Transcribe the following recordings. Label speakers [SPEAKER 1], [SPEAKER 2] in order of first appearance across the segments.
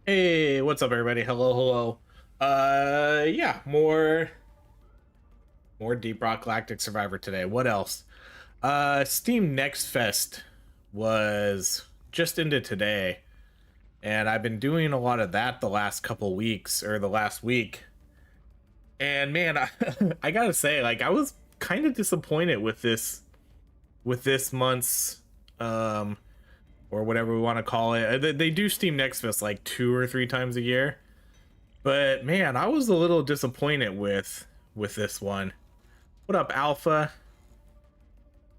[SPEAKER 1] Hey, what's up everybody? Hello, hello. Yeah, more Deep Rock Galactic Survivor today. What else? Steam Next Fest was just into today, and I've been doing a lot of that the last couple weeks or the last week. And man, I gotta say, like, I was kind of disappointed with this month's or whatever we want to call it. They do Steam Next Fest like 2 or 3 times a year. But man, I was a little disappointed with this one. What up, Alpha?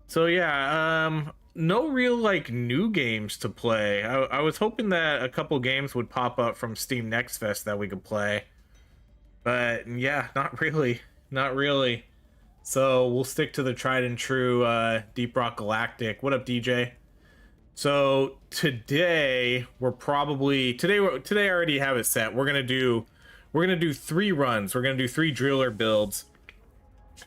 [SPEAKER 1] So yeah, no real like new games to play. I was hoping that a couple games would pop up from Steam Next Fest that we could play. But yeah, not really. Not really. So we'll stick to the tried and true Deep Rock Galactic. What up, DJ? So today I already have it set. We're gonna do 3 runs. We're gonna do 3 driller builds,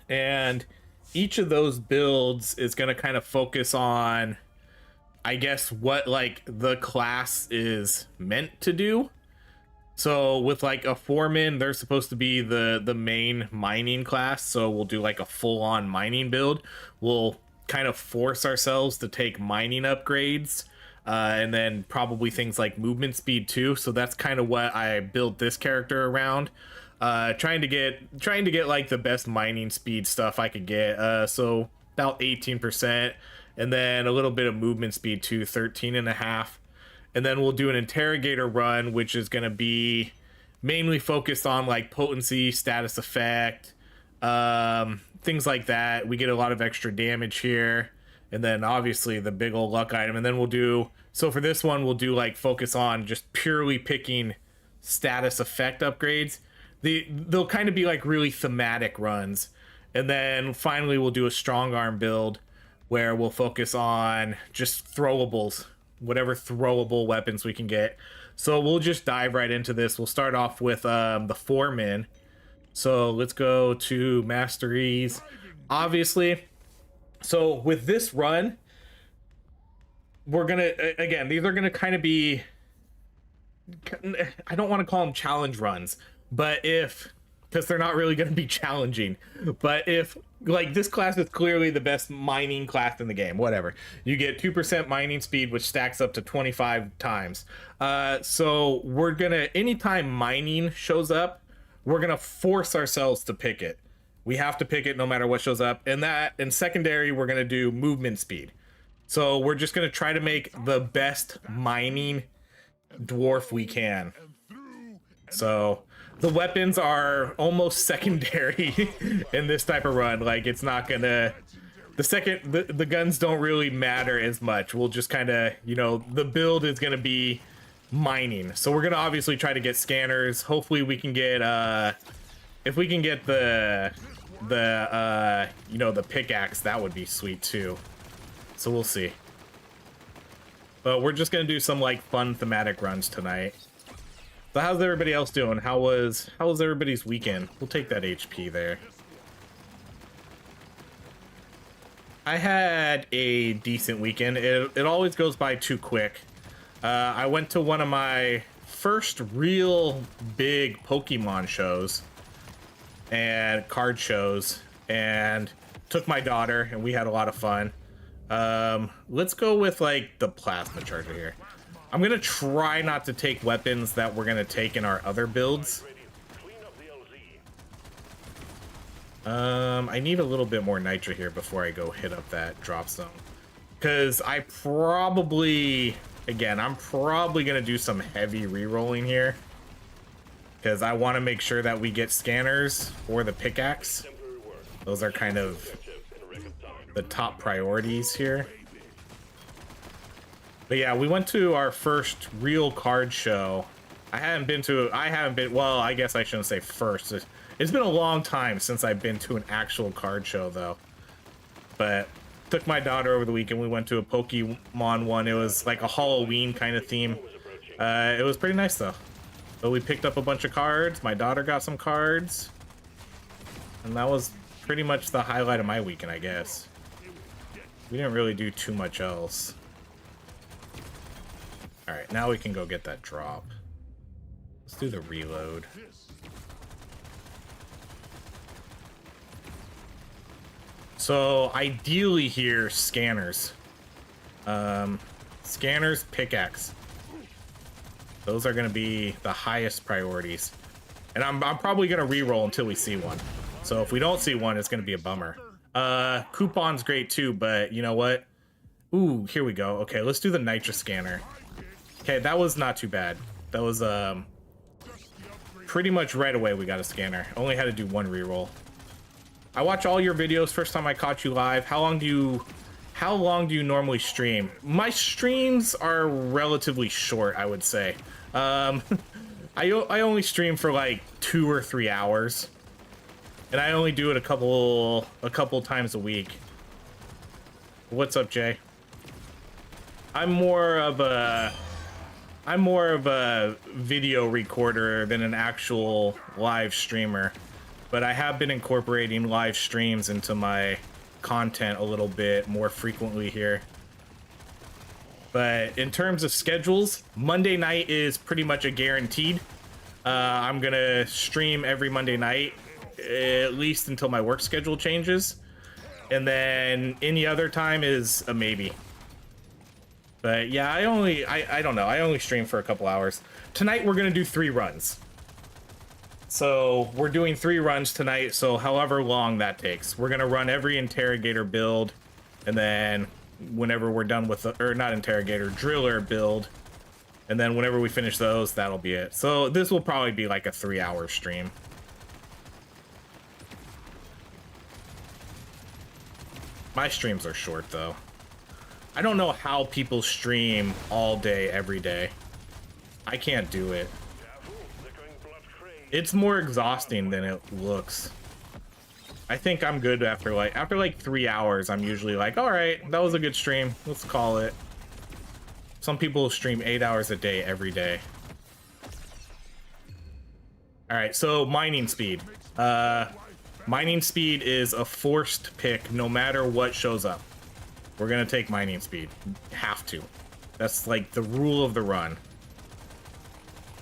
[SPEAKER 1] and each of those builds is gonna kind of focus on, I guess, what like the class is meant to do. So with like a Foreman, they're supposed to be the main mining class. So we'll do like a full-on mining build. We'll kind of force ourselves to take mining upgrades, and then probably things like movement speed too. So that's kind of what I built this character around, trying to get like the best mining speed stuff I could get. So about 18%, and then a little bit of movement speed too, 13.5. And then we'll do an interrogator run, which is going to be mainly focused on like potency, status effect, things like that. We get a lot of extra damage here, and then obviously the big old luck item. And then so for this one we'll do like focus on just purely picking status effect upgrades. They'll kind of be like really thematic runs. And then finally we'll do a strong arm build where we'll focus on just throwables, whatever throwable weapons we can get. So we'll just dive right into this. We'll start off with the Foreman. So let's go to masteries, obviously. So with this run, we're gonna, again, these are gonna kind of be, I don't want to call them challenge runs, but because they're not really gonna be challenging, but if like this class is clearly the best mining class in the game, whatever, you get 2% mining speed, which stacks up to 25 times. So we're gonna, anytime mining shows up, we're gonna force ourselves to pick it. We have to pick it no matter what shows up. And that, in secondary, we're gonna do movement speed. So we're just gonna try to make the best mining dwarf we can. So the weapons are almost secondary in this type of run. Like, it's not gonna, the guns don't really matter as much. We'll just kind of, the build is gonna be mining. So we're gonna obviously try to get scanners. Hopefully we can get if we can get the pickaxe, that would be sweet too. So we'll see. But we're just gonna do some like fun thematic runs tonight. So how's everybody else doing? How was everybody's weekend? We'll take that HP there. I had a decent weekend. It always goes by too quick. I went to one of my first real big Pokemon shows and card shows, and took my daughter, and we had a lot of fun. Let's go with like the plasma charger here. I'm gonna try not to take weapons that we're gonna take in our other builds. I need a little bit more nitro here before I go hit up that drop zone, because I'm probably gonna do some heavy re-rolling here, because I want to make sure that we get scanners or the pickaxe. Those are kind of the top priorities here. But yeah, we went to our first real card show. Well, I guess I shouldn't say first. It's been a long time since I've been to an actual card show though. But took my daughter over the weekend. We went to a Pokemon one. It was like a Halloween kind of theme. It was pretty nice though. But we picked up a bunch of cards. My daughter got some cards. And that was pretty much the highlight of my weekend, I guess. We didn't really do too much else. Alright, now we can go get that drop. do the reload. So ideally here, scanners. Scanners, pickaxe. Those are gonna be the highest priorities. And I'm probably gonna re-roll until we see one. So if we don't see one, it's gonna be a bummer. Coupon's great too, but you know what? Ooh, here we go. Okay, let's do the nitrous scanner. Okay, that was not too bad. That was pretty much right away we got a scanner. Only had to do one reroll. I watch all your videos. First time I caught you live. How long do you normally stream? My streams are relatively short, I would say. I only stream for like 2 or 3 hours. And I only do it a couple times a week. What's up, Jay? I'm more of a video recorder than an actual live streamer, but I have been incorporating live streams into my content a little bit more frequently here. But in terms of schedules, Monday night is pretty much a guaranteed. I'm gonna stream every Monday night, at least until my work schedule changes. And then any other time is a maybe. But yeah, I don't know. I only stream for a couple hours. Tonight we're gonna do 3 runs. So we're doing 3 runs tonight, so however long that takes. We're gonna run every Interrogator build, and then whenever we're done with the, or not Interrogator, Driller build, and then whenever we finish those, that'll be it. So this will probably be like a 3-hour stream. My streams are short though. I don't know how people stream all day, every day. I can't do it. It's more exhausting than it looks. I think I'm good after like 3 hours. I'm usually like, all right, that was a good stream. Let's call it. Some people stream 8 hours a day, every day. All right, so mining speed. Mining speed is a forced pick no matter what shows up. We're gonna take mining speed. Have to. That's like the rule of the run.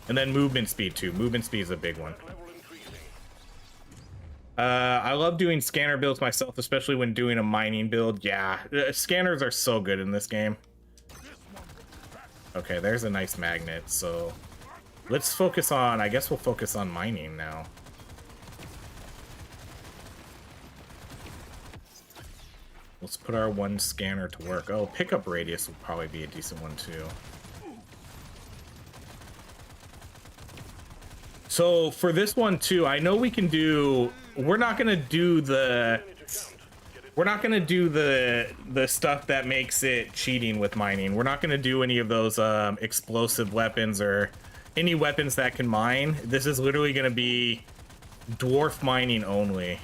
[SPEAKER 1] And then movement speed too. Movement speed is a big one. I love doing scanner builds myself, especially when doing a mining build. Yeah, scanners are so good in this game. Okay, there's a nice magnet. So let's focus on, I guess we'll focus on mining now. Let's put our one scanner to work. Oh, pickup radius would probably be a decent one too. So for this one too, I know we can do, we're not gonna do the stuff that makes it cheating with mining. We're not gonna do any of those explosive weapons or any weapons that can mine. This is literally gonna be dwarf mining only.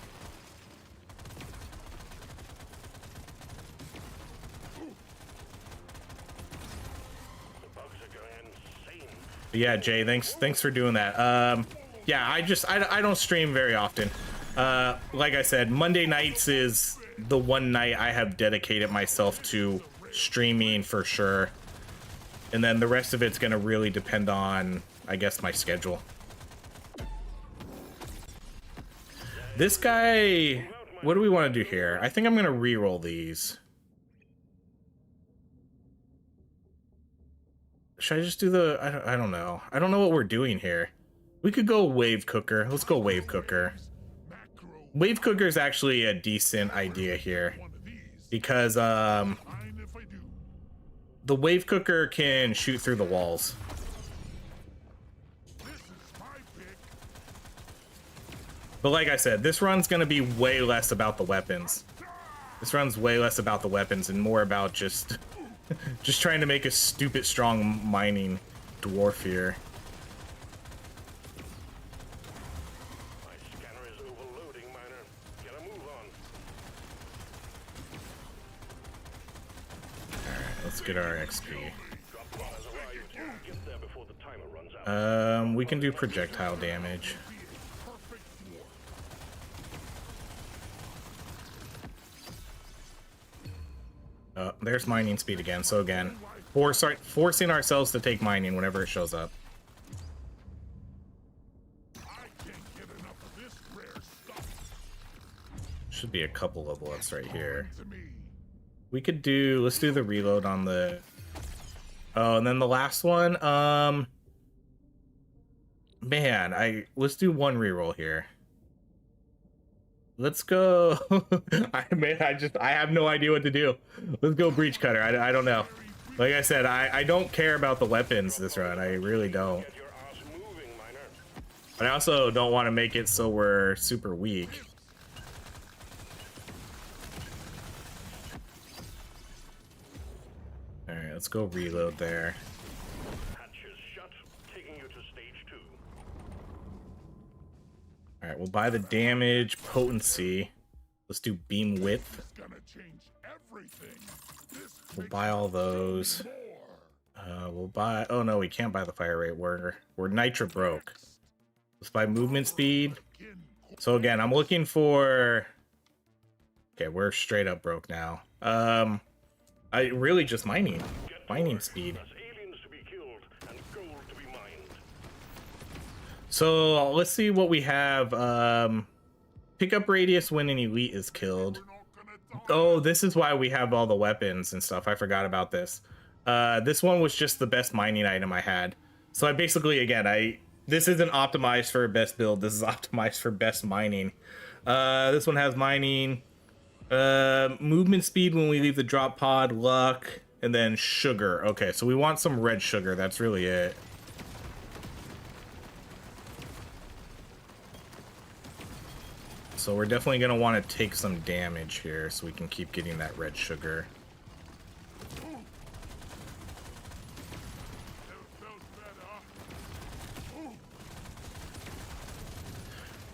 [SPEAKER 1] Yeah, Jay, thanks for doing that. Yeah, I don't stream very often. Like I said, Monday nights is the one night I have dedicated myself to streaming for sure. And then the rest of it's gonna really depend on, I guess, my schedule. This guy, what do we want to do here? I think I'm gonna re-roll these. Should I just do the, I don't know. I don't know what we're doing here. We could go wave cooker. Let's go wave cooker. Wave cooker is actually a decent idea here because the wave cooker can shoot through the walls. But like I said, this run's gonna be way less about the weapons. This run's way less about the weapons and more about just trying to make a stupid strong mining dwarf here.
[SPEAKER 2] My scanner is overloading, miner. Get a move on.
[SPEAKER 1] Alright, let's get our XP.
[SPEAKER 2] Drop pod has arrived. Get there before the timer runs out.
[SPEAKER 1] We can do projectile damage. There's mining speed again. So again, forcing ourselves to take mining whenever it shows up. should be a couple level ups right here. We could do, let's do the reload on the, oh, and then the last one, man, let's do one reroll here. Let's go. I have no idea what to do. Let's go breach cutter. I don't know. Like I said, I don't care about the weapons this run. I really don't. But I also don't want to make it so we're super weak. All right, let's go reload there.
[SPEAKER 2] Hatches shut, taking you to stage 2.
[SPEAKER 1] All right, we'll buy the damage potency. Let's do beam width. We'll buy all those. We'll buy, oh no, we can't buy the fire rate. We're nitra broke. Let's buy movement speed. So again, I'm looking for, okay, we're straight up broke now. I really just mining speed. So let's see what we have. Pickup radius when an elite is killed. Oh, this is why we have all the weapons and stuff. I forgot about this. This one was just the best mining item I had. So I basically, again, this isn't optimized for best build. This is optimized for best mining. This one has mining, movement speed when we leave the drop pod, luck, and then sugar. Okay, so we want some red sugar. That's really it. So we're definitely going to want to take some damage here so we can keep getting that red sugar.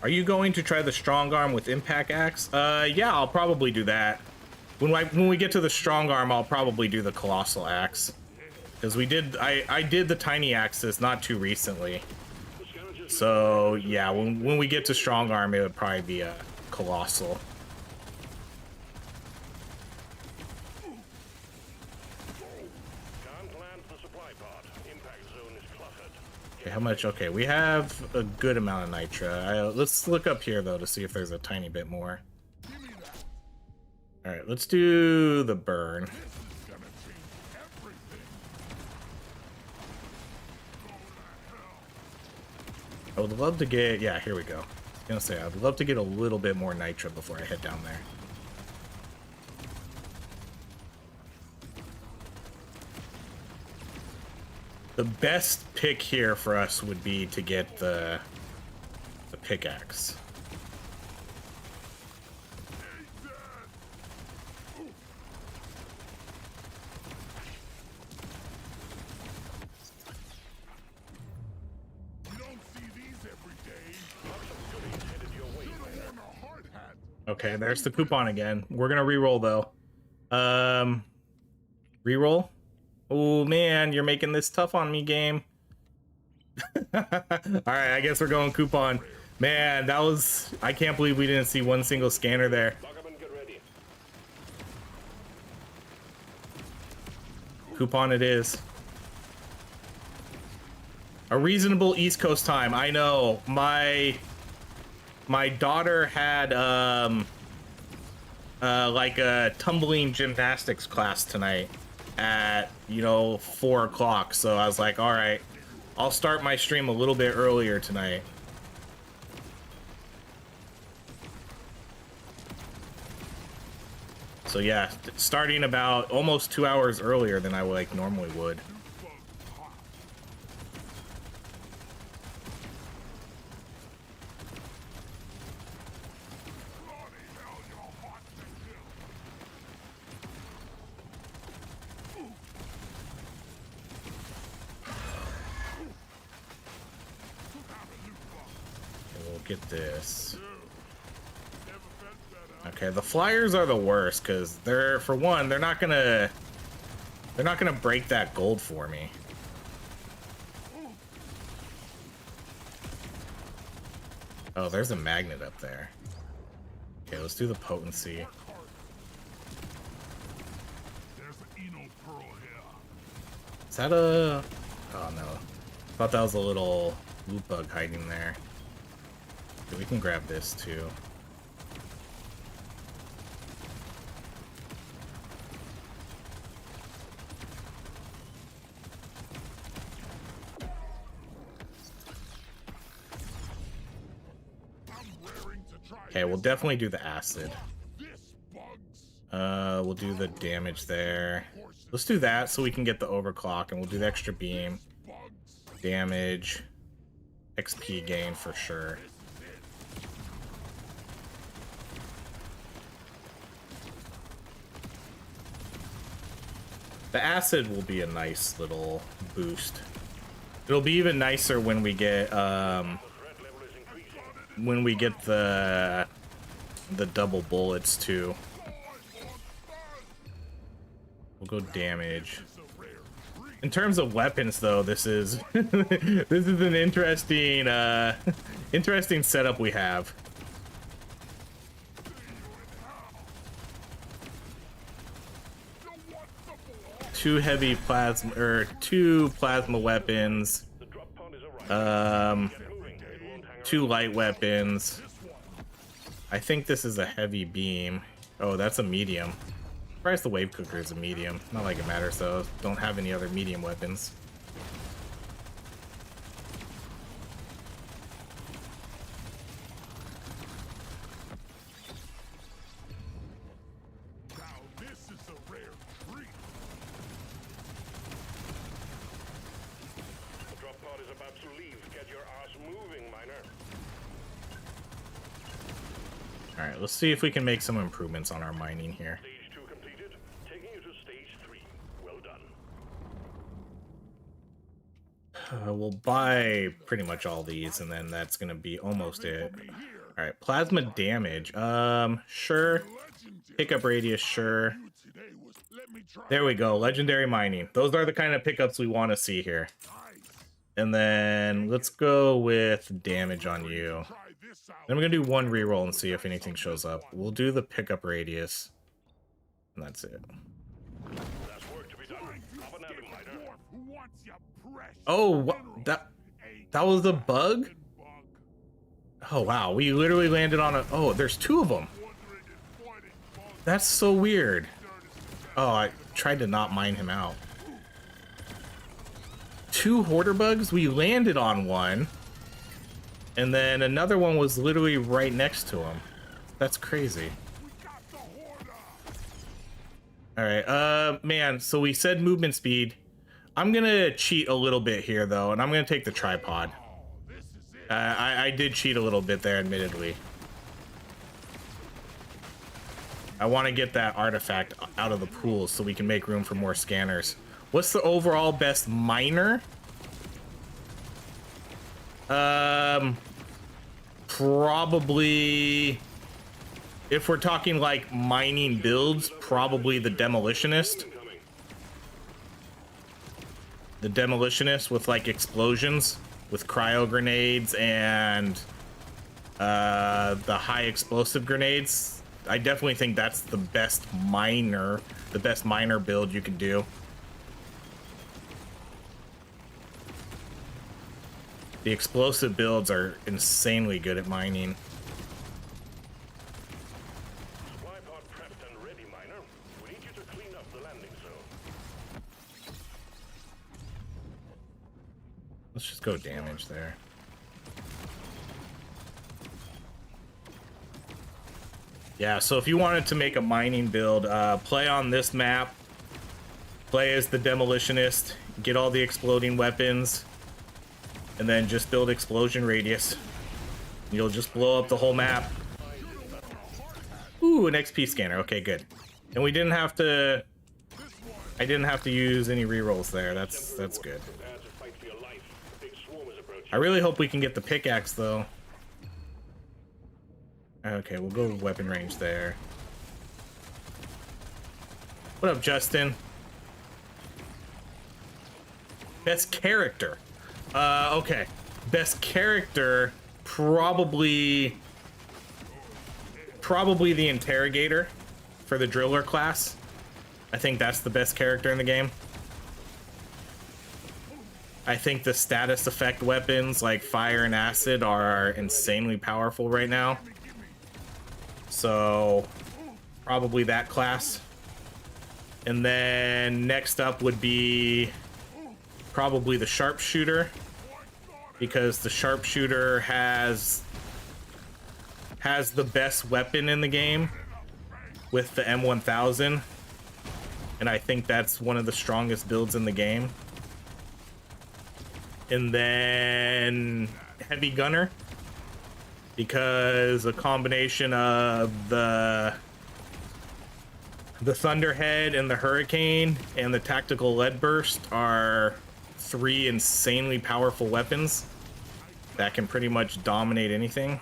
[SPEAKER 1] Are you going to try the strong arm with impact axe? Yeah, I'll probably do that. When we get to the strong arm, I'll probably do the colossal axe. Because I did the tiny axes not too recently. So yeah, when we get to strong arm, it would probably be a colossal. Okay, how much? Okay, we have a good amount of nitra. Let's look up here though to see if there's a tiny bit more. All right, let's do the burn. I would love to get, yeah, here we go. I was gonna say, I'd love to get a little bit more nitra before I head down there. The best pick here for us would be to get the pickaxe. Okay, there's the coupon again. We're gonna re-roll though. Re-roll? Oh man, you're making this tough on me, game. Alright, I guess we're going coupon. Man, that was, I can't believe we didn't see one single scanner there. Coupon it is. A reasonable East Coast time. I know. My daughter had like a tumbling gymnastics class tonight at 4 o'clock, so I was like, all right, I'll start my stream a little bit earlier tonight. So yeah, starting about almost 2 hours earlier than I normally would. Get this. Okay, the flyers are the worst because they're not gonna break that gold for me. Oh, there's a magnet up there. Okay, let's do the potency. Is that a... oh no, thought that was a little loot bug hiding there. We can grab this too. Okay, we'll definitely do the acid. We'll do the damage there. Let's do that so we can get the overclock, and we'll do the extra beam. Damage. XP gain for sure. The acid will be a nice little boost. It'll be even nicer when we get the double bullets too. We'll go damage. In terms of weapons, though, this is this is an interesting interesting setup we have. Two heavy plasma, or two plasma weapons. Two light weapons. I think this is a heavy beam. Oh, that's a medium. Surprised the wave cooker is a medium. Not like it matters though. Don't have any other medium weapons.
[SPEAKER 2] Now this is a rare treat. The drop pod is about to leave. Get your ass moving, miner.
[SPEAKER 1] All right, let's see if we can make some improvements on our mining here.
[SPEAKER 2] Stage 2 completed. Taking you to stage 3. Well done.
[SPEAKER 1] We'll buy pretty much all these, and then that's gonna be almost it. All right, plasma damage. Sure. Pickup radius, sure. There we go. Legendary mining. Those are the kind of pickups we want to see here. And then let's go with damage on you. Then we're gonna do one reroll and see if anything shows up. We'll do the pickup radius, and that's it.
[SPEAKER 2] That's work to be done. Up and at him, miner.
[SPEAKER 1] Oh, that was a bug? Oh wow, we literally landed on a. Oh, there's two of them. That's so weird. Oh, I tried to not mine him out. Two hoarder bugs? We landed on one. And then another one was literally right next to him. That's crazy. Alright, man, so we said movement speed. I'm gonna cheat a little bit here, though, and I'm gonna take the tripod. I did cheat a little bit there, admittedly. I want to get that artifact out of the pool so we can make room for more scanners. What's the overall best miner? Probably, if we're talking like mining builds, probably the demolitionist. The demolitionist with like explosions, with cryo grenades and the high explosive grenades. I definitely think that's the best miner build you could do. The explosive builds are insanely good at mining.
[SPEAKER 2] Supply pod prepped and ready, miner. We need you to clean up the landing zone.
[SPEAKER 1] Let's just go damage there. Yeah, so if you wanted to make a mining build, play on this map. Play as the demolitionist. Get all the exploding weapons. And then just build explosion radius. You'll just blow up the whole map. Ooh, an XP scanner. Okay, good. And we didn't have to. I didn't have to use any rerolls there. That's good. I really hope we can get the pickaxe though. Okay, we'll go weapon range there. What up, Justin? Best character. Okay. Best character, probably the Interrogator for the Driller class. I think that's the best character in the game. I think the status effect weapons like fire and acid are insanely powerful right now. So, probably that class. And then next up would be probably the sharpshooter, because the sharpshooter has has the best weapon in the game with the M1000, and I think that's one of the strongest builds in the game. And then heavy gunner, because a combination of the Thunderhead and the Hurricane and the Tactical Lead Burst are 3 insanely powerful weapons that can pretty much dominate anything.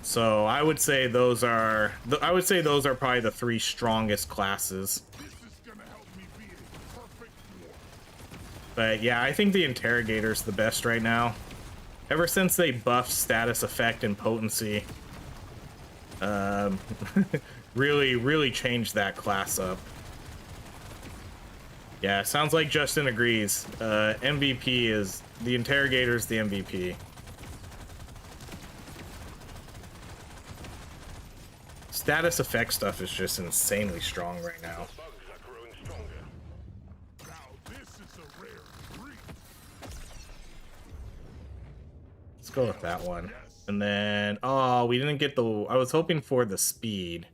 [SPEAKER 1] So I would say those are probably the 3 strongest classes. But yeah, I think the Interrogator's the best right now. Ever since they buffed status effect and potency, really changed that class up. Yeah, sounds like Justin agrees. MVP is the Interrogator's the MVP. Status effect stuff is just insanely strong right now. Let's go with that one. And then, oh, we didn't get the, I was hoping for the speed.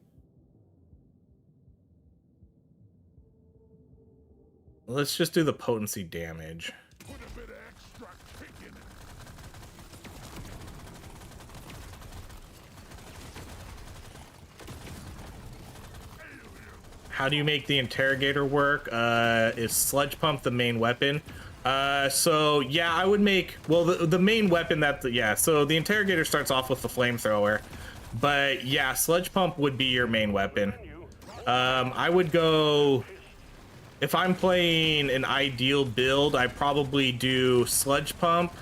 [SPEAKER 1] Let's just do the potency damage. How do you make the Interrogator work? Is Sludge Pump the main weapon? So yeah, I would make, well, the main weapon so the Interrogator starts off with the flamethrower, but yeah, Sludge Pump would be your main weapon. I would go, if I'm playing an ideal build, I probably do Sludge Pump,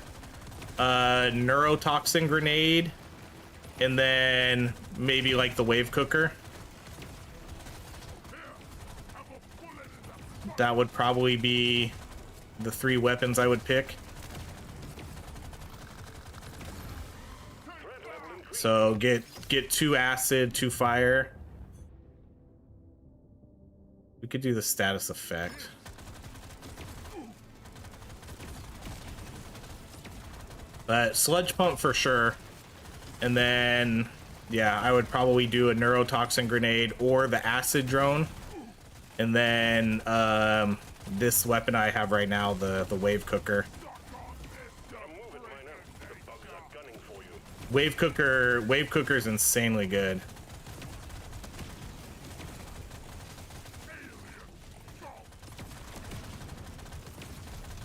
[SPEAKER 1] Neurotoxin Grenade, and then maybe like the Wave Cooker. That would probably be the 3 weapons I would pick. So get 2 acid, 2 fire. We could do the status effect. But Sludge Pump for sure. And then, yeah, I would probably do a Neurotoxin Grenade or the Acid Drone. And then this weapon I have right now, the Wave Cooker. Wave Cooker is insanely good.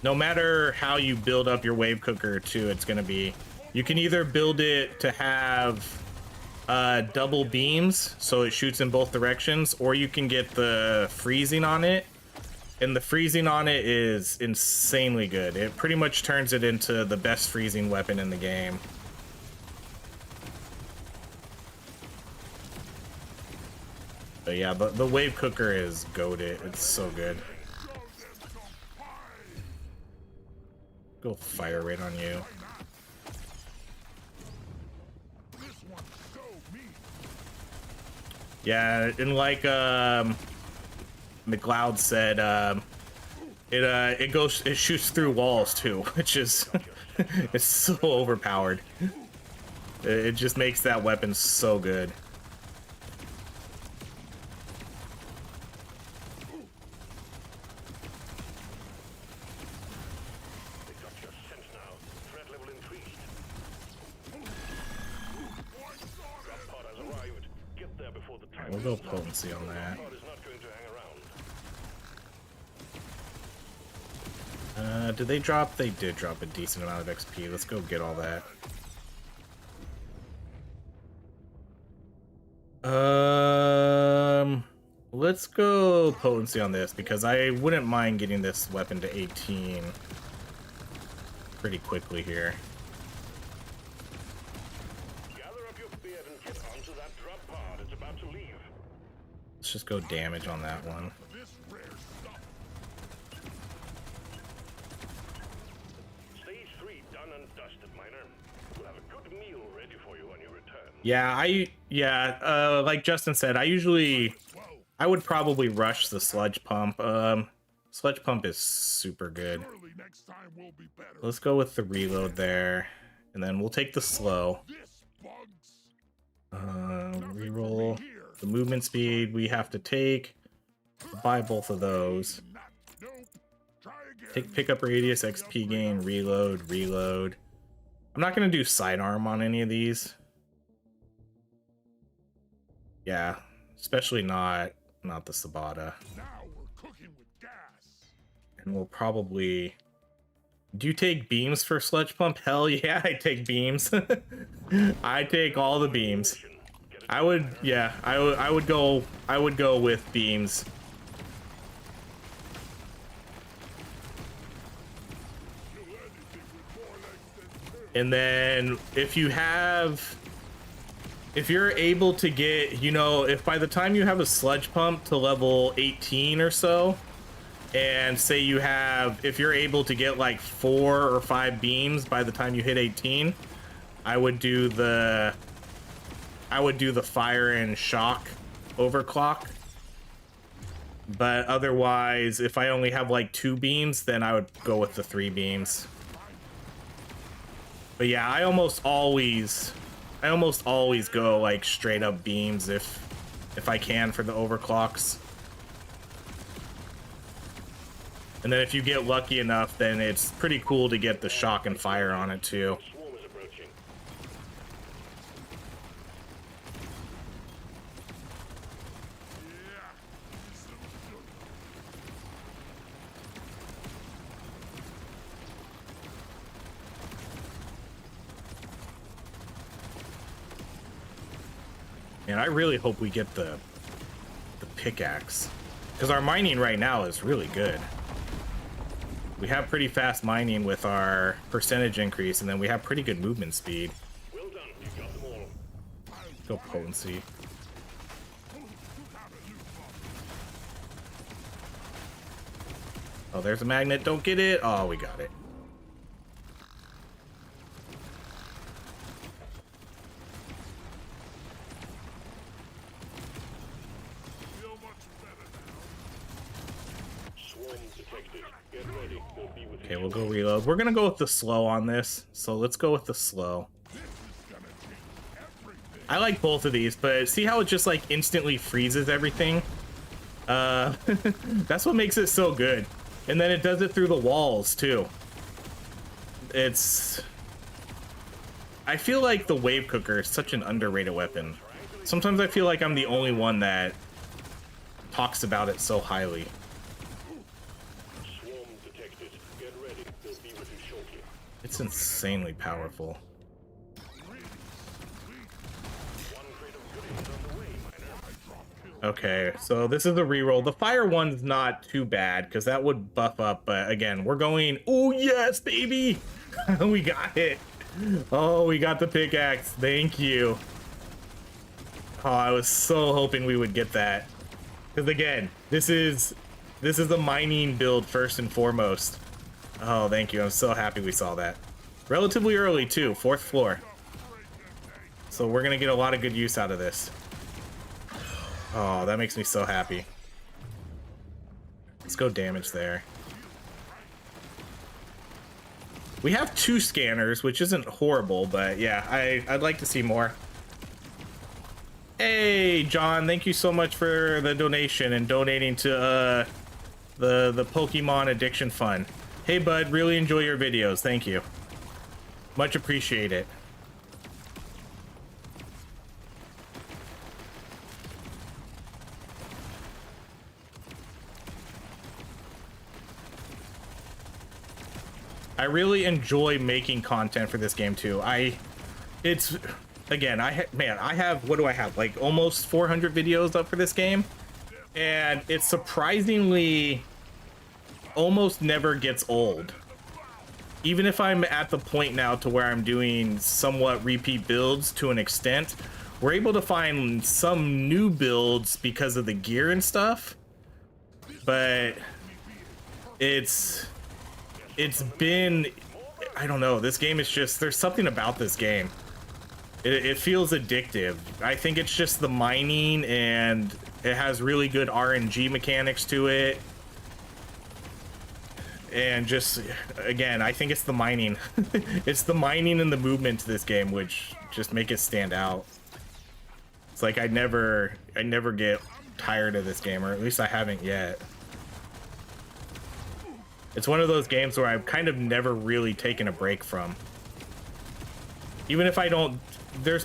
[SPEAKER 1] No matter how you build up your Wave Cooker too, it's gonna be, you can either build it to have double beams, so it shoots in both directions, or you can get the freezing on it, and the freezing on it is insanely good. It pretty much turns it into the best freezing weapon in the game. But yeah, the Wave Cooker is goated. It's so good. Go fire rate on you. Yeah, and like McLeod said, it shoots through walls too, which is it's so overpowered. It just makes that weapon so good. We'll go potency on that. Did they drop? They did drop a decent amount of XP. Let's go get all that. Let's go potency on this, because I wouldn't mind getting this weapon to 18 pretty quickly here. Let's just go damage on that one.
[SPEAKER 2] Stage 3 done and dusted, miner. We'll have a good meal ready for you when you return.
[SPEAKER 1] Yeah, like Justin said, I would probably rush the Sludge Pump. Sludge Pump is super good. Let's go with the reload there, and then we'll take the slow. Reroll the movement speed we have to take. Buy both of those. Take pickup radius, XP gain, reload. I'm not gonna do sidearm on any of these. Yeah, especially not the Sabata.
[SPEAKER 3] Now we're cooking with gas.
[SPEAKER 1] And we'll probably. Do you take beams for sludge pump? Hell yeah, I take beams. I take all the beams. I would go with beams. And then if you're able to get, you know, if by the time you have a sludge pump to level 18 or so, and say you have, if you're able to get like 4 or 5 beams by the time you hit 18, I would do the fire and shock overclock. But otherwise, if I only have like 2 beams, then I would go with the 3 beams. But yeah, I almost always go like straight up beams if I can for the overclocks. And then if you get lucky enough, then it's pretty cool to get the shock and fire on it too.
[SPEAKER 2] Swarm is approaching.
[SPEAKER 1] And I really hope we get the pickaxe, because our mining right now is really good. We have pretty fast mining with our percentage increase, and then we have pretty good movement speed.
[SPEAKER 2] Well done, you got them all.
[SPEAKER 1] Go potency. Oh, there's a magnet. Don't get it. Oh, we got it.
[SPEAKER 2] Swarm detected. Get ready. They'll be with
[SPEAKER 1] Okay, we'll go reload. We're gonna go with the slow on this, so let's go with the slow. I like both of these, but see how it just like instantly freezes everything? That's what makes it so good. And then it does it through the walls too. I feel like the wave cooker is such an underrated weapon. Sometimes I feel like I'm the only one that talks about it so highly.
[SPEAKER 2] Swarm detected. Get ready. They'll be with you shortly.
[SPEAKER 1] It's insanely powerful.
[SPEAKER 2] One crate of goodies on the way, miner.
[SPEAKER 1] Okay, so this is a reroll. The fire one's not too bad because that would buff up, but again, we're going. Oh yes, baby! We got it. Oh, we got the pickaxe. Thank you. Oh, I was so hoping we would get that. Because again, this is a mining build first and foremost. Oh, thank you. I'm so happy we saw that. Relatively early too, 4th floor. So we're gonna get a lot of good use out of this. Oh, that makes me so happy. Let's go damage there. We have 2 scanners, which isn't horrible, but yeah, I'd like to see more. Hey, John, thank you so much for the donation and donating to the Pokemon Addiction Fund. Hey, bud, really enjoy your videos. Thank you. Much appreciate it. I really enjoy making content for this game too. Again, I have, what do I have? Like almost 400 videos up for this game. And it surprisingly almost never gets old. Even if I'm at the point now to where I'm doing somewhat repeat builds to an extent, we're able to find some new builds because of the gear and stuff. But it's been, I don't know, this game is just, there's something about this game. It feels addictive. I think it's just the mining, and it has really good RNG mechanics to it. And just, again, I think it's the mining. It's the mining and the movement to this game which just make it stand out. It's like I never get tired of this game, or at least I haven't yet. It's one of those games where I've kind of never really taken a break from. Even if I don't, there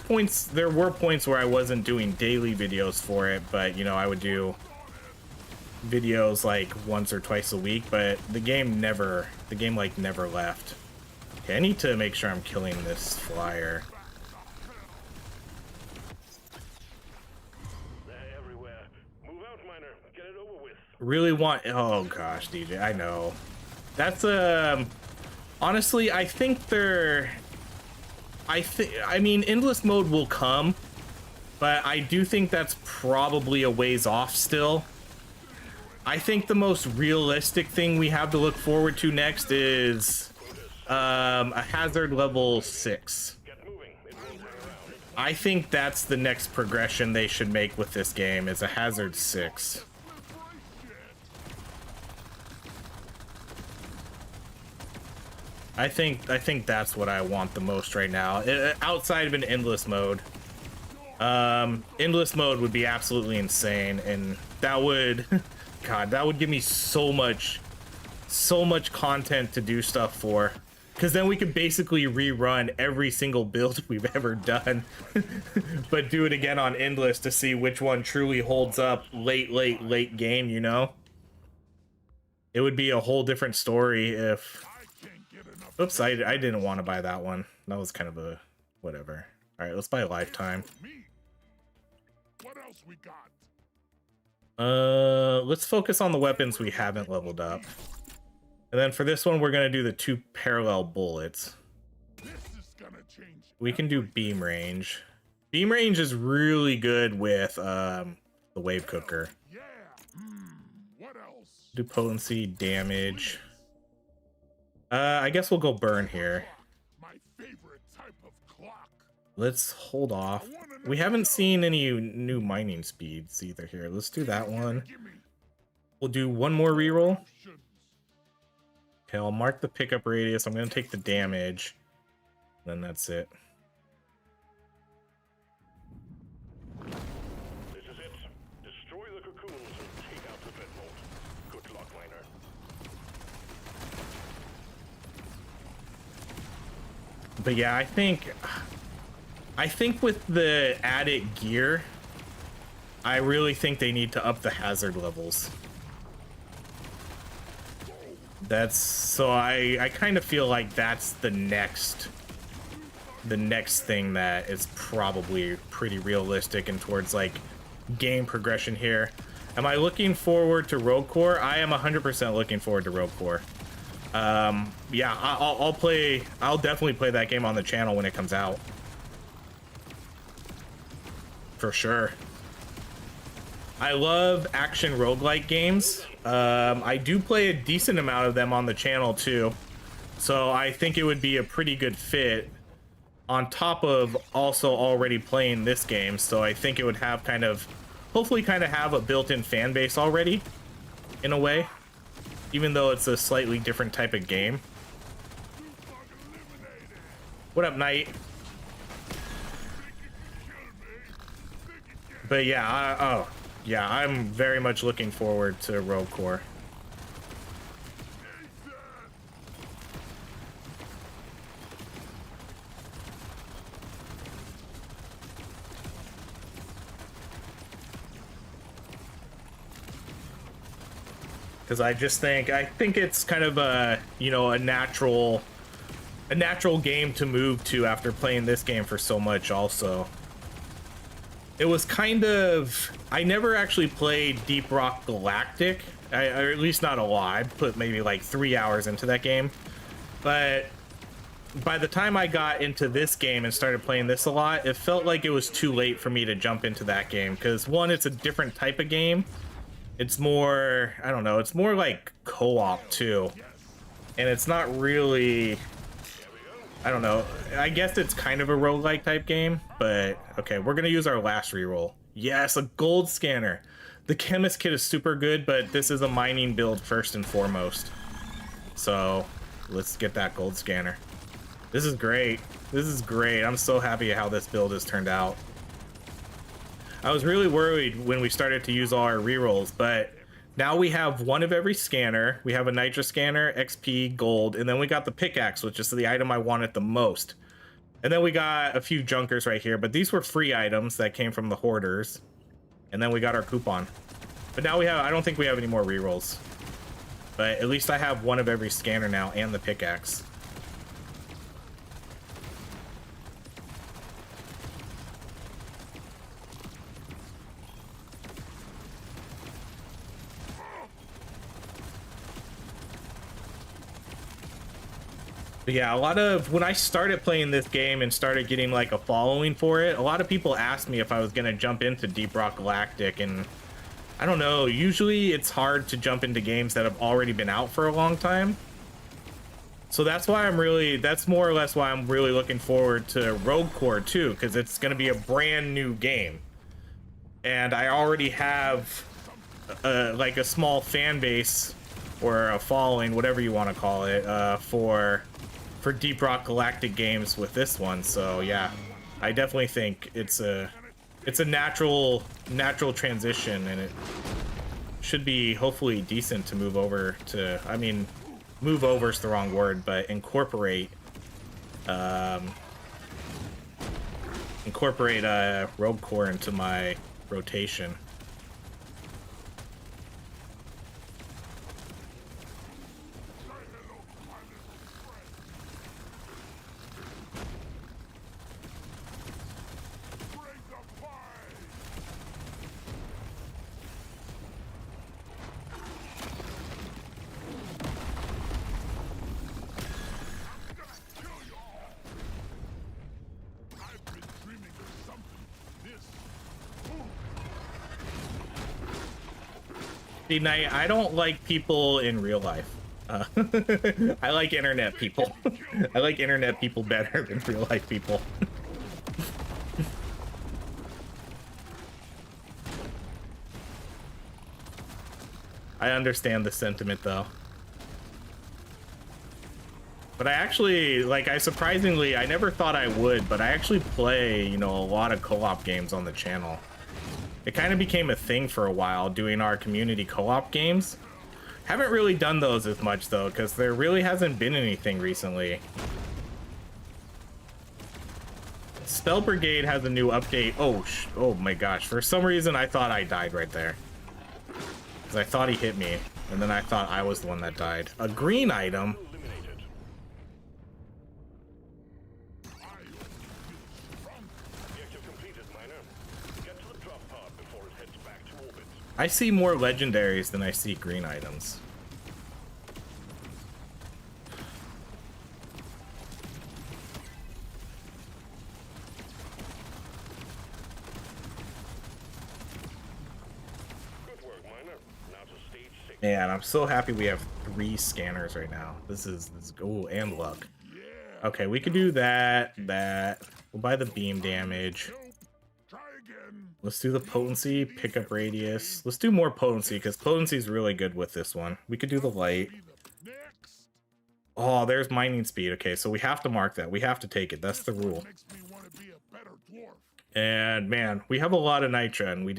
[SPEAKER 1] were points where I wasn't doing daily videos for it, but you know, I would do videos like once or twice a week, but the game like never left. Okay, I need to make sure I'm killing this flyer. Really want, oh gosh, DJ, I know. That's honestly, I mean, endless mode will come, but I do think that's probably a ways off still. I think the most realistic thing we have to look forward to next is a hazard level 6. I think that's the next progression they should make with this game, is a hazard 6. I think that's what I want the most right now, outside of an endless mode. Endless mode would be absolutely insane, and that would God, that would give me so much content to do stuff for, because then we could basically rerun every single build we've ever done but do it again on endless to see which one truly holds up late game, you know. It would be a whole different story if oops, I didn't want to buy that one. That was kind of a whatever. All right, let's buy a lifetime.
[SPEAKER 3] What else we got?
[SPEAKER 1] Let's focus on the weapons we haven't leveled up. And then for this one, we're gonna do the 2 parallel bullets.
[SPEAKER 3] This is gonna change.
[SPEAKER 1] We can do beam range. Beam range is really good with the wave cooker.
[SPEAKER 3] Yeah. What else?
[SPEAKER 1] Do potency, damage. I guess we'll go burn here.
[SPEAKER 3] My favorite type of clock.
[SPEAKER 1] Let's hold off. We haven't seen any new mining speeds either here. Let's do that one. We'll do one more reroll. Okay, I'll mark the pickup radius. I'm going to take the damage. Then that's it.
[SPEAKER 2] This is it. Destroy the cocoons and take out the bedmold. Good luck, miner.
[SPEAKER 1] But yeah, I think with the added gear, I really think they need to up the hazard levels. That's so I kind of feel like that's the next thing that is probably pretty realistic and towards like game progression here. Am I looking forward to Rogue Core? I am 100% looking forward to Rogue Core. Yeah, I'll definitely play that game on the channel when it comes out. For sure. I love action roguelike games. I do play a decent amount of them on the channel too. So I think it would be a pretty good fit on top of also already playing this game. So I think it would have hopefully have a built-in fan base already in a way, even though it's a slightly different type of game. What up, Knight? But yeah, yeah, I'm very much looking forward to Rogue Core. Because I think it's kind of a, you know, a natural game to move to after playing this game for so much also. It was I never actually played Deep Rock Galactic, or at least not a lot. I put maybe like 3 hours into that game. But by the time I got into this game and started playing this a lot, it felt like it was too late for me to jump into that game. Because one, it's a different type of game. It's more, I don't know, it's more like co-op too. And it's not really, I don't know, I guess it's kind of a roguelike type game, but okay, we're gonna use our last reroll. Yes, a gold scanner. The chemist kit is super good, but this is a mining build first and foremost. So let's get that gold scanner. This is great. This is great. I'm so happy how this build has turned out. I was really worried when we started to use all our rerolls, but now we have one of every scanner. We have a nitro scanner, XP, gold, and then we got the pickaxe, which is the item I wanted the most. And then we got a few junkers right here, but these were free items that came from the hoarders. And then we got our coupon. But now we have, I don't think we have any more rerolls. But at least I have one of every scanner now and the pickaxe. But yeah, a lot of, when I started playing this game and started getting like a following for it, a lot of people asked me if I was going to jump into Deep Rock Galactic, and I don't know, usually it's hard to jump into games that have already been out for a long time. So that's why that's more or less why I'm really looking forward to Rogue Core too, because it's going to be a brand new game. And I already have like a small fan base or a following, whatever you want to call it, for Deep Rock Galactic games with this one. So yeah, I definitely think it's a natural transition, and it should be hopefully decent to move over to, I mean, move over is the wrong word, but incorporate Rogue Core into my rotation. See, Knight, I don't like people in real life. I like internet people. I like internet people better than real life people. I understand the sentiment though. But I actually, like, I never thought I would, but I actually play, you know, a lot of co-op games on the channel. It kind of became a thing for a while, doing our community co-op games. Haven't really done those as much though, because there really hasn't been anything recently. Spell Brigade has a new update. Oh my gosh, for some reason I thought I died right there. Because I thought he hit me, and then I thought I was the one that died. A green item? I see more legendaries than I see green items.
[SPEAKER 2] Good work, Miner. Now to stage 6.
[SPEAKER 1] Man, I'm so happy we have 3 scanners right now. This is oh, and luck. Okay, we could do that. We'll buy the beam damage. Let's do the potency, pickup radius. Let's do more potency, because potency is really good with this one. We could do the light. Oh, there's mining speed. Okay, so we have to mark that. We have to take it. That's the rule. And man, we have a lot of nitra, and we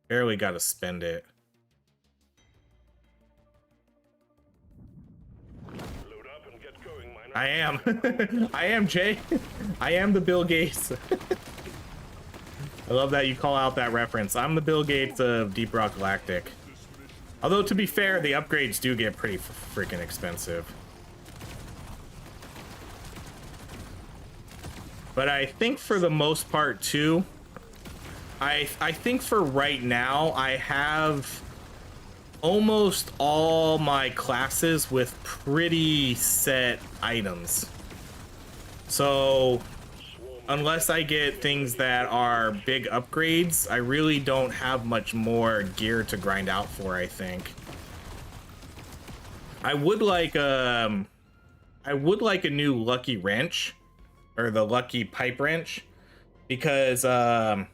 [SPEAKER 1] barely got to spend it.
[SPEAKER 2] Load up and get going, Miner.
[SPEAKER 1] I am. I am, Jay. I am the Bill Gates. I love that you call out that reference. I'm the Bill Gates of Deep Rock Galactic. Although, to be fair, the upgrades do get pretty freaking expensive. But I think for the most part, too, I think for right now, I have almost all my classes with pretty set items. So unless I get things that are big upgrades, I really don't have much more gear to grind out for, I think. I would like a new lucky wrench, or the lucky pipe wrench, because I'm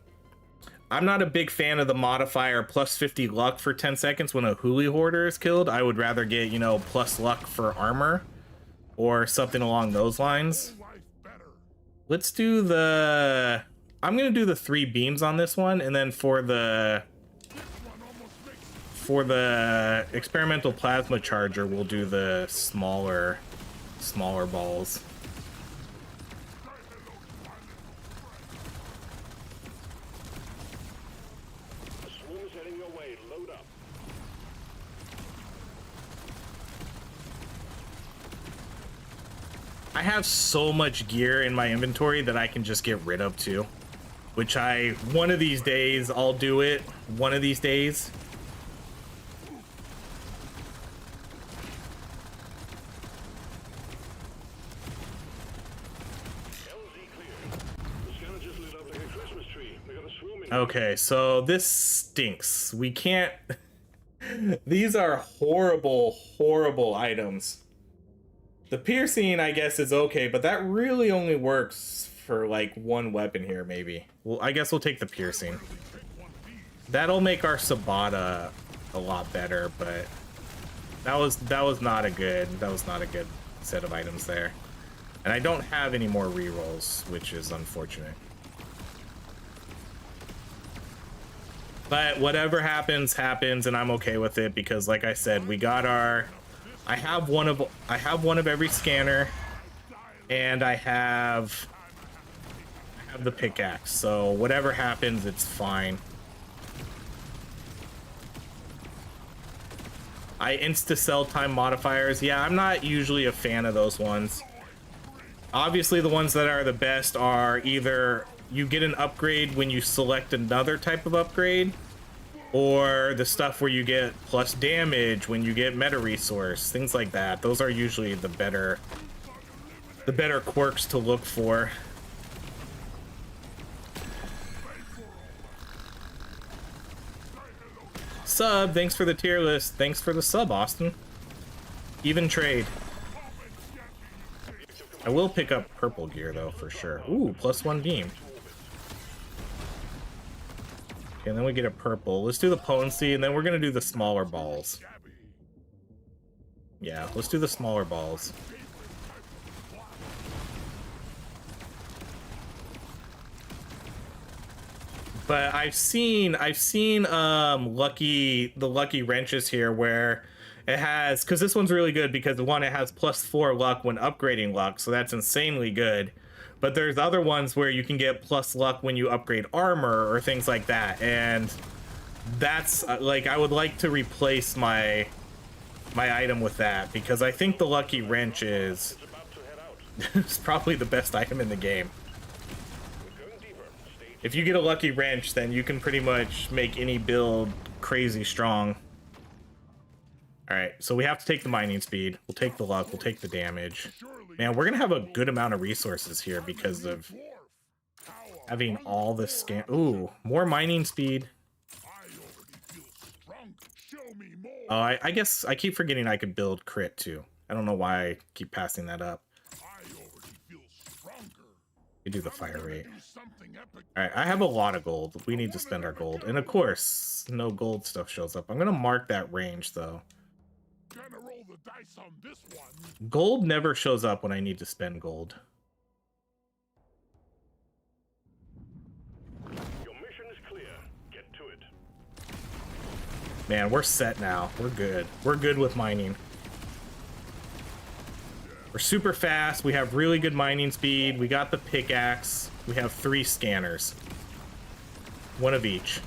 [SPEAKER 1] not a big fan of the modifier plus 50 luck for 10 seconds when a Huli hoarder is killed. I would rather get, you know, plus luck for armor or something along those lines. Let's do the I'm gonna do the 3 beams on this one, and then for the experimental plasma charger, we'll do the smaller balls.
[SPEAKER 2] The swarm is heading your way. Load up.
[SPEAKER 1] I have so much gear in my inventory that I can just get rid of too. Which one of these days, I'll do it. One of these days. Okay, so this stinks. We can't... These are horrible, horrible items. The piercing, I guess, is okay, but that really only works for, like, one weapon here, maybe. Well, I guess we'll take the piercing. That'll make our Sabata a lot better, but that was not a good set of items there. And I don't have any more rerolls, which is unfortunate. But whatever happens, happens, and I'm okay with it because, like I said, we got our... I have one of every scanner, and I have the pickaxe. So whatever happens, it's fine. I insta-sell time modifiers. Yeah, I'm not usually a fan of those ones. Obviously, the ones that are the best are either you get an upgrade when you select another type of upgrade, or the stuff where you get plus damage when you get meta resource, things like that. Those are usually the better quirks to look for. Sub, thanks for the tier list. Thanks for the sub, Austin. Even trade. I will pick up purple gear though, for sure. Ooh, +1 beam. Okay, and then we get a purple. Let's do the potency, and then we're gonna do the smaller balls. Yeah, let's do the smaller balls. But I've seen the lucky wrenches here where it has, because this one's really good because one, it has +4 luck when upgrading luck, so that's insanely good. But there's other ones where you can get plus luck when you upgrade armor or things like that, and that's like, I would like to replace my item with that because I think the lucky wrench is it's probably the best item in the game. If you get a lucky wrench, then you can pretty much make any build crazy strong. All right, so we have to take the mining speed. We'll take the luck. We'll take the damage. Man, we're gonna have a good amount of resources here because of having all this scan. Ooh, more mining speed. Oh, I guess I keep forgetting I could build crit too. I don't know why I keep passing that up. We do the fire rate. All right, I have a lot of gold. We need to spend our gold, and of course, no gold stuff shows up. I'm gonna mark that range though. Gold never shows up when I need to spend gold.
[SPEAKER 2] Your mission is clear. Get to it.
[SPEAKER 1] Man, we're set now. We're good. We're good with mining. We're super fast. We have really good mining speed. We got the pickaxe. We have 3 scanners. One of each.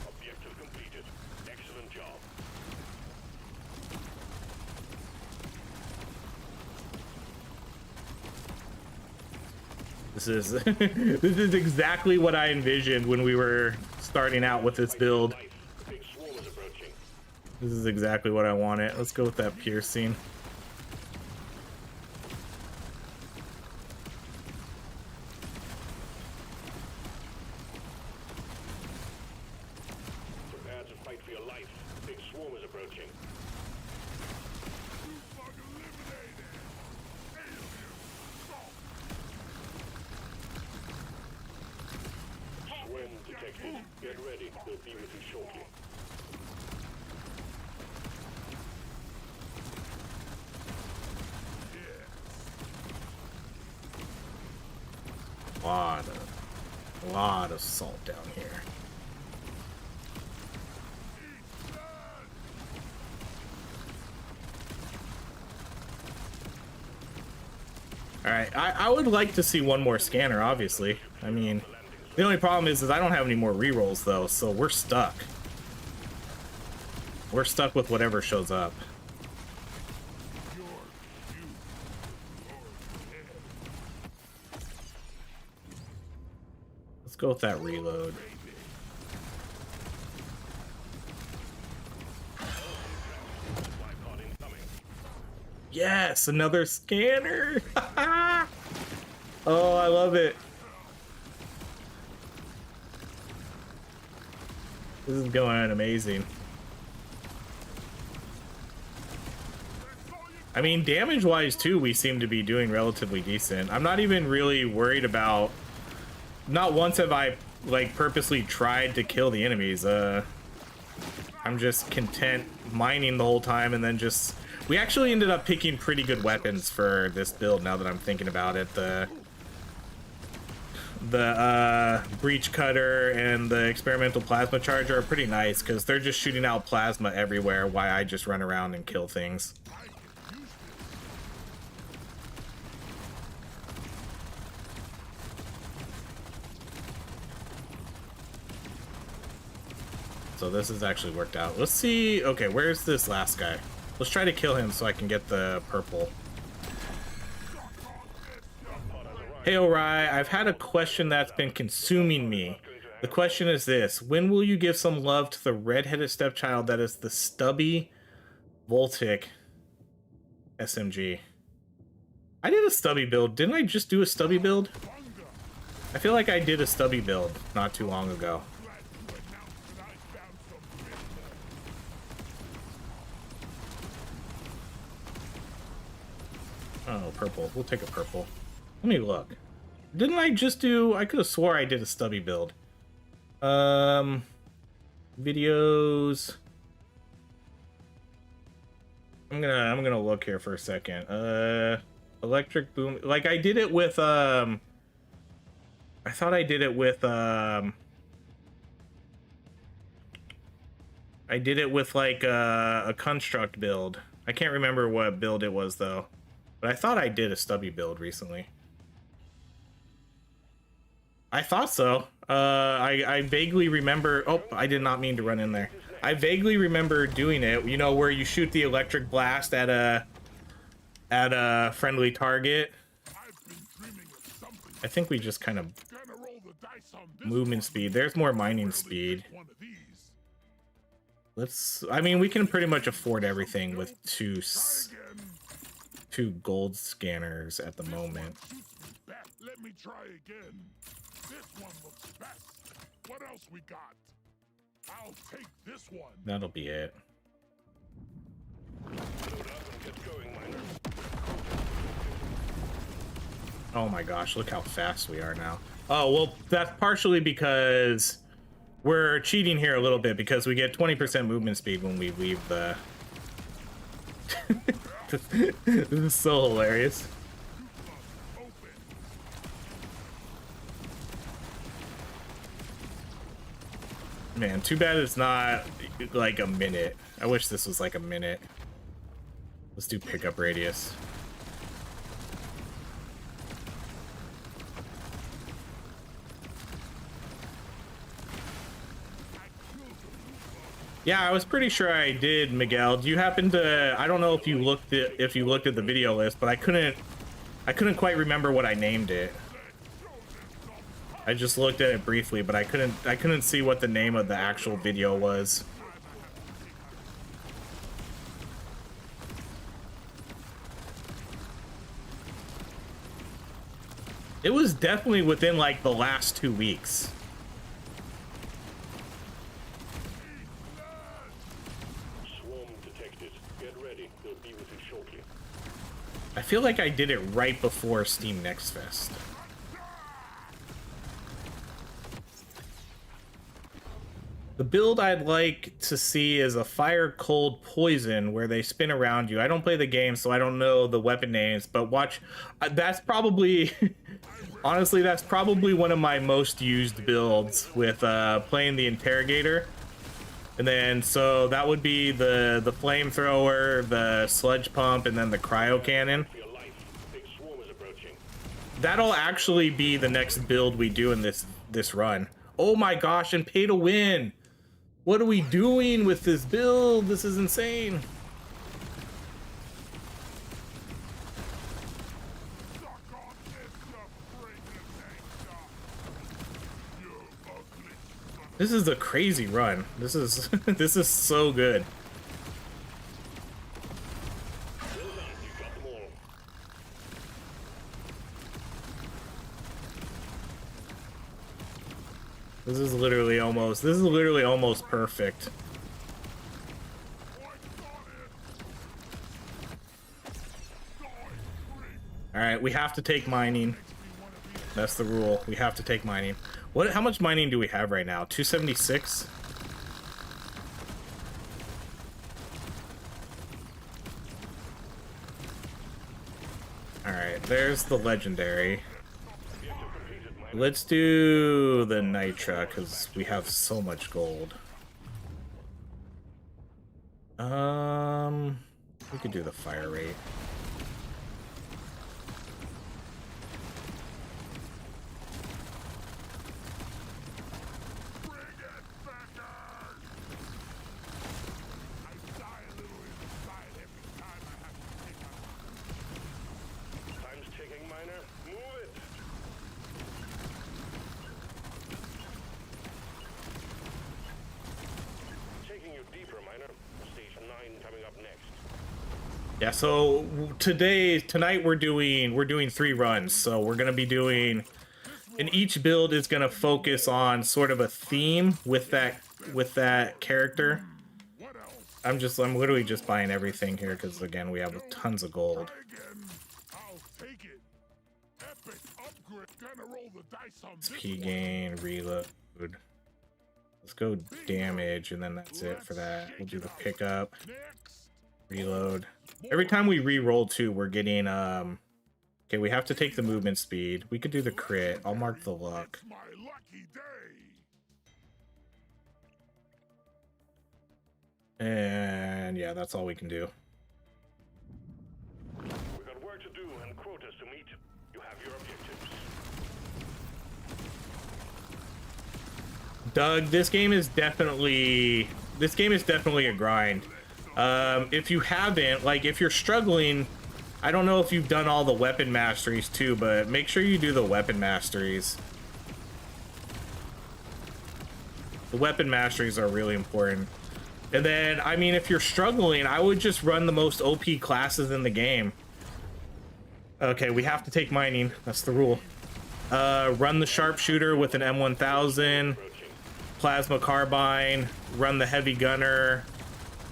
[SPEAKER 2] Objective completed. Excellent job.
[SPEAKER 1] This is this is exactly what I envisioned when we were starting out with this build.
[SPEAKER 2] Big swarm is approaching.
[SPEAKER 1] This is exactly what I wanted. Let's go with that piercing.
[SPEAKER 2] Prepare to fight for your life. Big swarm is approaching. Swarm detected. Get ready. We'll be with you shortly.
[SPEAKER 1] Water. A lot of salt down here. Alright, I would like to see one more scanner, obviously. I mean, the only problem is I don't have any more rerolls, though, so we're stuck. We're stuck with whatever shows up. Let's go with that reload. Yes, another scanner. Oh, I love it. This is going amazing. I mean, damage-wise, too, we seem to be doing relatively decent. I'm not even really worried about... Not once have I, like, purposely tried to kill the enemies. I'm just content mining the whole time and then just... We actually ended up picking pretty good weapons for this build, now that I'm thinking about it. The breach cutter and the experimental plasma charger are pretty nice because they're just shooting out plasma everywhere while I just run around and kill things. So this has actually worked out. Let's see. Okay, where's this last guy? Let's try to kill him so I can get the purple. Hey, OHRye, I've had a question that's been consuming me. The question is this: when will you give some love to the red-headed stepchild that is the stubby Voltic SMG? I did a stubby build. Didn't I just do a stubby build? I feel like I did a stubby build not too long ago. Oh, purple. We'll take a purple. Let me look. Didn't I just do... I could have swore I did a stubby build. Videos. I'm gonna look here for a second. Electric boom. Like, I did it with, I thought I did it with, I did it with, like, a construct build. I can't remember what build it was, though. But I thought I did a stubby build recently. I thought so. I vaguely remember... Oh, I did not mean to run in there. I vaguely remember doing it, you know, where you shoot the electric blast at a friendly target. I think we just kind of... Movement speed. There's more mining speed. Let's... I mean, we can pretty much afford everything with two gold scanners at the moment.
[SPEAKER 3] Let me try again. This one looks best. What else we got? I'll take this one.
[SPEAKER 1] That'll be it. Oh my gosh, look how fast we are now. Oh, well, that's partially because we're cheating here a little bit because we get 20% movement speed when we leave the... This is so hilarious. Man, too bad it's not like a minute. I wish this was like a minute. Let's do pickup radius. Yeah, I was pretty sure I did, Miguel. Do you happen to... I don't know if you looked at the video list, but I couldn't quite remember what I named it. I just looked at it briefly, but I couldn't see what the name of the actual video was. It was definitely within like the last 2 weeks. I feel like I did it right before Steam Next Fest. The build I'd like to see is a fire cold poison where they spin around you. I don't play the game, so I don't know the weapon names, but watch. That's probably Honestly, that's probably one of my most used builds with playing the Interrogator. And then, so that would be the flamethrower, the sludge pump, and then the cryo cannon. That'll actually be the next build we do in this run. Oh my gosh, and pay to win! What are we doing with this build? This is insane. This is a crazy run. This is this is so good. This is literally almost perfect. All right, we have to take mining. That's the rule. We have to take mining. How much mining do we have right now? 276? Alright, there's the legendary. Let's do the nitra, because we have so much gold. We could do the fire rate. Yeah, so tonight we're doing 3 runs. So we're gonna be doing, and each build is gonna focus on sort of a theme with that character. I'm literally just buying everything here because again we have tons of gold. XP gain, reload. Let's go damage, and then that's it for that. We'll do the pickup, reload. Every time we re-roll too, we're getting okay, we have to take the movement speed. We could do the crit. I'll mark the luck. And yeah, that's all we can do.
[SPEAKER 2] We've got work to do and quotas to meet. You have your objectives.
[SPEAKER 1] Doug, this game is definitely a grind. If you haven't, like, if you're struggling, I don't know if you've done all the weapon masteries too, but make sure you do the weapon masteries. The weapon masteries are really important. And then, I mean, if you're struggling, I would just run the most OP classes in the game. Okay, we have to take mining. That's the rule. Run the sharpshooter with an M1000, plasma carbine, run the heavy gunner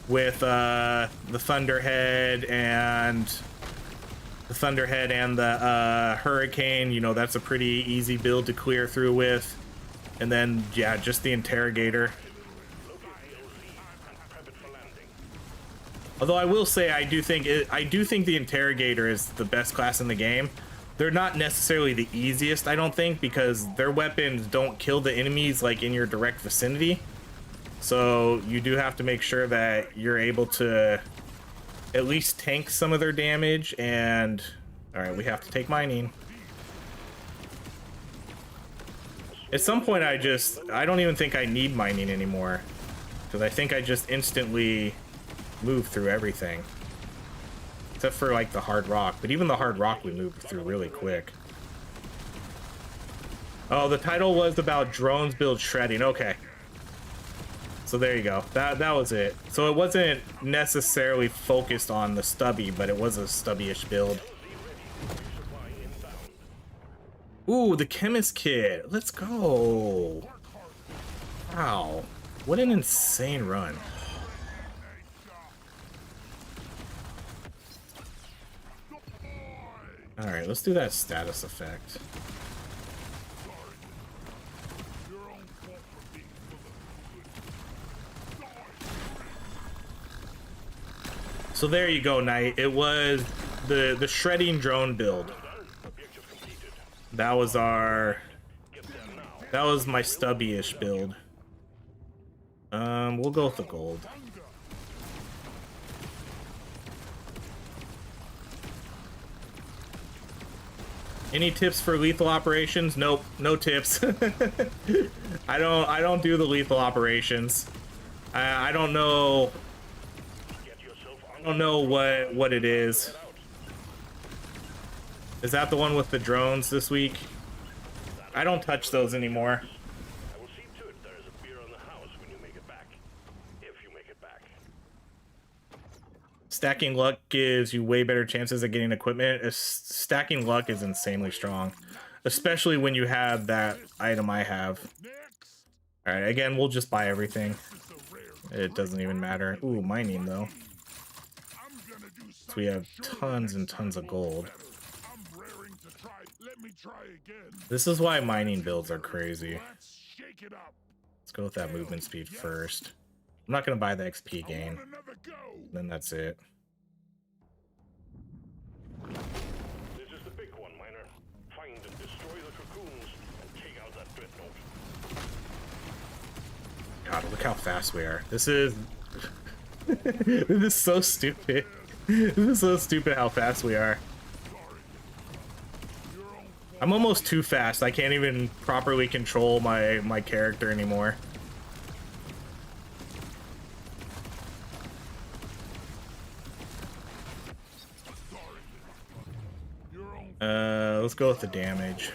[SPEAKER 1] with the thunderhead and the hurricane. You know, that's a pretty easy build to clear through with. And then yeah, just the interrogator. Although I will say I do think the interrogator is the best class in the game. They're not necessarily the easiest, I don't think, because their weapons don't kill the enemies like in your direct vicinity. So you do have to make sure that you're able to at least tank some of their damage. And all right, we have to take mining. At some point I don't even think I need mining anymore, because I think I just instantly move through everything. Except for like the hard rock, but even the hard rock we moved through really quick. Oh, the title was about drones build shredding. Okay. So there you go. That was it. So it wasn't necessarily focused on the stubby, but it was a stubby-ish build. Ooh, the chemist kit. Let's go. Wow. What an insane run. All right, let's do that status effect. So there you go, Knight. It was the shredding drone build. That was our... That was my stubby-ish build. We'll go with the gold. Any tips for lethal operations? Nope, no tips. I don't do the lethal operations. I don't know. I don't know what it is. Is that the one with the drones this week? I don't touch those anymore.
[SPEAKER 2] I will see to it there is a beer on the house when you make it back. If you make it back.
[SPEAKER 1] Stacking luck gives you way better chances of getting equipment. Stacking luck is insanely strong, especially when you have that item I have. All right, again, we'll just buy everything. It doesn't even matter. Ooh, mining though. So we have tons and tons of gold. This is why mining builds are crazy. Let's go with that movement speed first. I'm not gonna buy the XP gain. Then that's it.
[SPEAKER 2] This is the big one, Miner. Find and destroy the cocoons and take out that dreadnought.
[SPEAKER 1] God, look how fast we are. This is... this is so stupid. This is so stupid how fast we are. I'm almost too fast. I can't even properly control my character anymore. Let's go with the damage.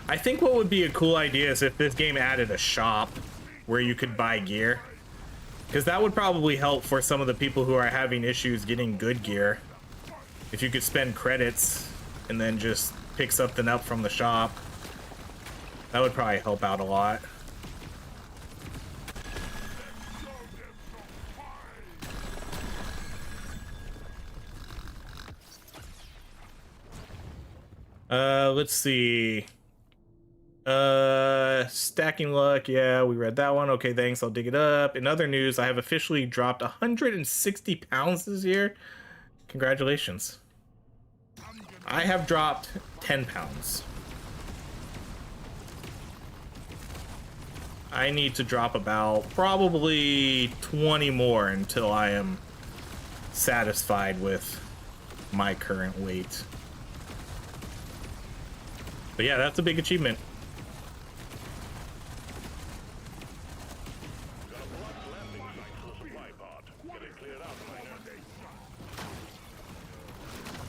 [SPEAKER 1] I think what would be a cool idea is if this game added a shop where you could buy gear, because that would probably help for some of the people who are having issues getting good gear. If you could spend credits and then just pick something up from the shop, that would probably help out a lot. Let's see. Stacking luck. Yeah, we read that one. Okay, thanks. I'll dig it up. In other news, I have officially dropped 160 pounds this year. Congratulations. I have dropped 10 pounds. I need to drop about probably 20 more until I am satisfied with my current weight. But yeah, that's a big achievement.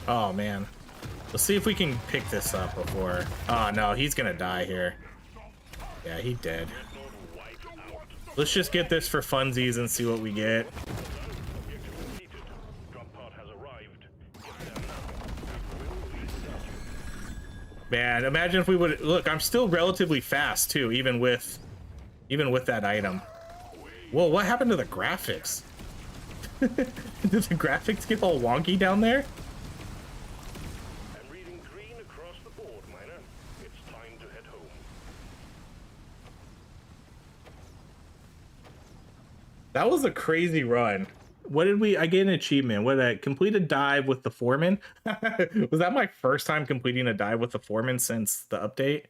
[SPEAKER 1] Oh man. Let's see if we can pick this up before... Oh no, he's gonna die here. Yeah, he dead. Let's just get this for funsies and see what we get. Man, imagine if we would... Look, I'm still relatively fast too, even with that item. Whoa, what happened to the graphics? Did the graphics get all wonky down there?
[SPEAKER 2] I'm reading green across the board, Miner. It's time to head home.
[SPEAKER 1] That was a crazy run. What did we... I get an achievement. What did I complete a dive with the Foreman? Was that my first time completing a dive with the Foreman since the update?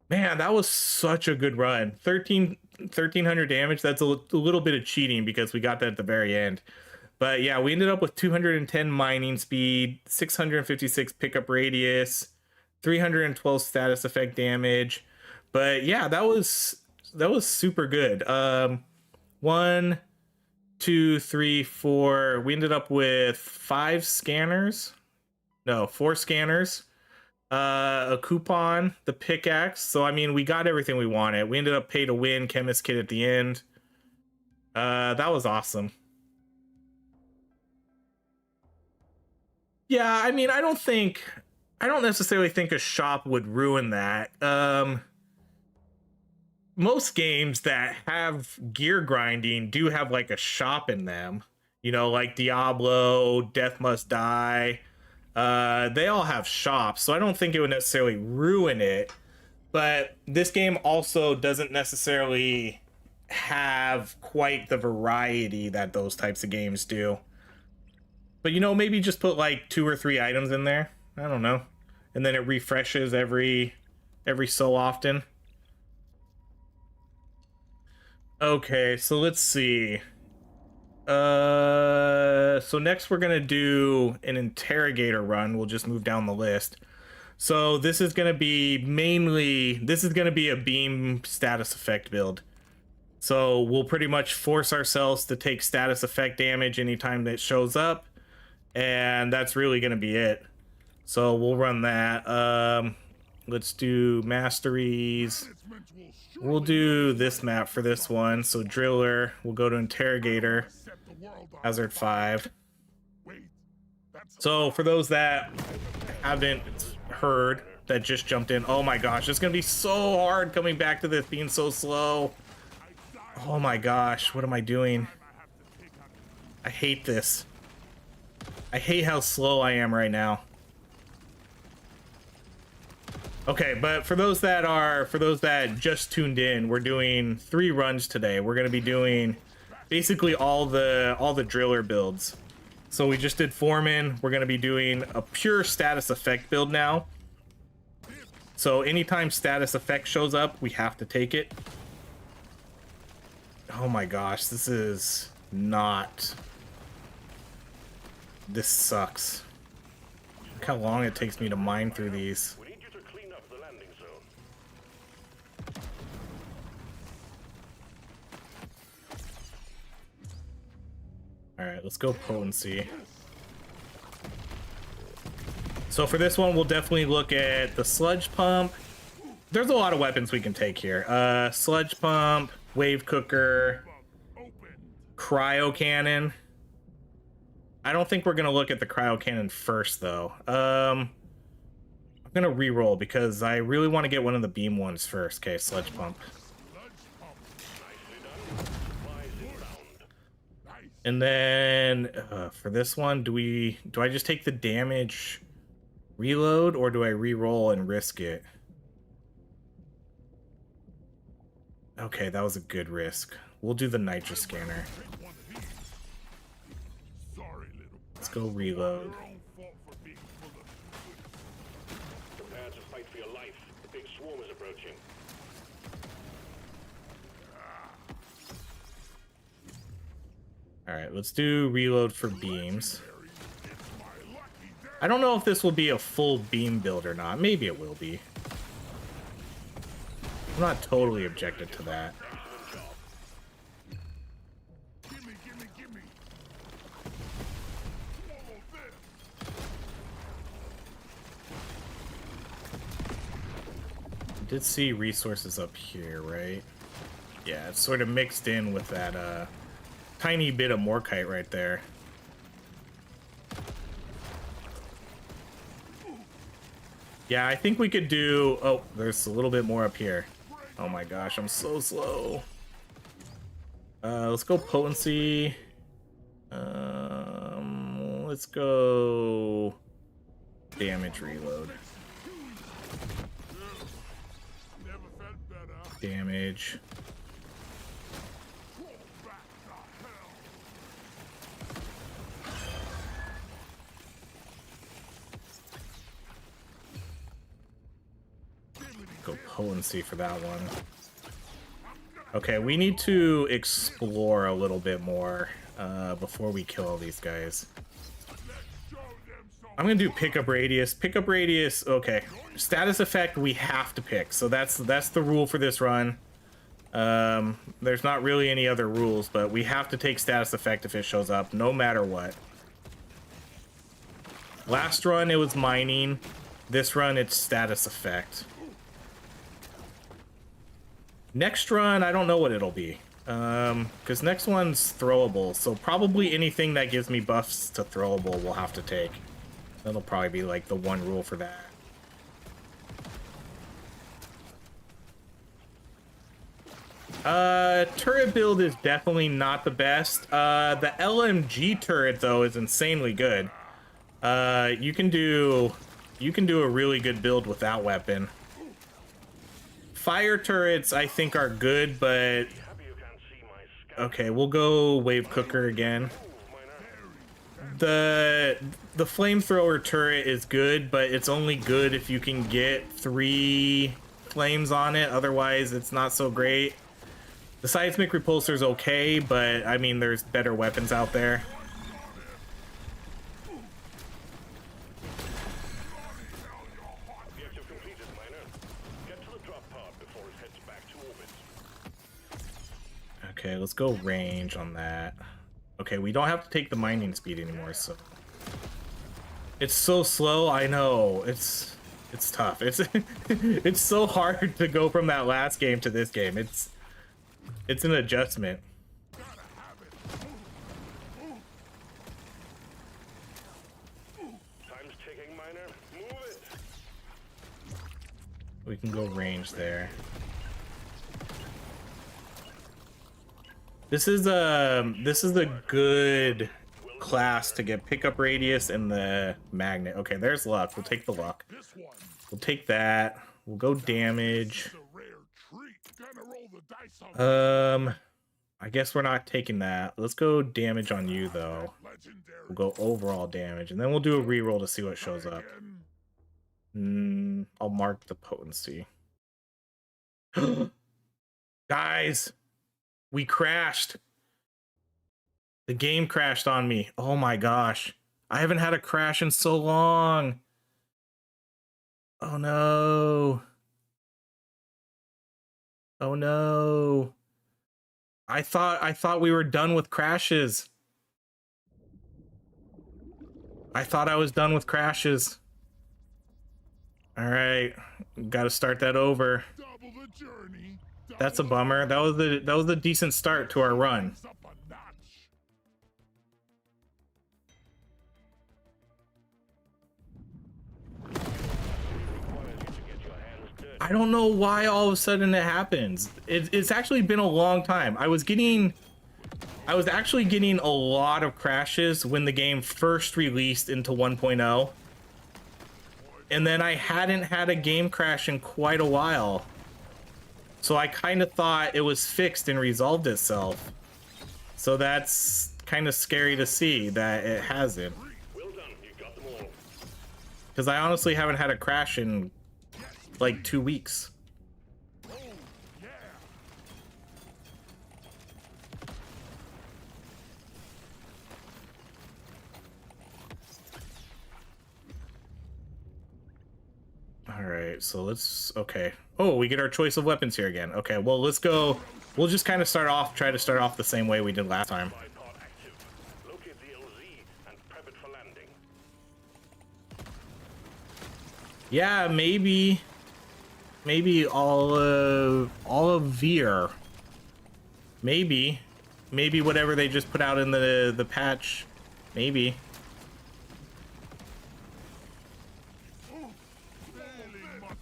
[SPEAKER 1] Man, that was such a good run. 1300 damage. That's a little bit of cheating because we got that at the very end. But yeah, we ended up with 210 mining speed, 656 pickup radius, 312 status effect damage. But yeah, that was super good. 1, 2, 3, 4. We ended up with 5 scanners. No, 4 scanners. A coupon, the pickaxe. So I mean, we got everything we wanted. We ended up pay to win chemist kit at the end. That was awesome. Yeah, I mean, I don't necessarily think a shop would ruin that. Most games that have gear grinding do have like a shop in them, you know, like Diablo, Death Must Die. They all have shops, so I don't think it would necessarily ruin it. But this game also doesn't necessarily have quite the variety that those types of games do. But you know, maybe just put like 2 or 3 items in there. I don't know. And then it refreshes every so often. Okay, so let's see. So next we're gonna do an interrogator run. We'll just move down the list. So this is gonna be a beam status effect build. So we'll pretty much force ourselves to take status effect damage anytime that shows up, and that's really gonna be it. So we'll run that. Let's do masteries. We'll do this map for this one. So driller, we'll go to interrogator, hazard 5. So for those that haven't heard, that just jumped in, oh my gosh, it's gonna be so hard coming back to this being so slow. Oh my gosh, what am I doing? I hate this. I hate how slow I am right now. Okay, but for those that just tuned in, we're doing 3 runs today. We're gonna be doing basically all the driller builds. So we just did Foreman. We're gonna be doing a pure status effect build now. So anytime status effect shows up, we have to take it. Oh my gosh, this sucks. Look how long it takes me to mine through these.
[SPEAKER 2] We need you to clean up the landing zone.
[SPEAKER 1] Alright, let's go potency. So for this one, we'll definitely look at the sludge pump. There's a lot of weapons we can take here. Sludge pump, wave cooker, cryo cannon. I don't think we're gonna look at the cryo cannon first though. I'm gonna re-roll because I really want to get one of the beam ones first. Okay, sludge pump. And then for this one, do I just take the damage reload, or do I re-roll and risk it? Okay, that was a good risk. We'll do the nitro scanner. Let's go reload.
[SPEAKER 2] Prepare to fight for your life. The big swarm is approaching.
[SPEAKER 1] Alright, let's do reload for beams. I don't know if this will be a full beam build or not. Maybe it will be. I'm not totally objected to that. I did see resources up here, right? Yeah, it's sort of mixed in with that tiny bit of morkite right there. Yeah, I think we could do... Oh, there's a little bit more up here. Oh my gosh, I'm so slow. Let's go potency. Let's go damage reload. Damage. Go potency for that one. Okay, we need to explore a little bit more before we kill all these guys. I'm gonna do pickup radius. Pickup radius, okay. Status effect we have to pick, so that's the rule for this run. There's not really any other rules, but we have to take status effect if it shows up, no matter what. Last run it was mining. This run it's status effect. Next run, I don't know what it'll be. Because next one's throwable, so probably anything that gives me buffs to throwable we'll have to take. That'll probably be like the one rule for that. Turret build is definitely not the best. The LMG turret though is insanely good. You can do a really good build with that weapon. Fire turrets I think are good, but okay, we'll go wave cooker again. the flamethrower turret is good, but it's only good if you can get 3 flames on it. Otherwise, it's not so great. The seismic repulsor is okay, but I mean, there's better weapons out there.
[SPEAKER 2] Objective completed, miner. Get to the drop pod before it heads back to orbit.
[SPEAKER 1] Okay, let's go range on that. Okay, we don't have to take the mining speed anymore, so it's so slow. I know it's tough. It's it's so hard to go from that last game to this game. It's an adjustment.
[SPEAKER 2] Time's ticking, miner. Move it.
[SPEAKER 1] We can go range there. This is a good class to get pickup radius and the magnet. Okay, there's luck. We'll take the luck.
[SPEAKER 3] This one.
[SPEAKER 1] We'll take that. We'll go damage.
[SPEAKER 3] It's a rare treat. Gonna roll the dice on
[SPEAKER 1] I guess we're not taking that. Let's go damage on you though.
[SPEAKER 3] legendary.
[SPEAKER 1] We'll go overall damage, and then we'll do a reroll to see what shows up. I'll mark the potency. Guys, we crashed. The game crashed on me. Oh my gosh. I haven't had a crash in so long. Oh no. Oh no. I thought we were done with crashes. I thought I was done with crashes. All right, got to start that over.
[SPEAKER 3] Double the journey.
[SPEAKER 1] That's a bummer. That was a decent start to our run.
[SPEAKER 3] Up a notch.
[SPEAKER 1] I don't know why all of a sudden it happens. It's actually been a long time. I was actually getting a lot of crashes when the game first released into 1.0. And then I hadn't had a game crash in quite a while. So I kind of thought it was fixed and resolved itself. So that's kind of scary to see that it hasn't.
[SPEAKER 2] Well done. You got them all.
[SPEAKER 1] Because I honestly haven't had a crash in like 2 weeks.
[SPEAKER 3] Oh, yeah.
[SPEAKER 1] All right, so okay. Oh, we get our choice of weapons here again. Okay, well, let's go. We'll just kind of try to start off the same way we did last time.
[SPEAKER 2] Bipod active. Locate the LZ and prep it for landing.
[SPEAKER 1] Yeah, maybe all of Veer. Maybe whatever they just put out in the patch. Maybe.
[SPEAKER 3] Feeling much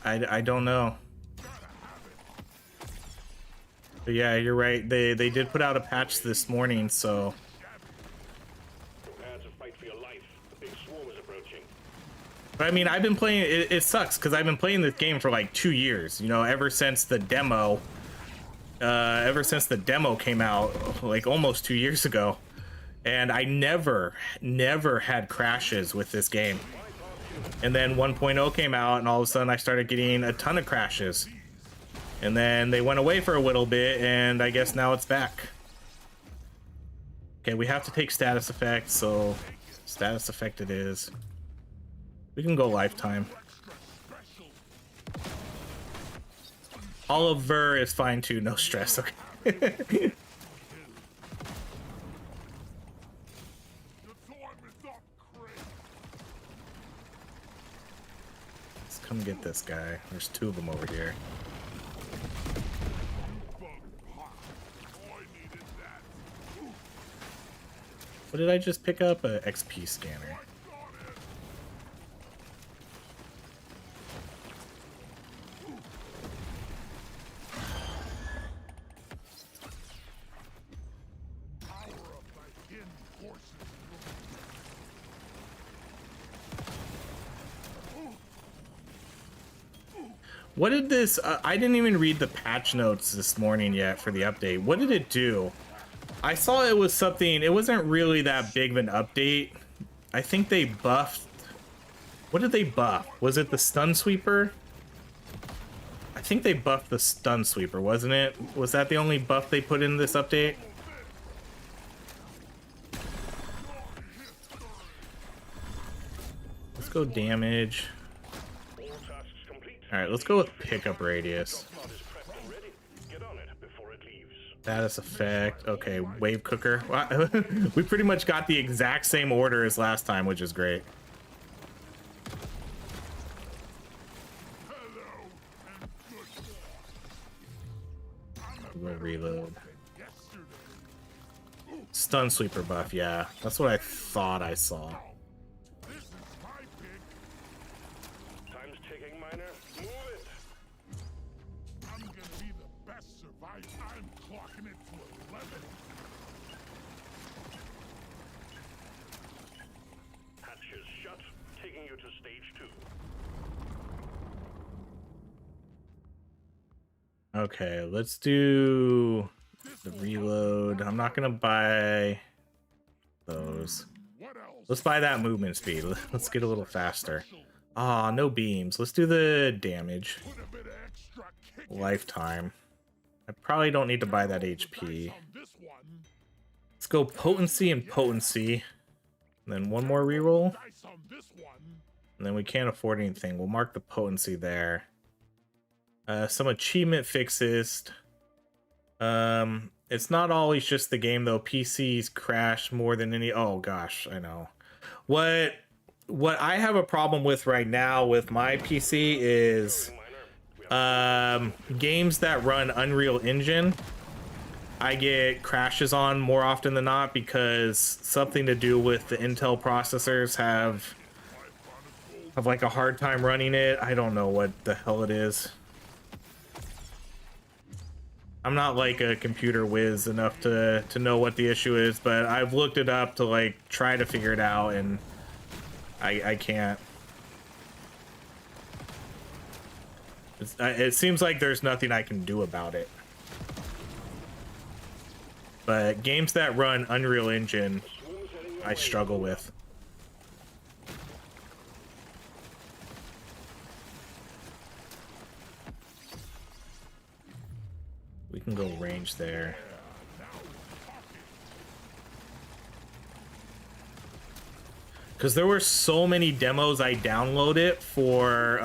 [SPEAKER 3] better now.
[SPEAKER 1] I don't know. But yeah, you're right. They did put out a patch this morning, so
[SPEAKER 2] Prepare to fight for your life. The big swarm is approaching.
[SPEAKER 1] but I mean, I've been playing it sucks because I've been playing this game for like 2 years, you know, ever since the demo came out like almost 2 years ago. And I never had crashes with this game. And then 1.0 came out and all of a sudden I started getting a ton of crashes. And then they went away for a little bit and I guess now it's back. Okay, we have to take status effect, so status effect it is. We can go lifetime. Oliver is fine too, no stress, okay.
[SPEAKER 3] The storm is up crazy.
[SPEAKER 1] Let's come get this guy. There's 2 of them over here.
[SPEAKER 3] Bug pop. I needed that.
[SPEAKER 1] What did I just pick up? A XP scanner.
[SPEAKER 3] Got it. Power of the hidden forces.
[SPEAKER 1] What did this I didn't even read the patch notes this morning yet for the update. What did it do? I saw it was something, it wasn't really that big of an update. I think they buffed, what did they buff? Was it the stun sweeper? I think they buffed the stun sweeper, wasn't it? Was that the only buff they put in this update? Let's go damage. Alright, let's go with pickup radius. Status effect. Okay, wave cooker. We pretty much got the exact same order as last time, which is great. We'll reload. Stun sweeper buff, yeah. That's what I thought I saw.
[SPEAKER 2] Time's ticking, miner. Move it.
[SPEAKER 3] I'm gonna be the best survivor. I'm clocking it to 11.
[SPEAKER 2] Hatches shut, taking you to stage 2.
[SPEAKER 1] Okay, let's do the reload. I'm not gonna buy those.
[SPEAKER 3] What else?
[SPEAKER 1] Let's buy that movement speed. Let's get a little faster. Ah, no beams. Let's do the damage.
[SPEAKER 3] Put a bit of extra kick
[SPEAKER 1] Lifetime. I probably don't need to buy that HP.
[SPEAKER 3] on this one.
[SPEAKER 1] Let's go potency and potency. And then one more reroll.
[SPEAKER 3] Dice on this one.
[SPEAKER 1] And then we can't afford anything. We'll mark the potency there. Some achievement fixes. It's not always just the game though. PCs crash more than any. Oh gosh, I know. What I have a problem with right now with my PC is games that run Unreal Engine. I get crashes on more often than not because something to do with the Intel processors have like a hard time running it. I don't know what the hell it is. I'm not like a computer whiz enough to know what the issue is, but I've looked it up to like try to figure it out, and I can't. It seems like there's nothing I can do about it. But games that run Unreal Engine, I struggle with. We can go range there. Because there were so many demos I downloaded for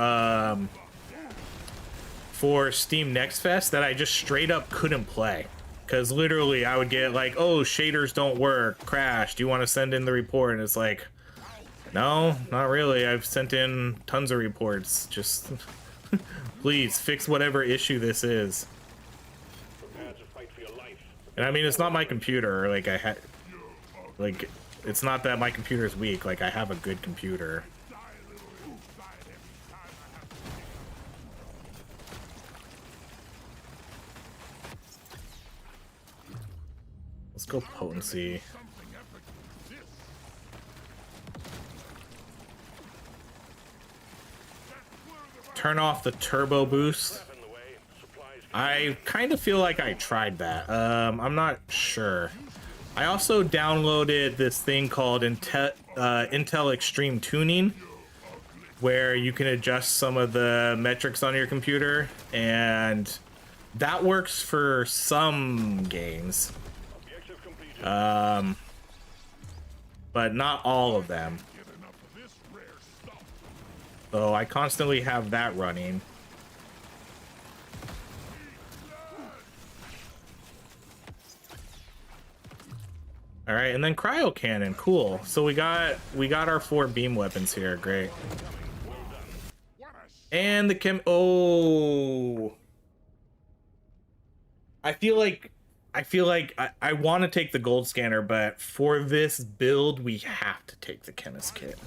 [SPEAKER 1] Steam Next Fest that I just straight up couldn't play. Because literally I would get like, oh, shaders don't work, crash, do you want to send in the report? And it's like, no, not really. I've sent in tons of reports. Just please fix whatever issue this is. And I mean, it's not my computer. Like it's not that my computer is weak. Like I have a good computer. Let's go potency. Turn off the turbo boost. I kind of feel like I tried that. I'm not sure. I also downloaded this thing called Intel Extreme Tuning, where you can adjust some of the metrics on your computer, and that works for some games. But not all of them. So I constantly have that running. All right, and then cryo cannon, cool. So we got our 4 beam weapons here, great. And the oh, I feel like I want to take the gold scanner, but for this build we have to take the chemist kit.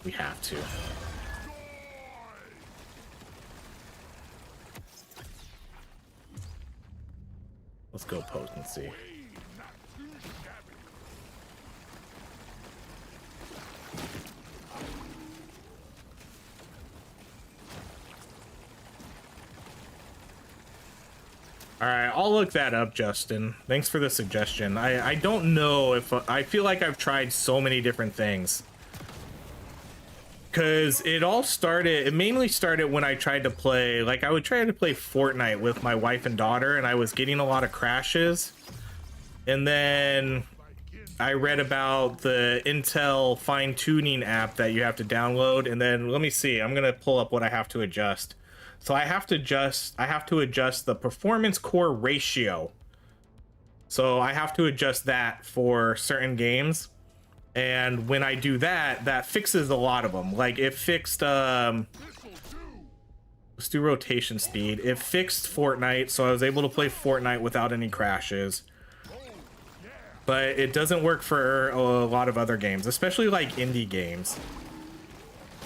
[SPEAKER 1] We have to. Let's go potency. All right, I'll look that up, Justin. Thanks for the suggestion. I don't know if I feel like I've tried so many different things. Because it mainly started when I tried to play, like I would try to play Fortnite with my wife and daughter, and I was getting a lot of crashes. And then I read about the Intel fine-tuning app that you have to download, and then let me see, I'm gonna pull up what I have to adjust. So I have to adjust the performance core ratio. So I have to adjust that for certain games. And when I do that, that fixes a lot of them. Like it fixed, let's do rotation speed. It fixed Fortnite, so I was able to play Fortnite without any crashes. But it doesn't work for a lot of other games, especially like indie games.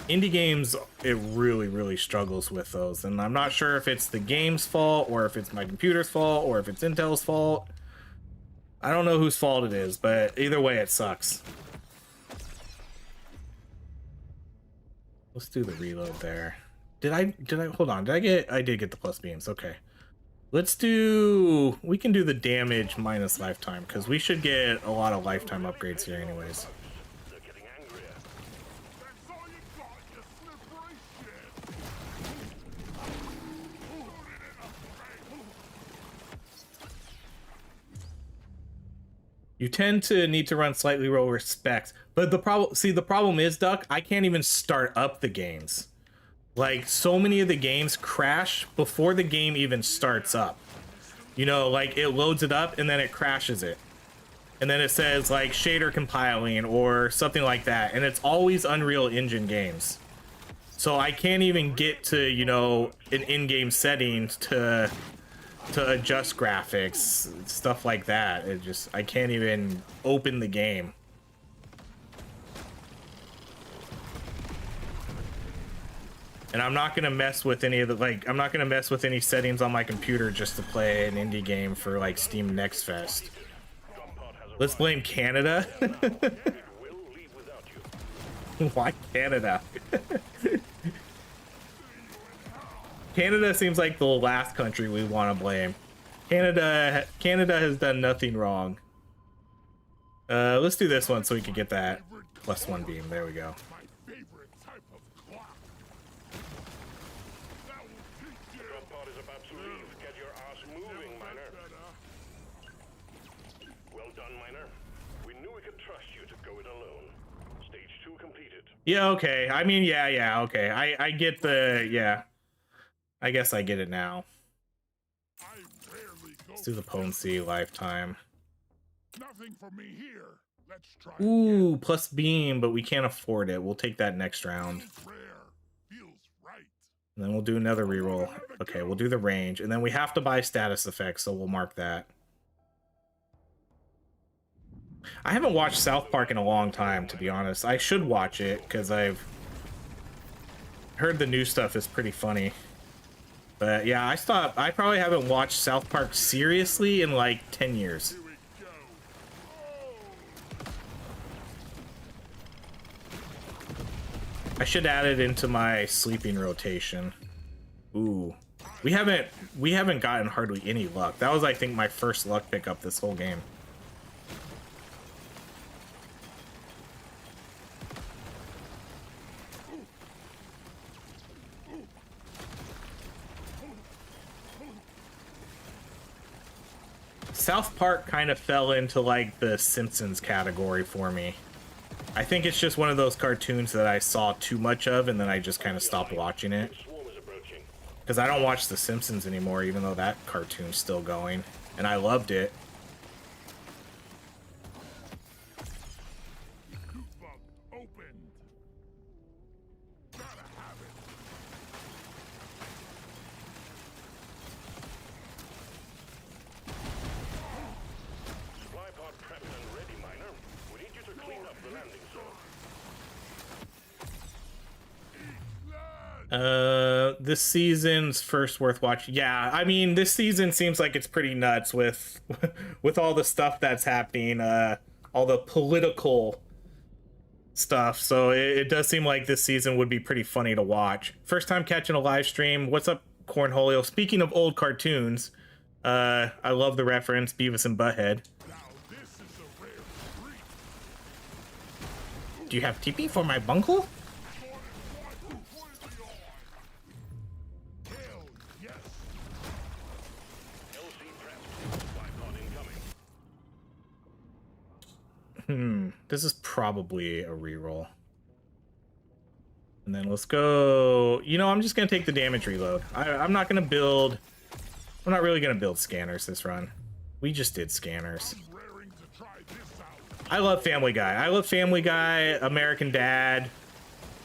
[SPEAKER 1] Indie games, it really struggles with those, and I'm not sure if it's the game's fault or if it's my computer's fault or if it's Intel's fault. I don't know whose fault it is, but either way it sucks. Let's do the reload there. Did I hold on, I did get the plus beams. Okay, we can do the damage minus lifetime, because we should get a lot of lifetime upgrades here anyways. You tend to need to run slightly lower specs, but the problem is, Duck, I can't even start up the games. Like, so many of the games crash before the game even starts up. You know, like, it loads it up and then it crashes it. And then it says, like, shader compiling or something like that. And it's always Unreal Engine games. So I can't even get to, you know, an in-game setting to adjust graphics, stuff like that. I can't even open the game. And I'm not gonna mess with any of the, I'm not gonna mess with any settings on my computer just to play an indie game for like Steam Next Fest. Let's blame Canada. Why Canada? Canada seems like the last country we want to blame. Canada has done nothing wrong. Let's do this one so we can get that +1 beam. There we go. Yeah, okay. I mean, yeah, okay. I get I guess I get it now. Let's do the potency lifetime.
[SPEAKER 3] Nothing for me here. Let's try
[SPEAKER 1] Ooh, plus beam, but we can't afford it. We'll take that next round. And then we'll do another reroll. Okay, we'll do the range. And then we have to buy status effects, so we'll mark that. I haven't watched South Park in a long time, to be honest. I should watch it, because I've heard the new stuff is pretty funny. But yeah, I probably haven't watched South Park seriously in like 10 years. I should add it into my sleeping rotation. Ooh. We haven't gotten hardly any luck. That was, I think, my first luck pickup this whole game. South Park kind of fell into like the Simpsons category for me. I think it's just one of those cartoons that I saw too much of and then I just kind of stopped watching it. Because I don't watch The Simpsons anymore, even though that cartoon's still going. And I loved it. This season's first worth watching. Yeah, I mean, this season seems like it's pretty nuts with all the stuff that's happening, all the political stuff. So it does seem like this season would be pretty funny to watch. First time catching a live stream. What's up, Cornholio? Speaking of old cartoons, I love the reference, Beavis and Butthead.
[SPEAKER 3] Now this is a rare treat.
[SPEAKER 1] Do you have TP for my bungle?
[SPEAKER 3] Hell yes.
[SPEAKER 2] LC prepped. Bipod incoming.
[SPEAKER 1] This is probably a reroll. And then let's go. You know, I'm just gonna take the damage reload. I'm not gonna build. I'm not really gonna build scanners this run. We just did scanners.
[SPEAKER 3] Raring to try this out.
[SPEAKER 1] I love Family Guy. I love Family Guy, American Dad,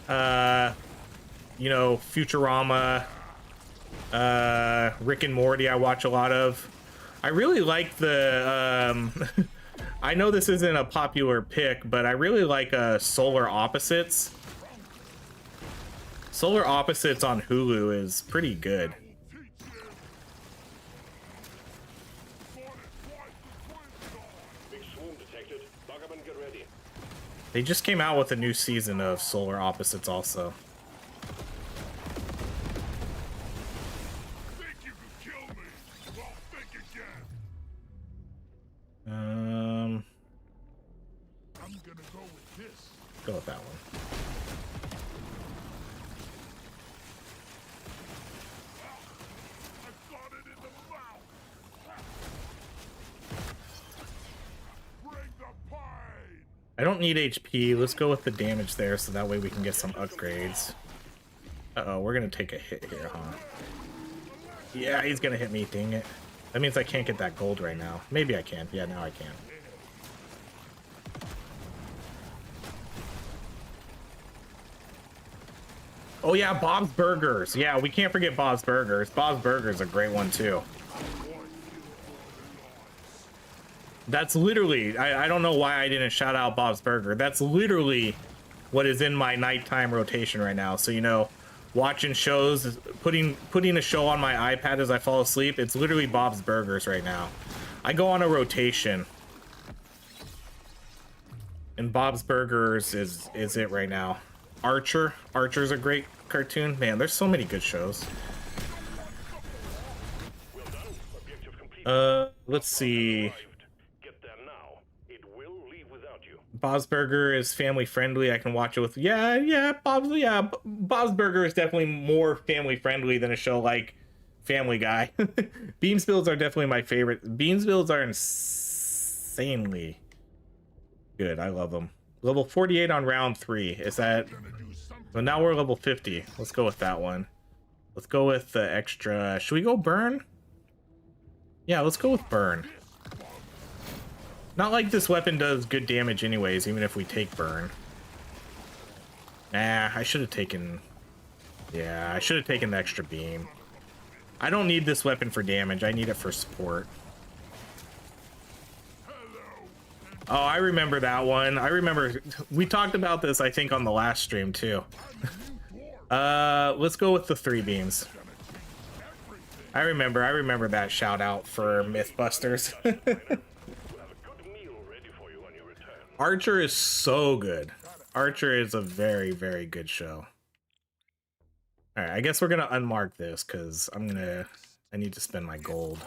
[SPEAKER 1] you know, Futurama, Rick and Morty I watch a lot of. I really like the, I know this isn't a popular pick, but I really like Solar Opposites. Solar Opposites on Hulu is pretty good.
[SPEAKER 2] Big swarm detected. Lock up and get ready.
[SPEAKER 1] They just came out with a new season of Solar Opposites also.
[SPEAKER 3] Think you could kill me? Well, think again. I'm gonna go with this.
[SPEAKER 1] Go with that one.
[SPEAKER 3] I got it in the mouth. Bring the pine.
[SPEAKER 1] I don't need HP. Let's go with the damage there so that way we can get some upgrades. Uh-oh, we're gonna take a hit here, huh? Yeah, he's gonna hit me, dang it. That means I can't get that gold right now. Maybe I can. Yeah, now I can. Oh yeah, Bob's Burgers. Yeah, we can't forget Bob's Burgers. Bob's Burgers is a great one too. That's literally, I don't know why I didn't shout out Bob's Burger. That's literally what is in my nighttime rotation right now. So, you know, watching shows, putting a show on my iPad as I fall asleep, it's literally Bob's Burgers right now. I go on a rotation. And Bob's Burgers is it right now. Archer's a great cartoon. Man, there's so many good shows.
[SPEAKER 2] Well done. Objective complete.
[SPEAKER 1] Let's see.
[SPEAKER 2] Arrived. Get there now. It will leave without you.
[SPEAKER 1] Bob's Burger is family friendly. I can watch it with Bob's Burger is definitely more family friendly than a show like Family Guy. Beans Builds are definitely my favorite. Beans Builds are insanely good. I love them. Level 48 on round 3. Is that? Well, now we're level 50. Let's go with that one. Let's go with the extra. Should we go burn? Yeah, let's go with burn. Not like this weapon does good damage anyways, even if we take burn. Nah, I should have taken... Yeah, I should have taken the extra beam. I don't need this weapon for damage. I need it for support. Oh, I remember that one. I remember... We talked about this, I think, on the last stream, too. Let's go with the 3 beams. I remember that shout out for Mythbusters. Archer is so good. Archer is a very, very good show. All right, I guess we're gonna unmark this because I need to spend my gold.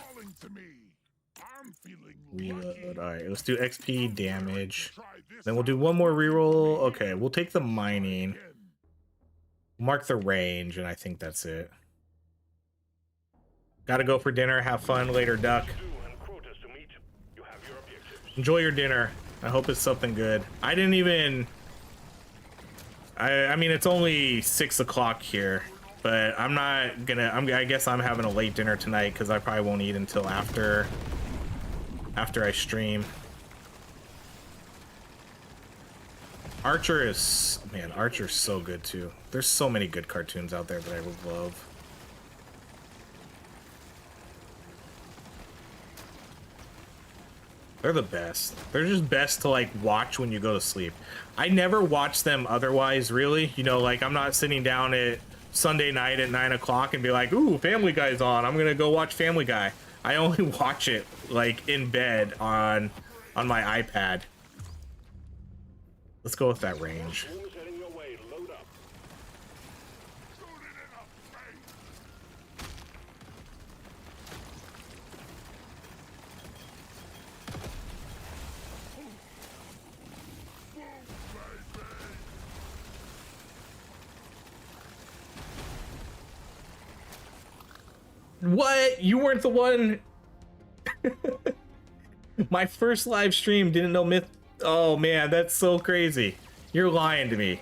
[SPEAKER 1] Reload. All right, let's do XP damage. Then we'll do one more reroll. Okay, we'll take the mining. Mark the range, and I think that's it. Gotta go for dinner. Have fun later, duck. Enjoy your dinner. I hope it's something good. I didn't even... I mean, it's only 6 o'clock here, but I'm not gonna... I guess I'm having a late dinner tonight because I probably won't eat until after I stream. Archer is... Man, Archer's so good, too. There's so many good cartoons out there that I would love. They're the best. They're just best to, like, watch when you go to sleep. I never watch them otherwise, really. You know, like, I'm not sitting down at Sunday night at 9 o'clock and be like, ooh, Family Guy's on. I'm gonna go watch Family Guy. I only watch it, like, in bed on my iPad. Let's go with that range. What? You weren't the one. My first live stream didn't know myth. Oh man, that's so crazy. You're lying to me.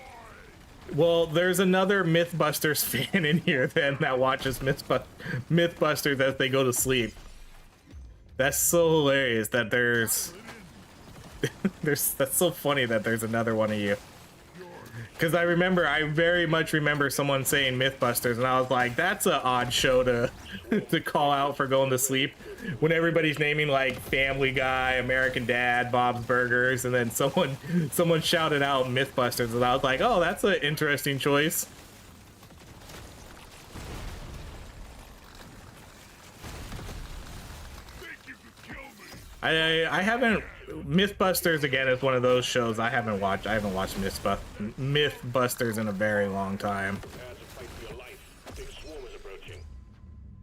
[SPEAKER 1] Well, there's another Mythbusters fan in here then that watches Mythbusters as they go to sleep. That's so hilarious that there's that's so funny that there's another one of you. Because I very much remember someone saying Mythbusters, and I was like, that's an odd show to to call out for going to sleep when everybody's naming like Family Guy, American Dad, Bob's Burgers, and then someone shouted out Mythbusters, and I was like, oh, that's an interesting choice. I haven't. Mythbusters again is one of those shows I haven't watched. I haven't watched Mythbusters in a very long time.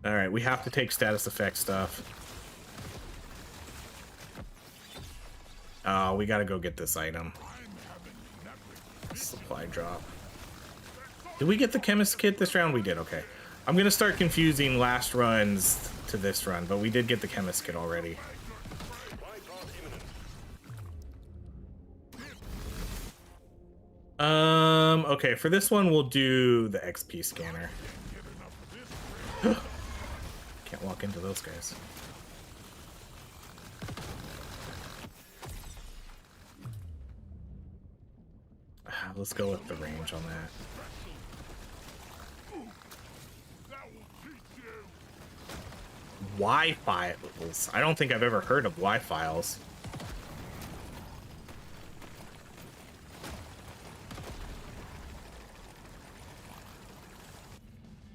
[SPEAKER 1] All right, we have to take status effect stuff. Oh, we gotta go get this item. Supply drop. Did we get the chemist kit this round? We did. Okay. I'm gonna start confusing last runs to this run, but we did get the chemist kit already. Okay, for this one, we'll do the XP scanner. Can't walk into those guys. Let's go with the range on that. Y-files. I don't think I've ever heard of Y-files.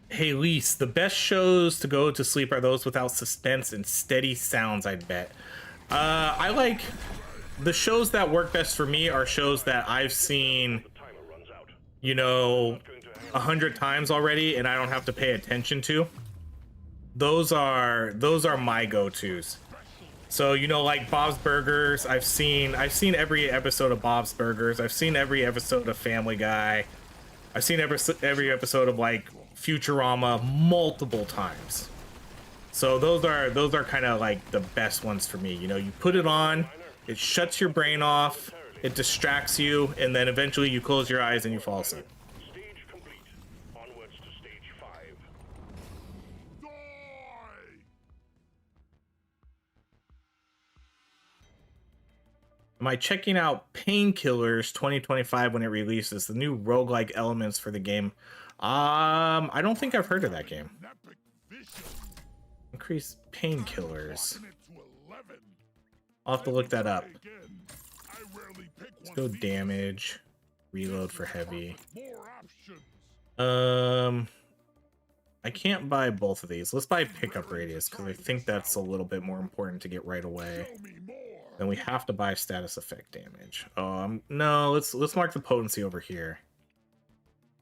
[SPEAKER 1] Hey, Lise, the best shows to go to sleep are those without suspense and steady sounds, I'd bet. I like... The shows that work best for me are shows that I've seen, you know, 100 times already and I don't have to pay attention to. Those are my go-tos. So, you know, like Bob's Burgers, I've seen every episode of Bob's Burgers. I've seen every episode of Family Guy. I've seen every episode of like Futurama multiple times. So those are kind of like the best ones for me. You know, you put it on, it shuts your brain off, it distracts you, and then eventually you close your eyes and you fall asleep.
[SPEAKER 2] Stage complete. Onwards to stage 5.
[SPEAKER 1] Am I checking out Painkillers 2025 when it releases, the new roguelike elements for the game? I don't think I've heard of that game. Increase Painkillers. I'll have to look that up. Let's go damage. Reload for heavy. I can't buy both of these. Let's buy pickup radius because I think that's a little bit more important to get right away. Then we have to buy status effect damage. No, let's mark the potency over here.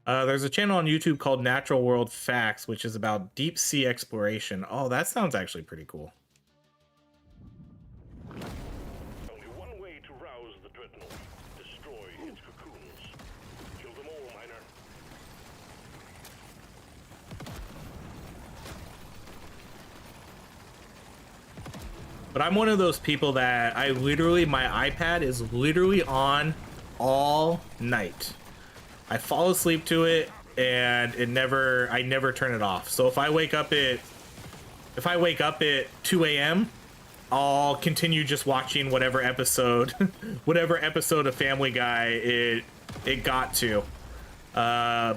[SPEAKER 1] There's a channel on YouTube called Natural World Facts, which is about deep sea exploration. Oh, that sounds actually pretty cool.
[SPEAKER 2] Only one way to rouse the dreadnought. Destroy its cocoons. Kill them all, miner.
[SPEAKER 1] But I'm one of those people that my iPad is literally on all night. I fall asleep to it and I never turn it off. So if I wake up at 2 a.m., I'll continue just watching whatever episode of Family Guy it got to. I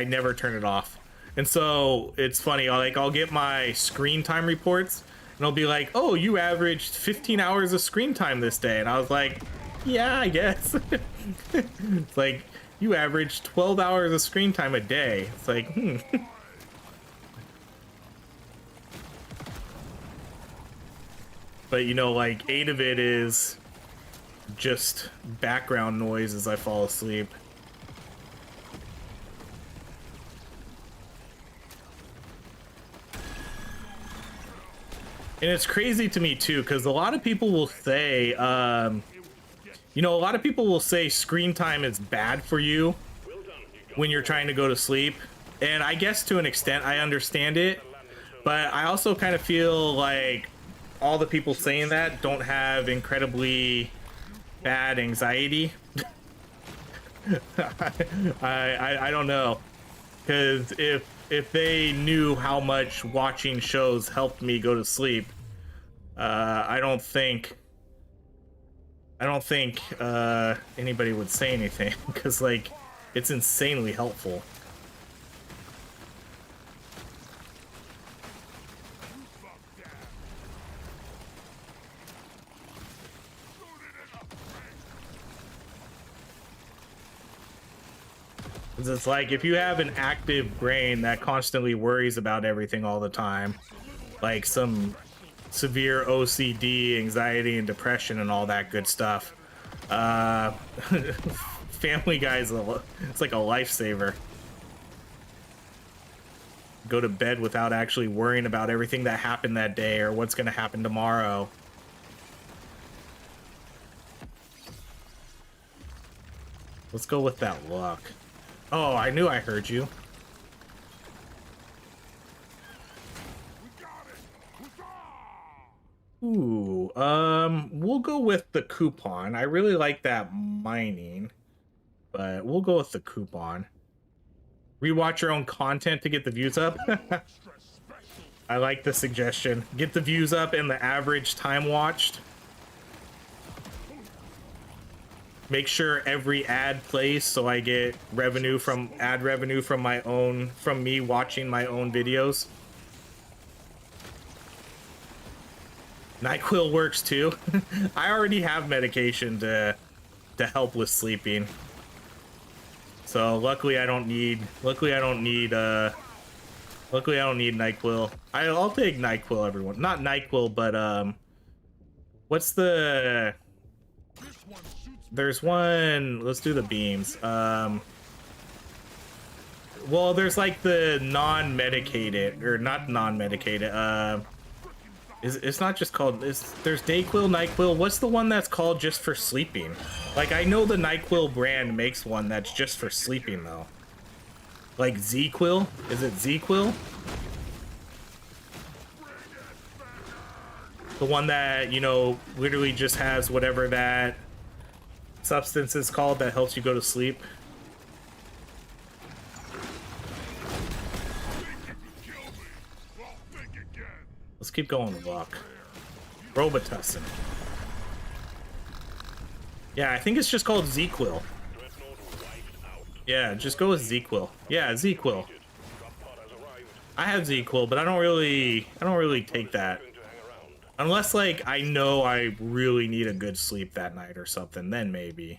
[SPEAKER 1] never turn it off. And so it's funny, I'll get my screen time reports and I'll be like, oh, you averaged 15 hours of screen time this day. And I was like, yeah, I guess. It's like, you average 12 hours of screen time a day. It's like, But, you know, like, 8 of it is just background noise as I fall asleep. And it's crazy to me, too, because a lot of people will say, screen time is bad for you when you're trying to go to sleep. And I guess to an extent, I understand it. But I also kind of feel like all the people saying that don't have incredibly bad anxiety. I don't know, because if they knew how much watching shows helped me go to sleep, I don't think anybody would say anything, because like it's insanely helpful. It's like if you have an active brain that constantly worries about everything all the time, like some severe OCD, anxiety, and depression, and all that good stuff, Family Guy's it's like a lifesaver. Go to bed without actually worrying about everything that happened that day or what's going to happen tomorrow. Let's go with that luck. Oh, I knew I heard you. Ooh, we'll go with the coupon. I really like that mining, but we'll go with the coupon. Rewatch your own content to get the views up. I like the suggestion. Get the views up and the average time watched. Make sure every ad plays so I get revenue from ad revenue from me watching my own videos. NyQuil works too. I already have medication to help with sleeping. So luckily I don't need NyQuil. I'll take NyQuil, everyone. Not NyQuil, but what's the there's one, let's do the beams. Well, there's like the non-medicated, or not non-medicated, it's not just called, there's Dayquil, NyQuil. What's the one that's called just for sleeping? Like, I know the NyQuil brand makes one that's just for sleeping though. Like Z-Quil? Is it Z-Quil? The one that, you know, literally just has whatever that substance is called that helps you go to sleep. Let's keep going with luck. Robitussin. Yeah, I think it's just called Z-Quil. Yeah, just go with Z-Quil. Yeah, Z-Quil. I have Z-Quil, but I don't really take that. Unless, like, I know I really need a good sleep that night or something, then maybe.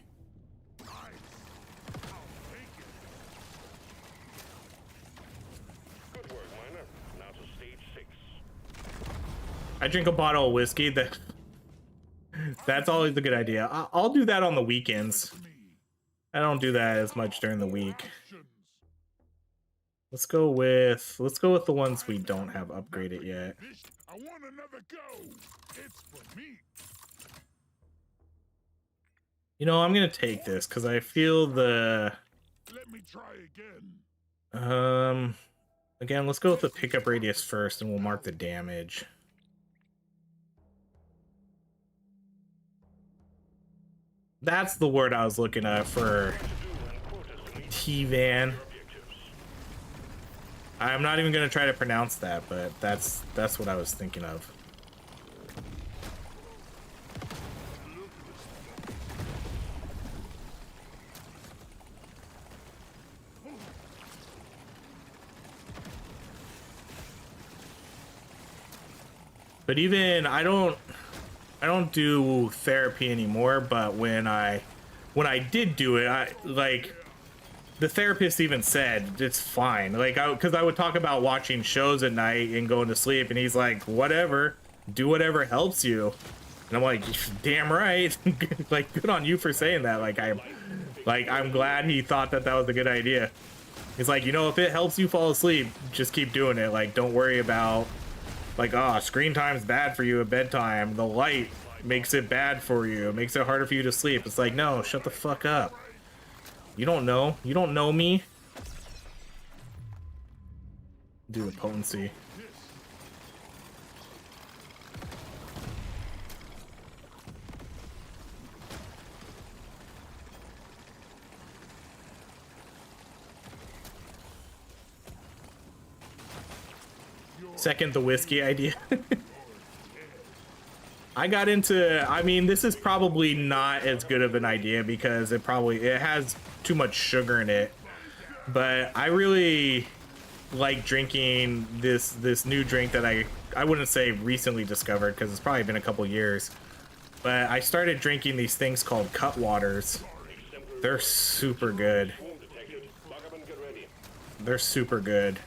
[SPEAKER 1] I drink a bottle of whiskey. That's always a good idea. I'll do that on the weekends. I don't do that as much during the week. Let's go with the ones we don't have upgraded yet.
[SPEAKER 3] I want another go. It's for me.
[SPEAKER 1] You know, I'm gonna take this because I feel the.
[SPEAKER 3] Let me try again.
[SPEAKER 1] Again, let's go with the pickup radius first, and we'll mark the damage. That's the word I was looking at for T-Van. I'm not even gonna try to pronounce that, but that's what I was thinking of. But even I don't do therapy anymore, but when I did do it, the therapist even said it's fine. Like, because I would talk about watching shows at night and going to sleep, and he's like, whatever, do whatever helps you. And I'm like, damn right. Like, good on you for saying that. I'm glad he thought that was a good idea. He's like, you know, if it helps you fall asleep, just keep doing it. Like, don't worry about, like, oh, screen time's bad for you at bedtime. The light makes it bad for you. It makes it harder for you to sleep. It's like, no, shut the fuck up. You don't know. You don't know me. Do the potency. Second the whiskey idea. I got into, I mean, this is probably not as good of an idea because it has too much sugar in it. But I really like drinking this new drink that I wouldn't say recently discovered because it's probably been a couple years. But I started drinking these things called cut waters. They're super good. They're super good.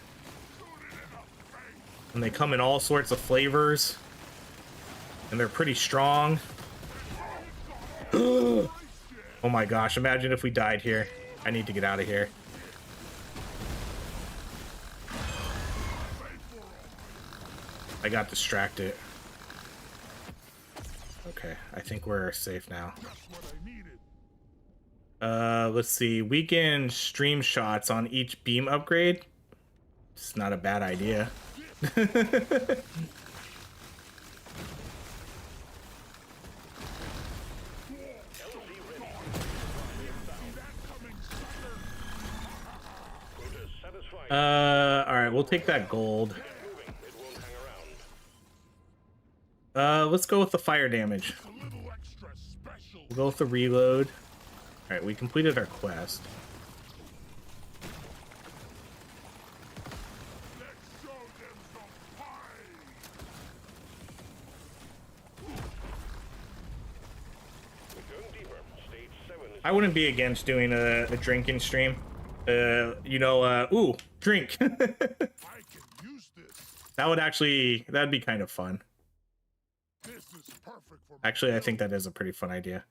[SPEAKER 1] And they come in all sorts of flavors. And they're pretty strong. Oh my gosh, imagine if we died here. I need to get out of here. I got distracted. Okay, I think we're safe now. Let's see. Weekend stream shots on each beam upgrade. It's not a bad idea. All right, we'll take that gold. Let's go with the fire damage. We'll go with the reload. All right, we completed our quest. I wouldn't be against doing a drinking stream. Ooh, drink. That would that'd be kind of fun. Actually, I think that is a pretty fun idea.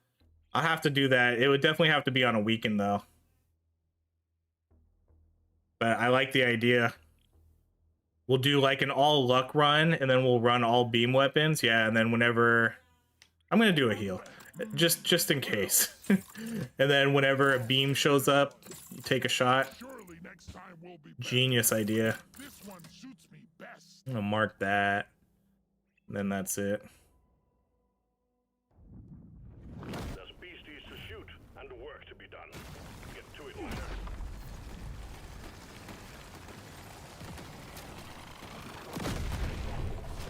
[SPEAKER 1] I'll have to do that. It would definitely have to be on a weekend though. But I like the idea. We'll do like an all luck run and then we'll run all beam weapons. Yeah, and then whenever I'm gonna do a heal. Just in case. And then whenever a beam shows up, you take a shot. Genius idea. I'm gonna mark that. And then that's it.
[SPEAKER 2] There's beasties to shoot and work to be done. Get to it, miner.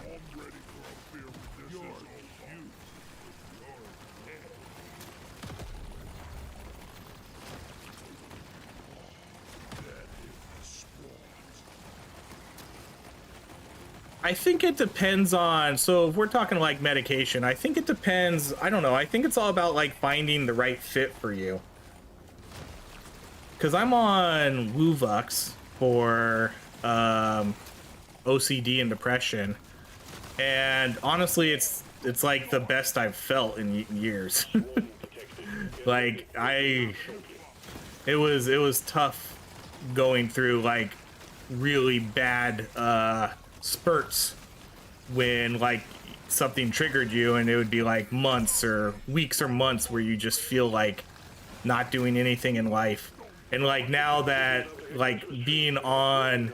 [SPEAKER 3] I'm ready for a beer with this.
[SPEAKER 1] I think it depends on, so if we're talking like medication, I think it depends, I don't know, I think it's all about like finding the right fit for you. Because I'm on Luvox for OCD and depression, and honestly it's like the best I've felt in years. Like it was tough going through like really bad spurts when like something triggered you, and it would be like months or weeks or months where you just feel like not doing anything in life. And like now that like being on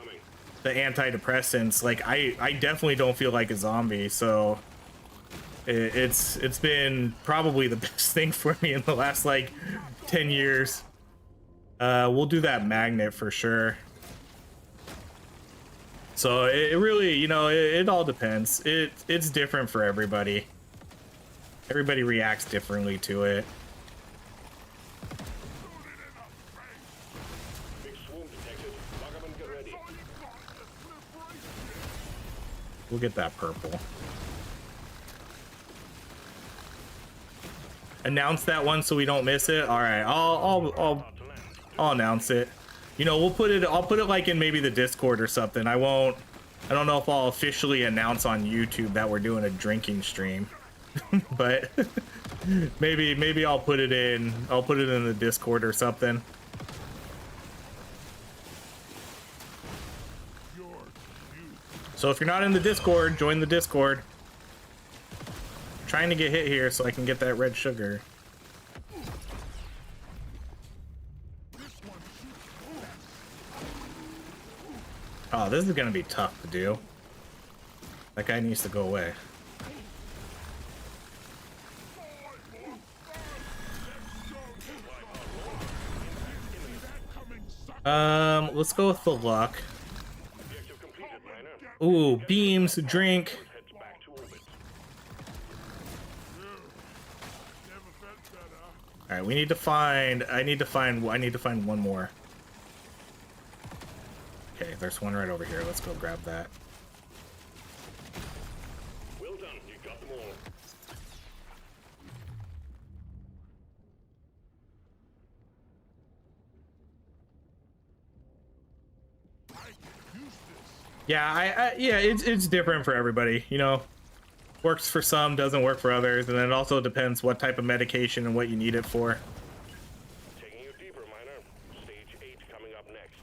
[SPEAKER 1] the antidepressants, like I definitely don't feel like a zombie, so it's been probably the best thing for me in the last like 10 years. We'll do that magnet for sure. So it really, you know, it all depends. It's different for everybody. Everybody reacts differently to it. We'll get that purple. Announce that one so we don't miss it. All right, I'll announce it. You know, I'll put it like in maybe the Discord or something. I don't know if I'll officially announce on YouTube that we're doing a drinking stream. But maybe I'll put it in the Discord or something. So if you're not in the Discord, join the Discord. I'm trying to get hit here so I can get that red sugar. Oh, this is gonna be tough to do. That guy needs to go away. Let's go with the luck. Ooh, beams, drink.
[SPEAKER 2] Heads back to orbit.
[SPEAKER 3] Never felt better.
[SPEAKER 1] All right, we need to find. I need to find one more. Okay, there's one right over here. Let's go grab that.
[SPEAKER 2] Well done, you got them all.
[SPEAKER 3] I can use this.
[SPEAKER 1] Yeah, yeah, it's different for everybody. You know, works for some, doesn't work for others, and it also depends what type of medication and what you need it for.
[SPEAKER 2] Taking you deeper, Miner. Stage 8 coming up next.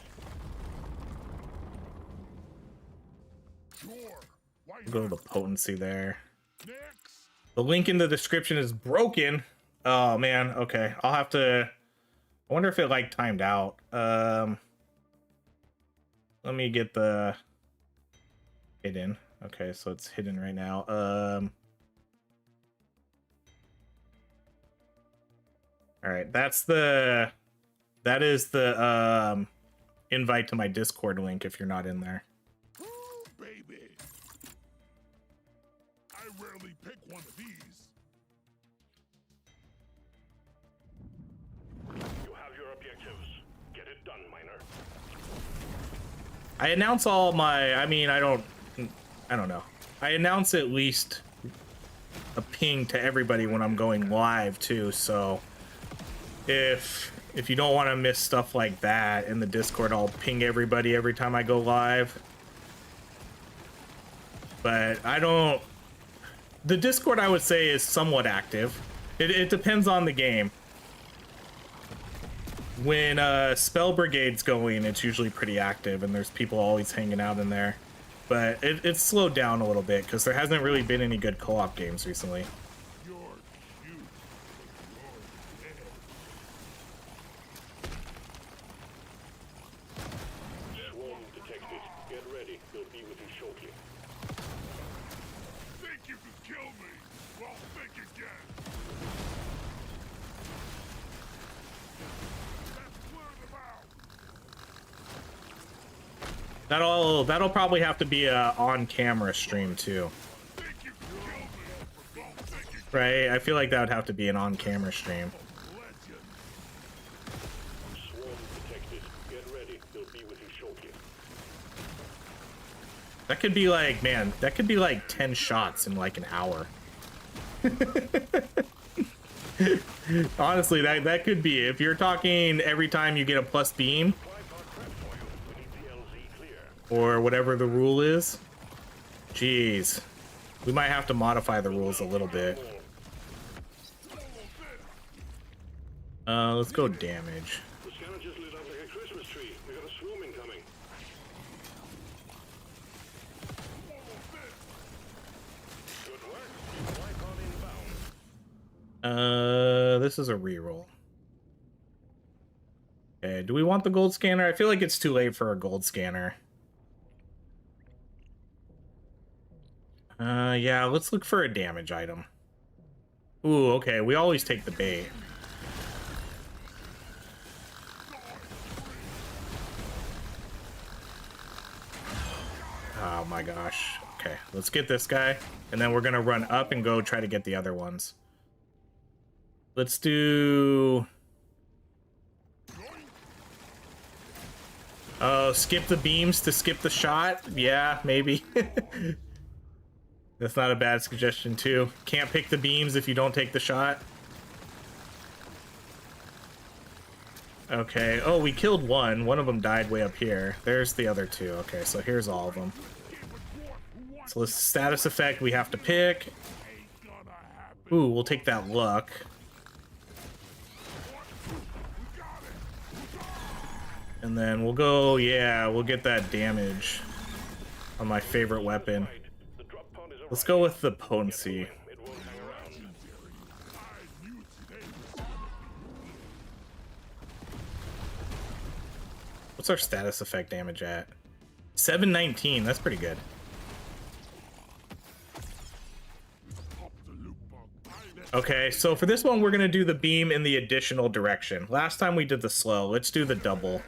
[SPEAKER 3] Sure. Why
[SPEAKER 1] Go to
[SPEAKER 3] not?
[SPEAKER 1] the potency there.
[SPEAKER 3] Next.
[SPEAKER 1] The link in the description is broken. Oh man, okay. I'll have to. I wonder if it like timed out. Let me get the hidden. Okay, so it's hidden right now. All right, that is the invite to my Discord link if you're not in there.
[SPEAKER 3] Ooh, baby. I rarely pick one of these.
[SPEAKER 2] You have your objectives. Get it done, Miner.
[SPEAKER 1] I announce all my, I mean, I don't know. I announce at least a ping to everybody when I'm going live too, so if you don't want to miss stuff like that in the Discord, I'll ping everybody every time I go live. But the Discord, I would say, is somewhat active. It depends on the game. When Spell Brigade's going, it's usually pretty active, and there's people always hanging out in there. But it's slowed down a little bit, because there hasn't really been any good co-op games recently.
[SPEAKER 3] You're cute. You're dead.
[SPEAKER 2] Swarm detected. Get ready. They'll be with you shortly.
[SPEAKER 3] Think you could kill me? Well, think again. Let's clear them out.
[SPEAKER 1] That'll probably have to be a on-camera stream too,
[SPEAKER 3] Think you could kill me? Well, think again.
[SPEAKER 1] right? I feel like that would have to be an on-camera stream.
[SPEAKER 3] Legend.
[SPEAKER 2] Swarm detected. Get ready. They'll be with you shortly.
[SPEAKER 1] That could be like, man, that could be like 10 shots in like an hour. Honestly, that could be. If you're talking every time you get a plus beam,
[SPEAKER 2] Apply our prep for you. We need the LZ clear.
[SPEAKER 1] or whatever the rule is. Jeez. We might have to modify the rules a little bit. Let's go damage.
[SPEAKER 2] The scanner just lit up like a Christmas tree. We got a swarm incoming. Good work. Wipe on inbound.
[SPEAKER 1] This is a reroll. Okay, do we want the gold scanner? I feel like it's too late for a gold scanner. Yeah, let's look for a damage item. Ooh, okay, we always take the bait. Oh my gosh. Okay, let's get this guy, and then we're gonna run up and go try to get the other ones. Let's do... Oh, skip the beams to skip the shot? Yeah, maybe. That's not a bad suggestion too. Can't pick the beams if you don't take the shot. Okay, oh, we killed one. One of them died way up here. There's the other two. Okay, so here's all of them. So the status effect we have to pick. Ooh, we'll take that luck. And then we'll go, yeah, we'll get that damage on my favorite weapon.
[SPEAKER 2] The drop pod is
[SPEAKER 1] Let's go with the potency.
[SPEAKER 2] It won't hang around.
[SPEAKER 1] What's our status effect damage at? 719, that's pretty good. Okay, so for this one, we're gonna do the beam in the additional direction. Last time we did the slow. Let's do the double.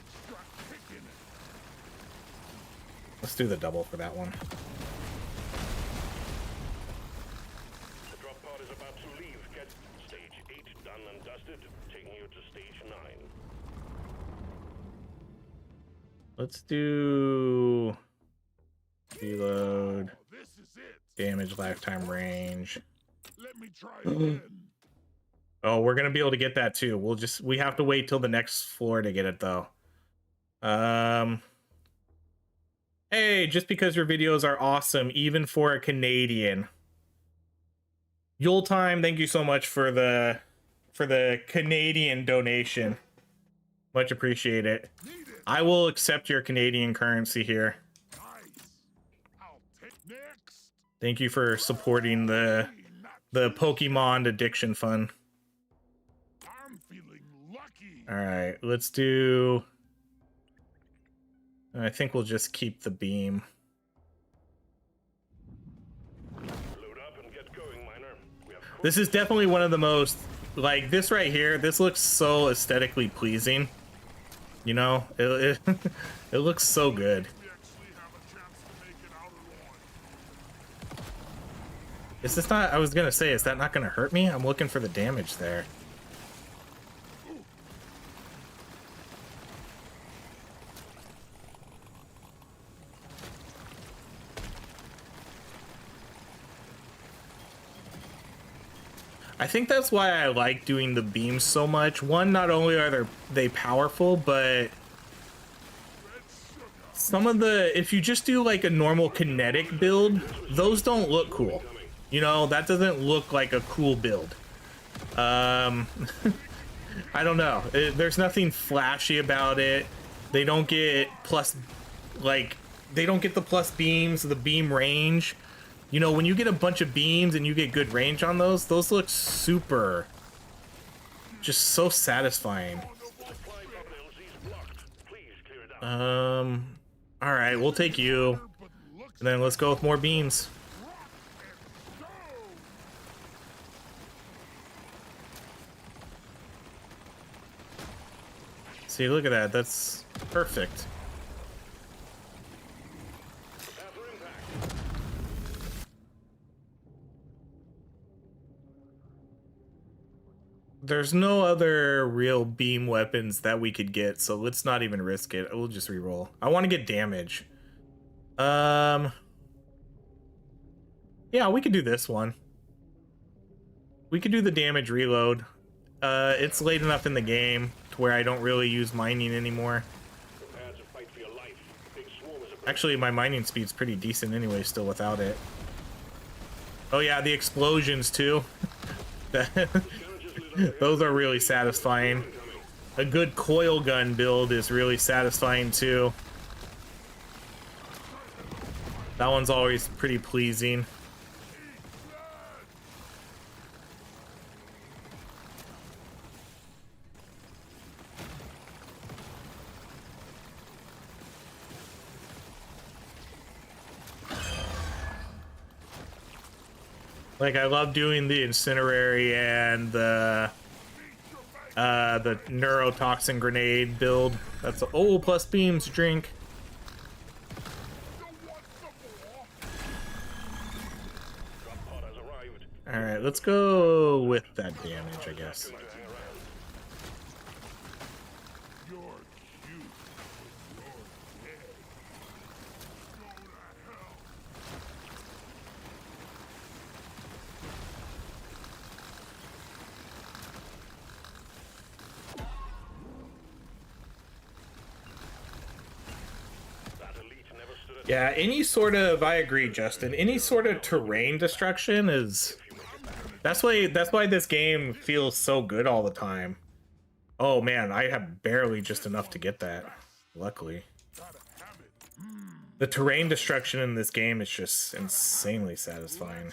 [SPEAKER 1] Let's do the double for that one.
[SPEAKER 2] The drop pod is about to leave. Get stage 8 done and dusted, taking you to stage 9.
[SPEAKER 1] Let's do reload,
[SPEAKER 3] This is it.
[SPEAKER 1] damage, lifetime range.
[SPEAKER 3] Let me try again.
[SPEAKER 1] Oh, we're gonna be able to get that too. We have to wait till the next floor to get it though. Hey, just because your videos are awesome, even for a Canadian. Yule Time, thank you so much for the Canadian donation. Much appreciate it. I will accept your Canadian currency here.
[SPEAKER 3] Nice. I'll take next.
[SPEAKER 1] Thank you for supporting the Pokemon Addiction Fund.
[SPEAKER 3] I'm feeling lucky.
[SPEAKER 1] All right, let's do. I think we'll just keep the beam.
[SPEAKER 2] Load up and get going, miner. We have
[SPEAKER 1] This is definitely one of the most, like, this right here, this looks so aesthetically pleasing. You know, it looks so good.
[SPEAKER 3] We actually have a chance to make it out alive.
[SPEAKER 1] Is this not, I was gonna say, is that not gonna hurt me? I'm looking for the damage there. I think that's why I like doing the beams so much. One, not only are they powerful, but some of the, if you just do like a normal kinetic build, those don't look cool. You know, that doesn't look like a cool build. I don't know. There's nothing flashy about it. They don't get plus, like, they don't get the plus beams, the beam range. You know, when you get a bunch of beams and you get good range on those look super, just so satisfying. All right, we'll take you, and then let's go with more beams. See, look at that. That's perfect. There's no other real beam weapons that we could get, so let's not even risk it. We'll just reroll. I want to get damage. Yeah, we could do this one. We could do the damage reload. It's late enough in the game to where I don't really use mining anymore. Actually, my mining speed's pretty decent anyway, still without it. Oh yeah, the explosions too. Those are really satisfying. A good coil gun build is really satisfying too. That one's always pretty pleasing. Like, I love doing the incinerary and the neurotoxin grenade build. That's a plus beams drink. All right, let's go with that damage, I guess. Yeah, any sort of, I agree, Justin. Any sort of terrain destruction is, that's why this game feels so good all the time. Oh man, I have barely just enough to get that, luckily. The terrain destruction in this game is just insanely satisfying.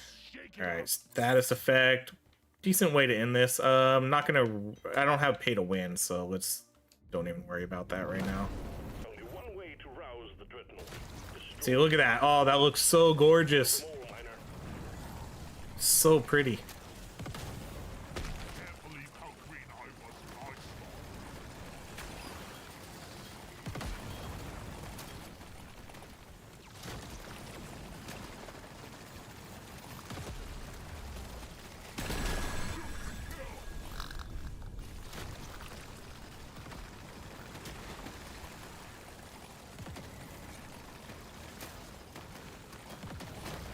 [SPEAKER 1] All right, status effect, decent way to end this. I don't have pay to win, so don't even worry about that right now. See, look at that. Oh, that looks so gorgeous. So pretty.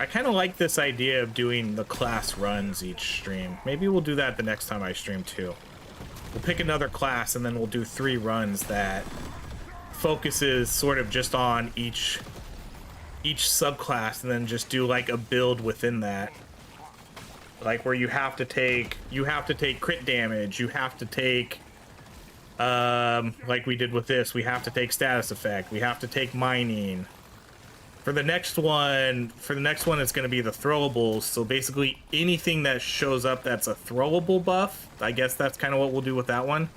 [SPEAKER 1] I kind of like this idea of doing the class runs each stream. Maybe we'll do that the next time I stream too. We'll pick another class and then we'll do 3 runs that focuses sort of just on each subclass, and then just do like a build within that. Like where you have to take crit damage, you have to take like we did with this, we have to take status effect, we have to take mining. For the next one, it's going to be the throwables. So basically anything that shows up that's a throwable buff, I guess that's kind of what we'll do with that one.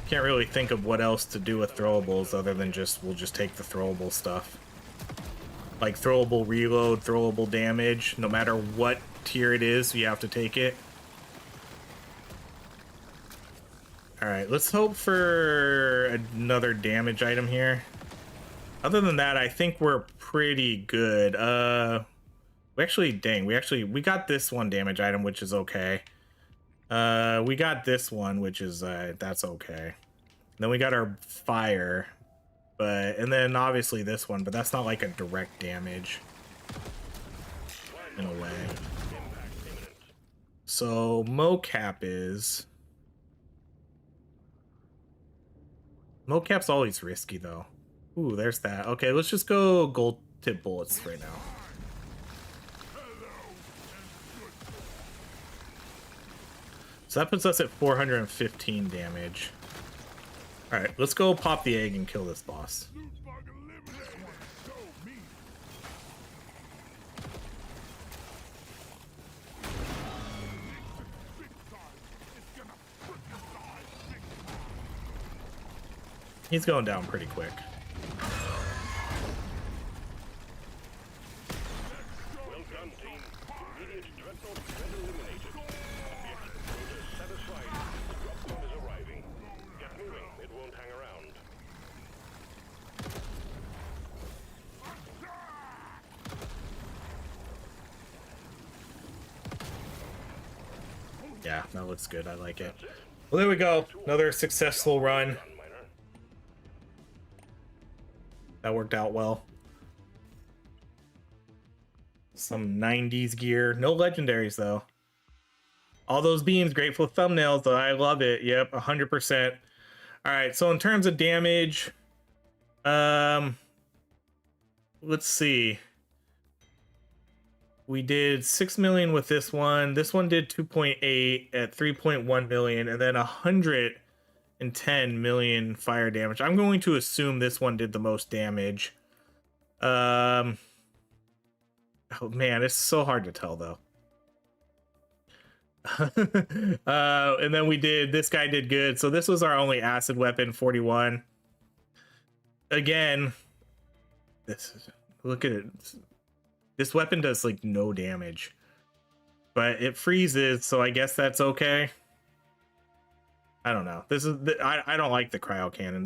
[SPEAKER 1] Can't really think of what else to do with throwables other than we'll just take the throwable stuff. Like throwable reload, throwable damage, no matter what tier it is, you have to take it. Alright, let's hope for another damage item here. Other than that, I think we're pretty good. We got this one damage item, which is okay. We got this one, which is, that's okay. Then we got our fire, and then obviously this one, but that's not like a direct damage. In a way. So, Mocap's always risky, though. Ooh, there's that. Okay, let's just go gold tip bullets right now. So that puts us at 415 damage. Alright, let's go pop the egg and kill this boss. He's going down pretty quick.
[SPEAKER 2] Well done, team. Immediate dreadnought threat eliminated. Objective quota satisfied. The drop pod is arriving. Get moving. It won't hang around.
[SPEAKER 1] Yeah, that looks good. I like it. Well, there we go. Another successful run. That worked out well. Some 90s gear. No legendaries, though. All those beams, great for thumbnails, though. I love it. Yep, 100%. Alright, so in terms of damage, let's see. We did 6 million with this one. This one did 2.8 at 3.1 million, and then 110 million fire damage. I'm going to assume this one did the most damage. Oh man, it's so hard to tell though. And then this guy did good. So this was our only acid weapon, 41. Again, look at it. This weapon does like no damage, but it freezes, so I guess that's okay. I don't know. I don't like the cryo cannon.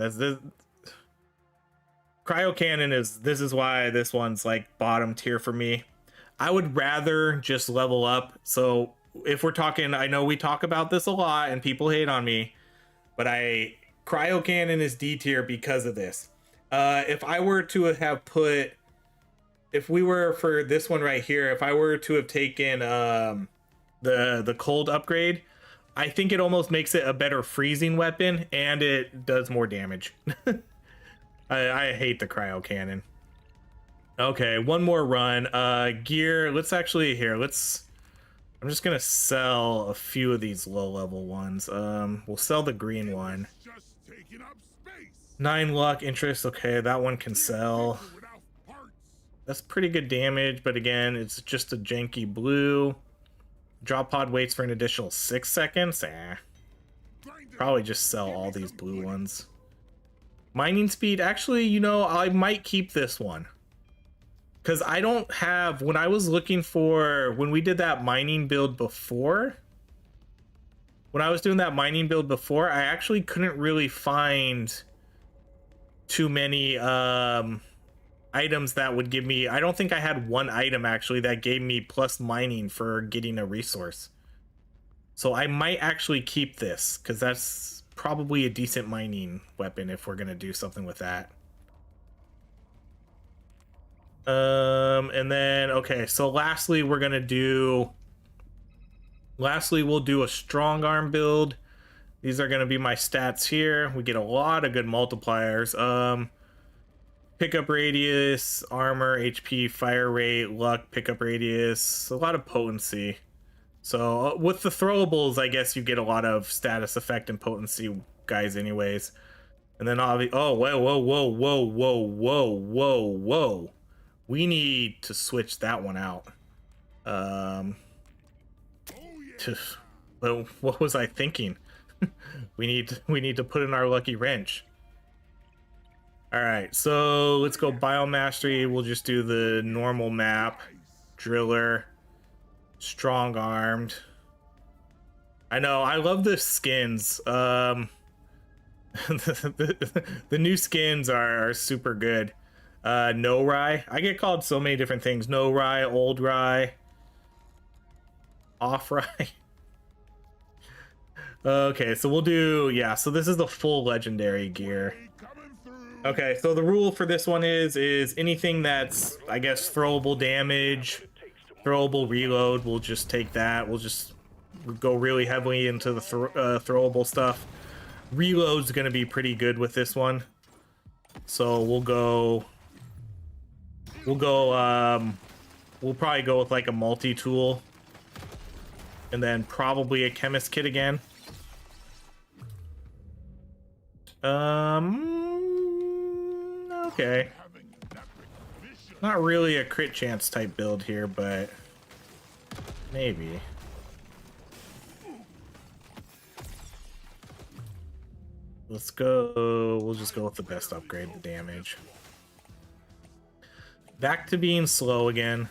[SPEAKER 1] Cryo cannon this is why this one's like bottom tier for me. I would rather just level up. So if we're talking, I know we talk about this a lot and people hate on me, but cryo cannon is D tier because of this. If I were to have put, if we were for this one right here, if I were to have taken the cold upgrade, I think it almost makes it a better freezing weapon, and it does more damage. I hate the cryo cannon. Okay, one more run. Gear. Let's actually I'm just gonna sell a few of these low-level ones. We'll sell the green one. 9 luck, interest. Okay, that one can sell. That's pretty good damage, but again, it's just a janky blue. Drop pod waits for an additional 6 seconds. Probably just sell all these blue ones. Mining speed. Actually, you know, I might keep this one. Because I don't have... When I was looking for... When we did that mining build before... When I was doing that mining build before, I actually couldn't really find too many items that would give me... I don't think I had one item actually that gave me plus mining for getting a resource. So I might actually keep this, because that's probably a decent mining weapon if we're gonna do something with that. And then, okay, so lastly, we'll do a strong arm build. These are gonna be my stats here. We get a lot of good multipliers. Pickup radius, armor, HP, fire rate, luck, pickup radius, a lot of potency. So with the throwables, I guess you get a lot of status effect and potency guys anyways. And then obviously, oh, whoa. We need to switch that one out. Well, what was I thinking? we need to put in our lucky wrench. All right, so let's go biomastery. We'll just do the normal map. Driller, strong armed. I know, I love the skins. The new skins are super good. OHRye. I get called so many different things. OHRye, OHRye, OHRye. Okay, so we'll do, yeah, so this is the full legendary gear. Okay, so the rule for this one is anything that's, I guess, throwable damage, throwable reload, we'll just take that. We'll just go really heavily into the throwable stuff. Reload's gonna be pretty good with this one. So we'll probably go with like a multi-tool. And then probably a chemist kit again. Okay. Not really a crit chance type build here, but maybe. Let's go. We'll just go with the best upgrade, the damage. Back to being slow again.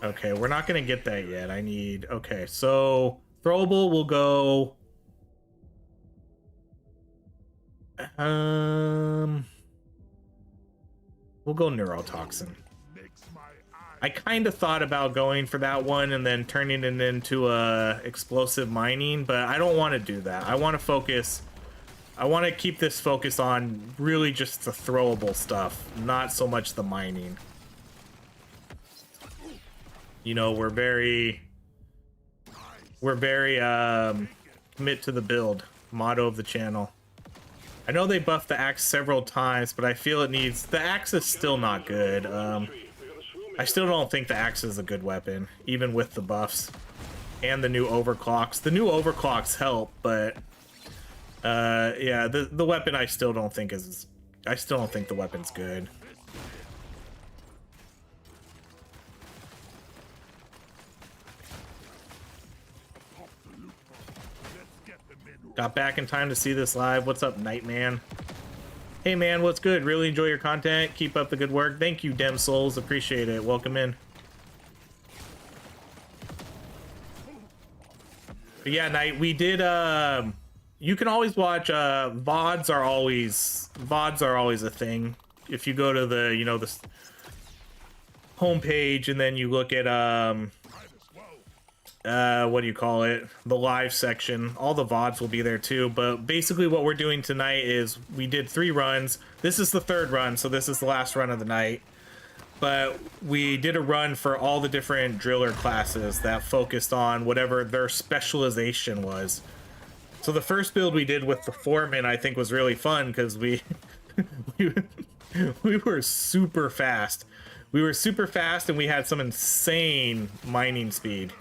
[SPEAKER 1] Okay, we're not gonna get that yet. I need, okay, so throwable will go we'll go neurotoxin. I kind of thought about going for that one and then turning it into explosive mining, but I don't want to do that. I want to keep this focus on really just the throwable stuff, not so much the mining. You know, we're very commit to the build, motto of the channel. I know they buffed the axe several times, but I feel the axe is still not good. I still don't think the axe is a good weapon, even with the buffs and the new overclocks. The new overclocks help, but yeah, the weapon I still don't think the weapon's good. Got back in time to see this live. What's up, Nightman? Hey man, what's good? Really enjoy your content. Keep up the good work. Thank you, Dem Souls. Appreciate it. Welcome in. But yeah, Night, we did you can always watch VODs are always a thing. If you go to the, you know, the homepage and then you look at what do you call it, the live section, all the VODs will be there too. But basically what we're doing tonight is we did 3 runs. This is the 3rd run, so this is the last run of the night. But we did a run for all the different driller classes that focused on whatever their specialization was. So the first build we did with the Foreman I think was really fun because we were super fast. We were super fast and we had some insane mining speed.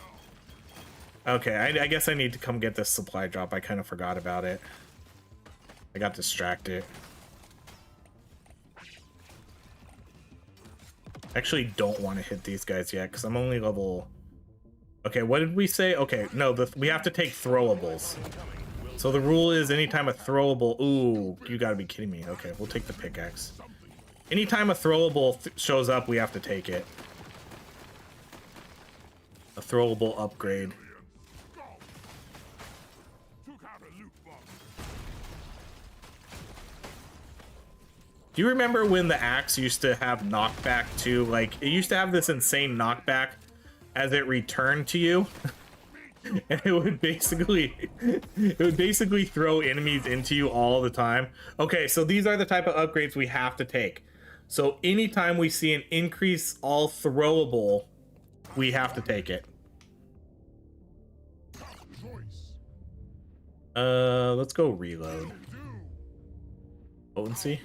[SPEAKER 1] Okay, I guess I need to come get this supply drop. I kind of forgot about it. I got distracted. Actually don't want to hit these guys yet because I'm only level... Okay, what did we say? Okay, no, we have to take throwables. So the rule is anytime a throwable... Ooh, you gotta be kidding me. Okay, we'll take the pickaxe. Anytime a throwable shows up, we have to take it. A throwable upgrade. Do you remember when the axe used to have knockback too? Like, it used to have this insane knockback as it returned to you. And it would basically throw enemies into you all the time. Okay, so these are the type of upgrades we have to take. So anytime we see an increase all throwable, we have to take it. Let's go reload. Potency.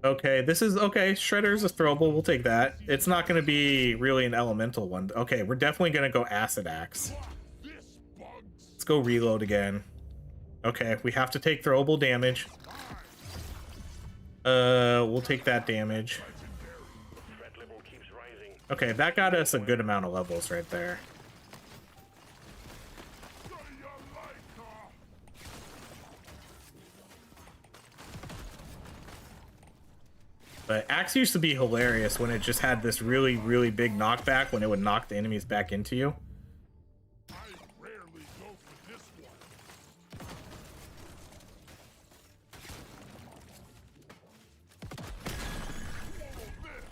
[SPEAKER 1] Okay, this is okay. Shredder's a throwable. We'll take that. It's not going to be really an elemental one. Okay, we're definitely going to go acid axe. Let's go reload again. Okay, we have to take throwable damage. We'll take that damage. Okay, that got us a good amount of levels right there. But axe used to be hilarious when it just had this really, really big knockback when it would knock the enemies back into you.
[SPEAKER 3] I rarely go for this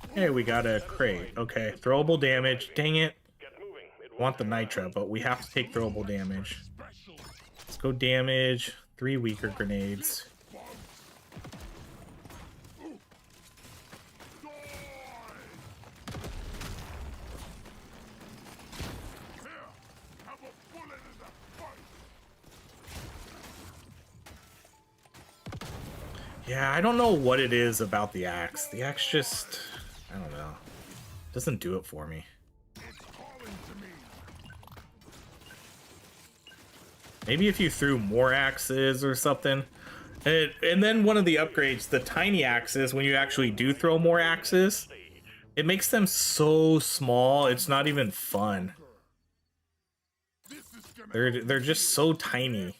[SPEAKER 3] one.
[SPEAKER 1] Hey, we got a crate. Okay, throwable damage. Dang it. I want the nitro, but we have to take throwable damage. Let's go damage. 3 weaker grenades. Yeah, I don't know what it is about the axe. The axe just, I don't know, doesn't do it for me. Maybe if you threw more axes or something. And then one of the upgrades, the tiny axes, when you actually do throw more axes, it makes them so small, it's not even fun. They're just so tiny.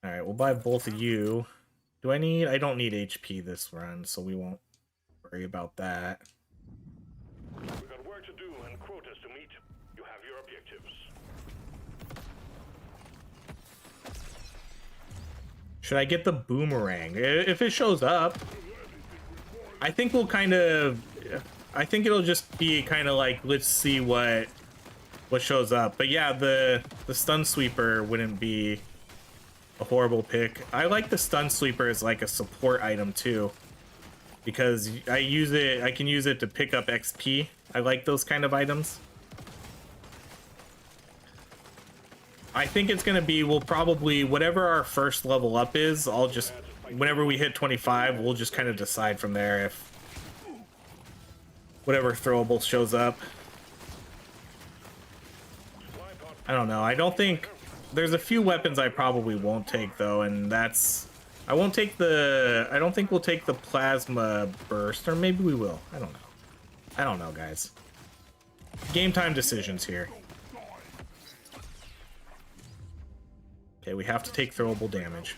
[SPEAKER 1] All right, we'll buy both of you. Do I need? I don't need HP this run, so we won't worry about that.
[SPEAKER 2] We've got work to do and quotas to meet. You have your objectives.
[SPEAKER 1] Should I get the boomerang? If it shows up, I think we'll kind of... I think it'll just be kind of like, let's see what shows up. But yeah, the stun sweeper wouldn't be a horrible pick. I like the stun sweeper as like a support item too, because I can use it to pick up XP. I like those kind of items. I think it's gonna be, we'll probably, whatever our first level up is, I'll just, whenever we hit 25, we'll just kind of decide from there if whatever throwable shows up. I don't know. I don't think, there's a few weapons I probably won't take though, and that's, I don't think we'll take the plasma burst, or maybe we will. I don't know. I don't know, guys. Game time decisions here. Okay, we have to take throwable damage.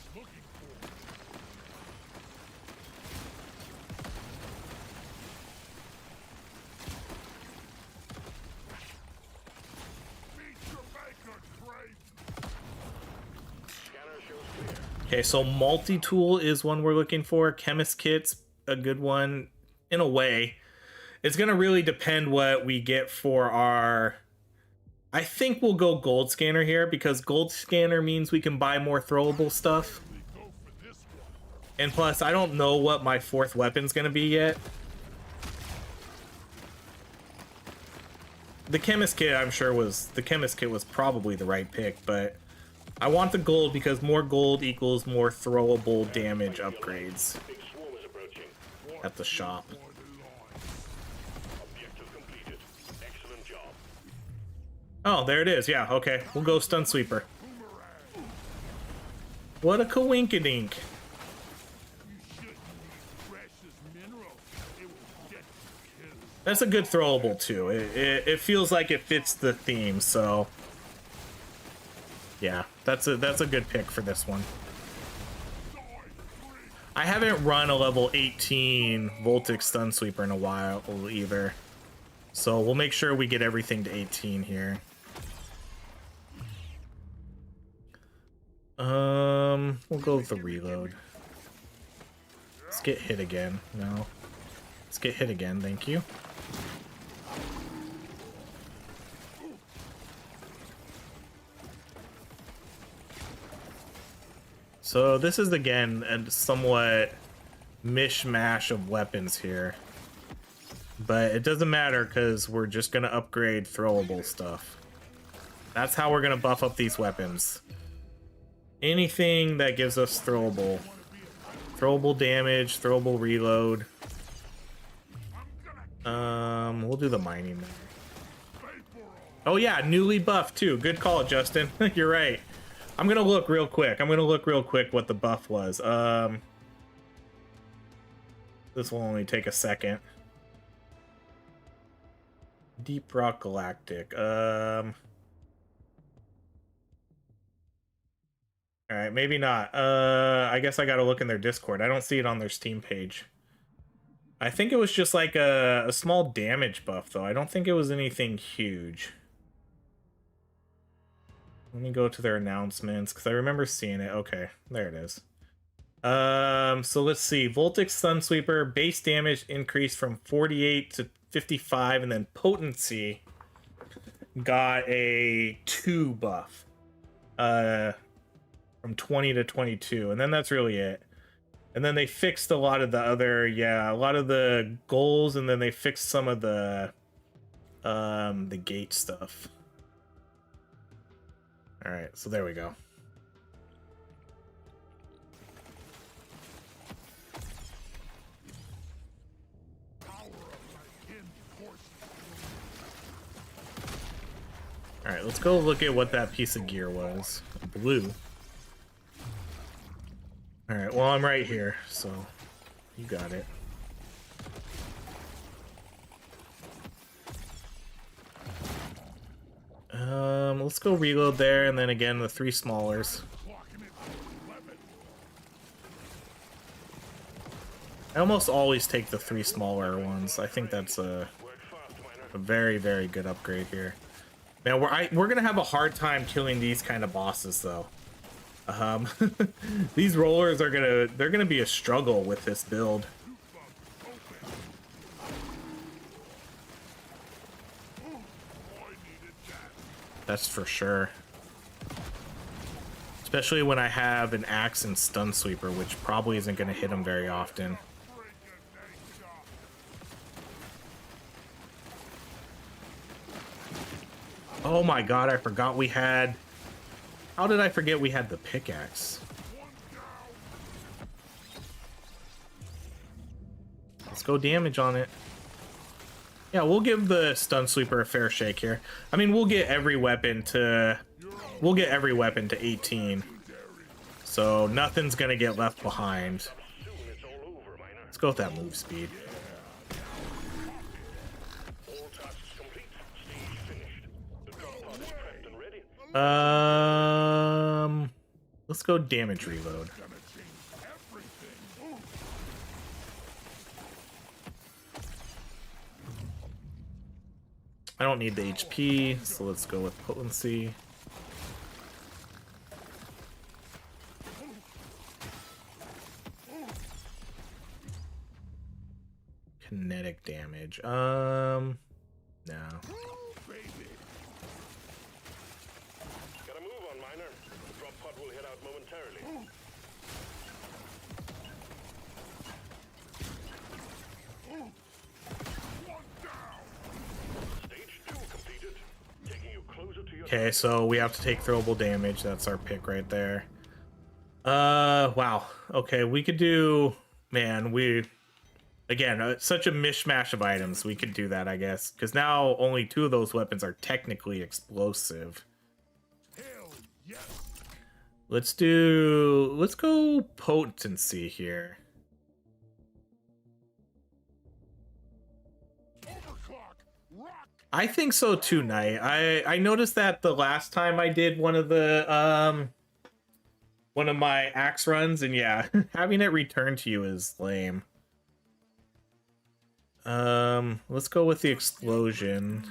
[SPEAKER 1] Okay, so multi-tool is one we're looking for. Chemist kit's a good one in a way. It's gonna really depend what we get for our... I think we'll go gold scanner here, because gold scanner means we can buy more throwable stuff. And plus, I don't know what my fourth weapon's gonna be yet. The chemist kit, I'm sure the chemist kit was probably the right pick, but I want the gold because more gold equals more throwable damage upgrades at the shop. Oh, there it is. Yeah, okay. We'll go stun sweeper. What a coinkadink. That's a good throwable too. It feels like it fits the theme, so yeah, that's a good pick for this one. I haven't run a level 18 Voltic stun sweeper in a while either, so we'll make sure we get everything to 18 here. We'll go with the reload. Let's get hit again. No. Let's get hit again, thank you. So this is again a somewhat mishmash of weapons here. But it doesn't matter because we're just gonna upgrade throwable stuff. That's how we're gonna buff up these weapons. Anything that gives us throwable. Throwable damage, throwable reload. We'll do the mining now. Oh yeah, newly buffed too. Good call, Justin. You're right. I'm gonna look real quick. What the buff was. This will only take a second. Deep Rock Galactic. Alright, maybe not. I guess I gotta look in their Discord. I don't see it on their Steam page. I think it was just like a small damage buff, though. I don't think it was anything huge. Let me go to their announcements, because I remember seeing it. Okay, there it is. So let's see. Voltic Sunsweeper, base damage increased from 48 to 55, and then potency got a 2 buff. From 20 to 22, and then that's really it. And then they fixed a lot of the other, a lot of the goals, and then they fixed some of the gate stuff. All right, so there we go. All right, let's go look at what that piece of gear was. Blue. All right, well, I'm right here, so you got it. Let's go reload there, and then again the 3 smallers. I almost always take the 3 smaller ones. I think that's a very, very good upgrade here. Man, we're gonna have a hard time killing these kind of bosses, though. These rollers are they're gonna be a struggle with this build. That's for sure. Especially when I have an axe and stun sweeper, which probably isn't gonna hit them very often. Oh my god, I forgot we had... How did I forget we had the pickaxe? Let's go damage on it. Yeah, we'll give the stun sweeper a fair shake here. I mean, we'll get every weapon to 18. So nothing's gonna get left behind. Let's go with that move speed. Let's go damage reload. I don't need the HP, so let's go with potency. Kinetic damage. No. Okay, so we have to take throwable damage. That's our pick right there. Wow. Okay, we could do... Man, again, such a mishmash of items. We could do that, I guess. Because now only 2 of those weapons are technically explosive. Let's go potency here. I think so too, Knight. I noticed that the last time I did one of my axe runs, and yeah, having it returned to you is lame. Let's go with the explosion.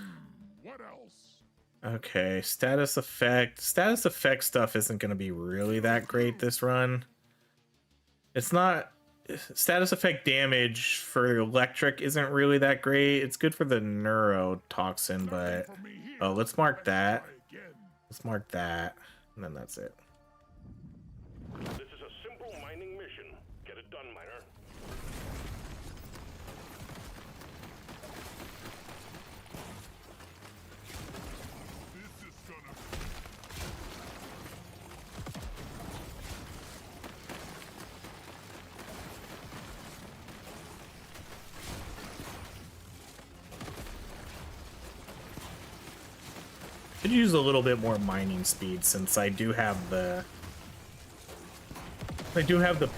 [SPEAKER 1] Okay, status effect. Status effect stuff isn't going to be really that great this run. It's not status effect damage for electric isn't really that great. It's good for the neurotoxin, but oh, let's mark that. Let's mark that, and then that's it.
[SPEAKER 2] This is a simple mining mission. Get it done, miner.
[SPEAKER 3] This is gonna
[SPEAKER 1] Could use a little bit more mining speed since I do have the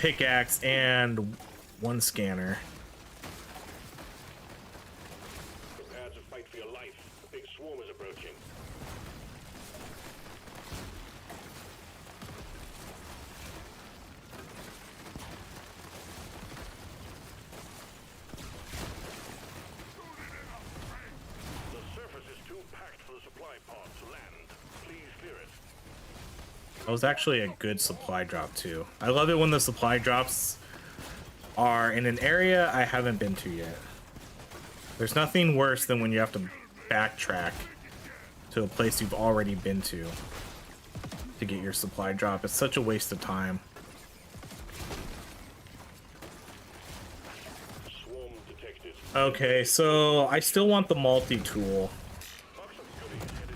[SPEAKER 1] pickaxe and one scanner.
[SPEAKER 2] Prepare to fight for your life. A big swarm is approaching. The surface is too packed for the supply pod to land. Please clear it.
[SPEAKER 1] That was actually a good supply drop too. I love it when the supply drops are in an area I haven't been to yet. There's nothing worse than when you have to backtrack to a place you've already been to get your supply drop. It's such a waste of time.
[SPEAKER 2] Swarm detected.
[SPEAKER 1] Okay, so I still want the multi-tool.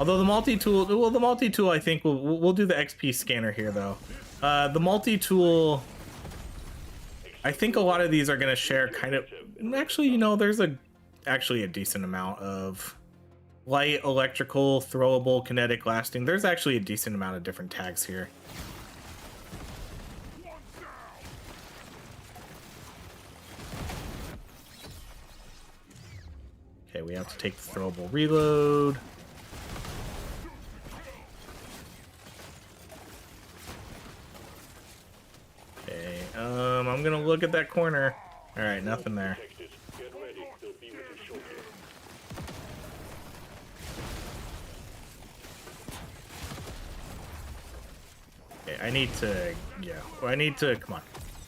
[SPEAKER 1] Although the multi-tool, well, the multi-tool, I think we'll do the XP scanner here though. The multi-tool, I think a lot of these are gonna share kind of. Actually, you know, there's actually a decent amount of light, electrical, throwable, kinetic, lasting. There's actually a decent amount of different tags here. Okay, we have to take the throwable reload. Okay, I'm gonna look at that corner. All right, nothing there.
[SPEAKER 2] Detected. Get ready. They'll be with you shortly.
[SPEAKER 1] Okay, I need to, yeah. Well, I need to, come on.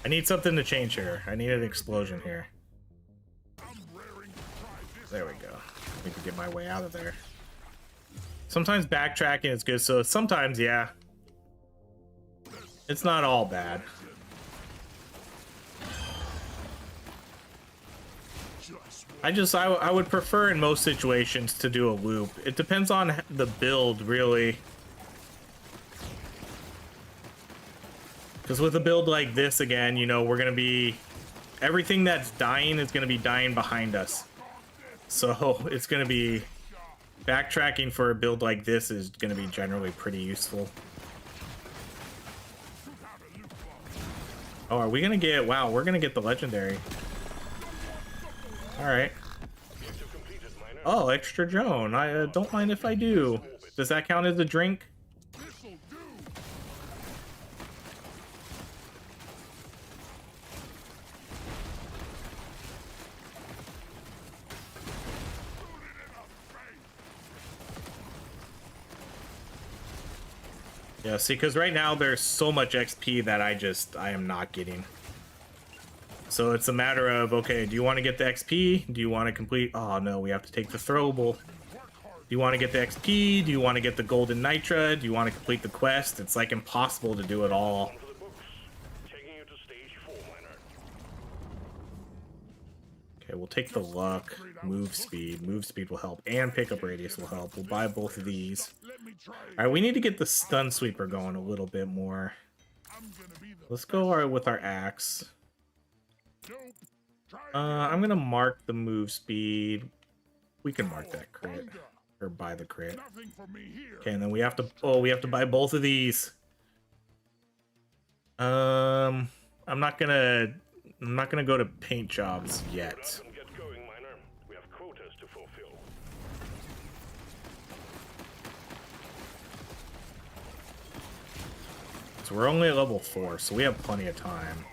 [SPEAKER 1] I need something to change here. I need an explosion here. There we go. I need to get my way out of there. Sometimes backtracking is good, so sometimes, yeah. It's not all bad. I would prefer in most situations to do a loop. It depends on the build, really. Because with a build like this, again, you know, we're going to be... Everything that's dying is going to be dying behind us. So it's going to be... Backtracking for a build like this is going to be generally pretty useful. Oh, are we going to get... Wow, we're going to get the legendary. Alright. Oh, extra drone. I don't mind if I do. Does that count as a drink? Yeah, see, because right now there's so much XP that I am not getting. So it's a matter of, okay, do you want to get the XP? Do you want to complete... Oh, no, we have to take the throwable. Do you want to get the XP? Do you want to get the golden nitra? Do you want to complete the quest? It's like impossible to do it all. Okay, we'll take the luck. Move speed. Move speed will help. And pickup radius will help. We'll buy both of these. Alright, we need to get the stun sweeper going a little bit more. Let's go with our axe. I'm gonna mark the move speed. We can mark that crit. Or buy the crit. Okay, and then we have to... Oh, we have to buy both of these. I'm not gonna go to paint jobs yet. So we're only at level 4, so we have plenty of time.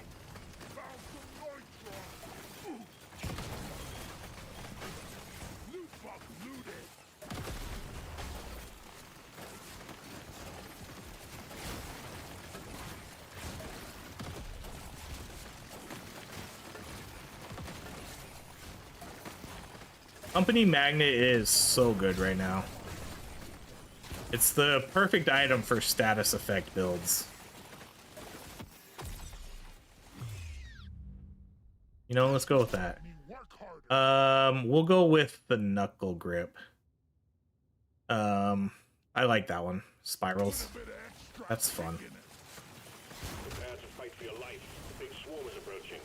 [SPEAKER 1] Company Magnet is so good right now. It's the perfect item for status effect builds. You know, let's go with that. We'll go with the knuckle grip. I like that one. Spirals. That's fun.
[SPEAKER 2] Prepare to fight for your life. The big swarm is approaching.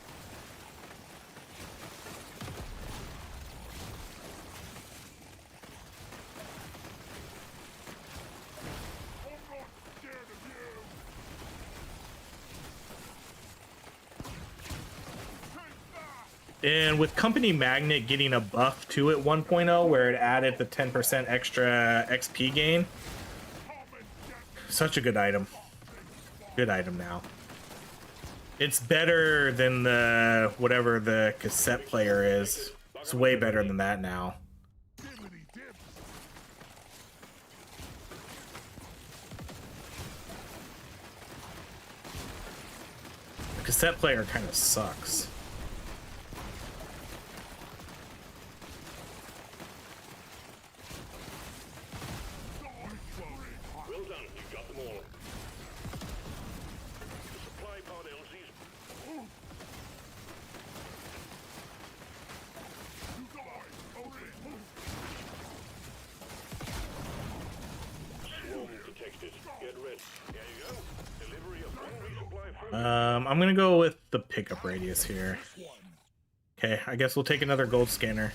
[SPEAKER 3] I'm not scared of you.
[SPEAKER 1] And with Company Magnet getting a buff to it 1.0 where it added the 10% extra XP gain, such a good item. Good item now. It's better than the whatever the cassette player is. It's way better than that now.
[SPEAKER 3] Dibbity dip.
[SPEAKER 1] The cassette player kind of sucks.
[SPEAKER 2] Well done, you got them all. The supply pod LZ's swarm detected. Get ready. There you go. Delivery of one resupply first.
[SPEAKER 1] I'm gonna go with the pickup radius here. Okay, I guess we'll take another gold scanner.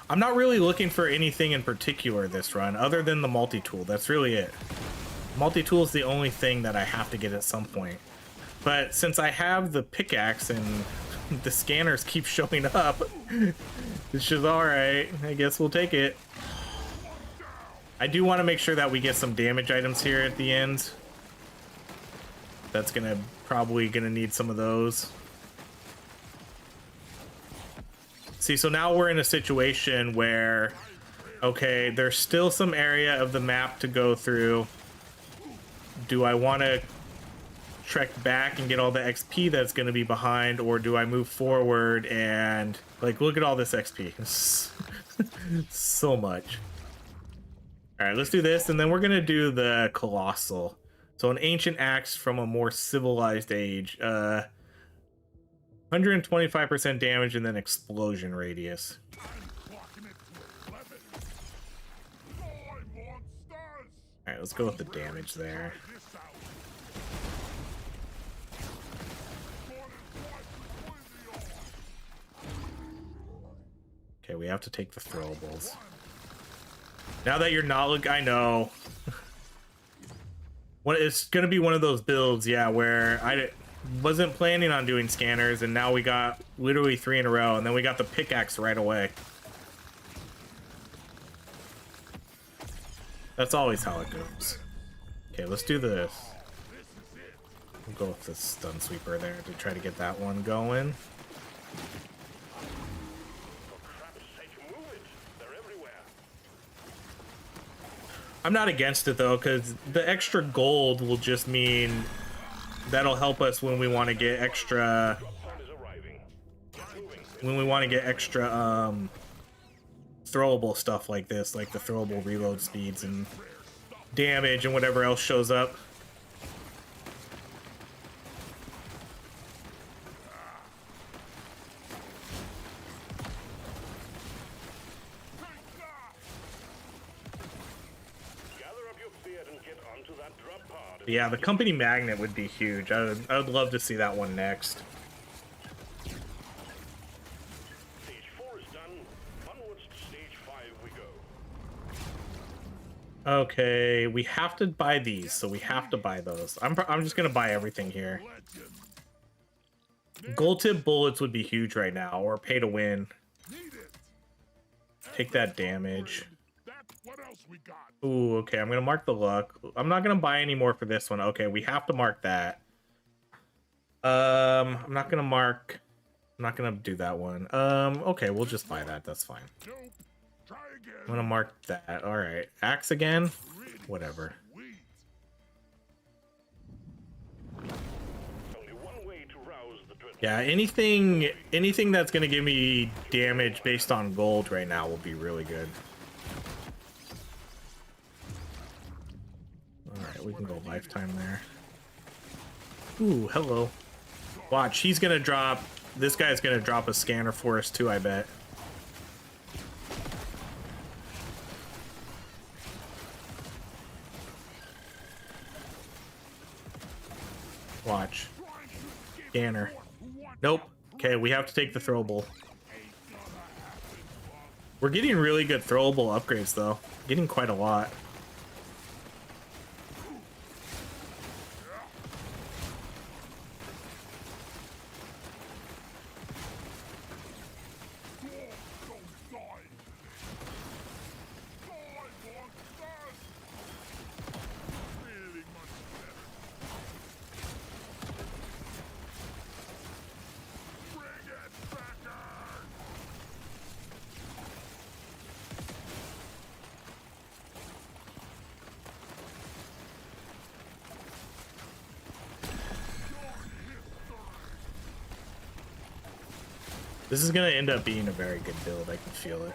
[SPEAKER 1] I'm not really looking for anything in particular this run, other than the multi-tool. That's really it. Multi-tool is the only thing that I have to get at some point. But since I have the pickaxe and the scanners keep showing up, it's just alright. I guess we'll take it. I do want to make sure that we get some damage items here at the end. That's probably gonna need some of those. See, so now we're in a situation where, okay, there's still some area of the map to go through. Do I want to trek back and get all the XP that's going to be behind, or do I move forward and, like, look at all this XP. So much. All right, let's do this, and then we're going to do the Colossal. So an ancient axe from a more civilized age. 125% damage and then explosion radius.
[SPEAKER 3] Clocking it to 11. Die, monsters!
[SPEAKER 1] Alright, let's go with the damage there.
[SPEAKER 3] This out.
[SPEAKER 1] Okay, we have to take the throwables. Now that you're not I know. It's gonna be one of those builds, yeah, where I wasn't planning on doing scanners, and now we got literally 3 in a row, and then we got the pickaxe right away. That's always how it goes. Okay, let's do this. We'll go with the stun sweeper there to try to get that one going.
[SPEAKER 2] For crap's sake, move it. They're everywhere.
[SPEAKER 1] I'm not against it though, because the extra gold will just mean that'll help us when we want to get extra.
[SPEAKER 2] Pod is arriving. Get moving.
[SPEAKER 1] When we want to get extra throwable stuff like this, like the throwable reload speeds and damage and whatever else shows up.
[SPEAKER 2] Gather up your beard and get onto that drop pod.
[SPEAKER 1] Yeah, the company magnet would be huge. I would love to see that one next.
[SPEAKER 2] Stage 4 is done. Onwards to stage 5 we go.
[SPEAKER 1] Okay, we have to buy these, so we have to buy those. I'm just gonna buy everything here. Gold tip bullets would be huge right now, or pay to win.
[SPEAKER 3] Need it.
[SPEAKER 1] Take that damage.
[SPEAKER 3] That's what else we got.
[SPEAKER 1] Ooh, okay, I'm gonna mark the luck. I'm not gonna buy any more for this one. Okay, we have to mark that. I'm not gonna do that one. Okay, we'll just buy that. That's fine.
[SPEAKER 3] Nope. Try again.
[SPEAKER 1] I'm gonna mark that. All right, axe again. Whatever.
[SPEAKER 3] Sweet.
[SPEAKER 2] Only one way to rouse the
[SPEAKER 1] Yeah, anything that's gonna give me damage based on gold right now will be really good. Alright, we can go lifetime there. Ooh, hello. Watch, he's gonna drop... This guy's gonna drop a scanner for us too, I bet. Watch. Scanner. Nope. Okay, we have to take the throwable. We're getting really good throwable upgrades, though. Getting quite a lot. This is going to end up being a very good build. I can feel it.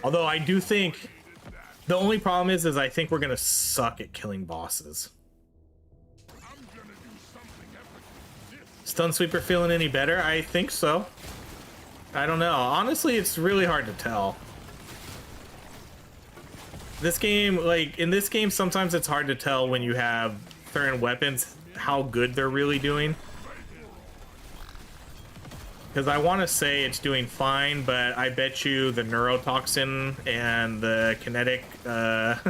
[SPEAKER 1] Although I do think the only problem is I think we're going to suck at killing bosses. Stun Sweeper feeling any better? I think so. I don't know. Honestly, it's really hard to tell. This game, like, in this game, sometimes it's hard to tell when you have certain weapons how good they're really doing. Because I want to say it's doing fine, but I bet you the neurotoxin and the kinetic, gosh,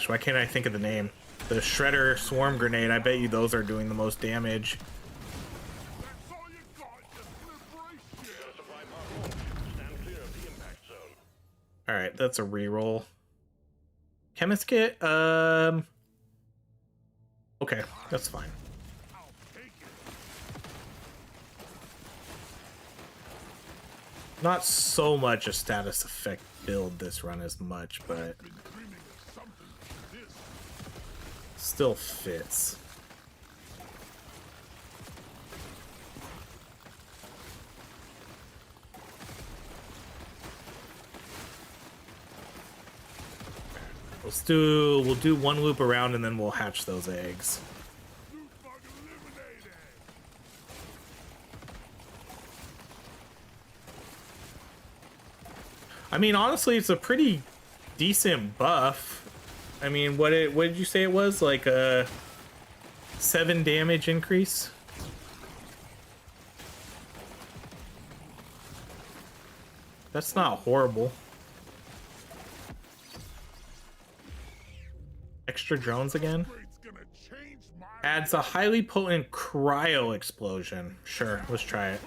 [SPEAKER 1] why can't I think of the name? The Shredder Swarm Grenade, I bet you those are doing the most damage. Alright, that's a reroll. Chemist Kit, okay, that's fine. Not so much a status effect build this run as much, but still fits. We'll do one loop around and then we'll hatch those eggs. I mean, honestly, it's a pretty decent buff. I mean, what did you say it was? Like a 7 damage increase? That's not horrible. Extra drones again? Adds a highly potent cryo explosion. Sure, let's try it.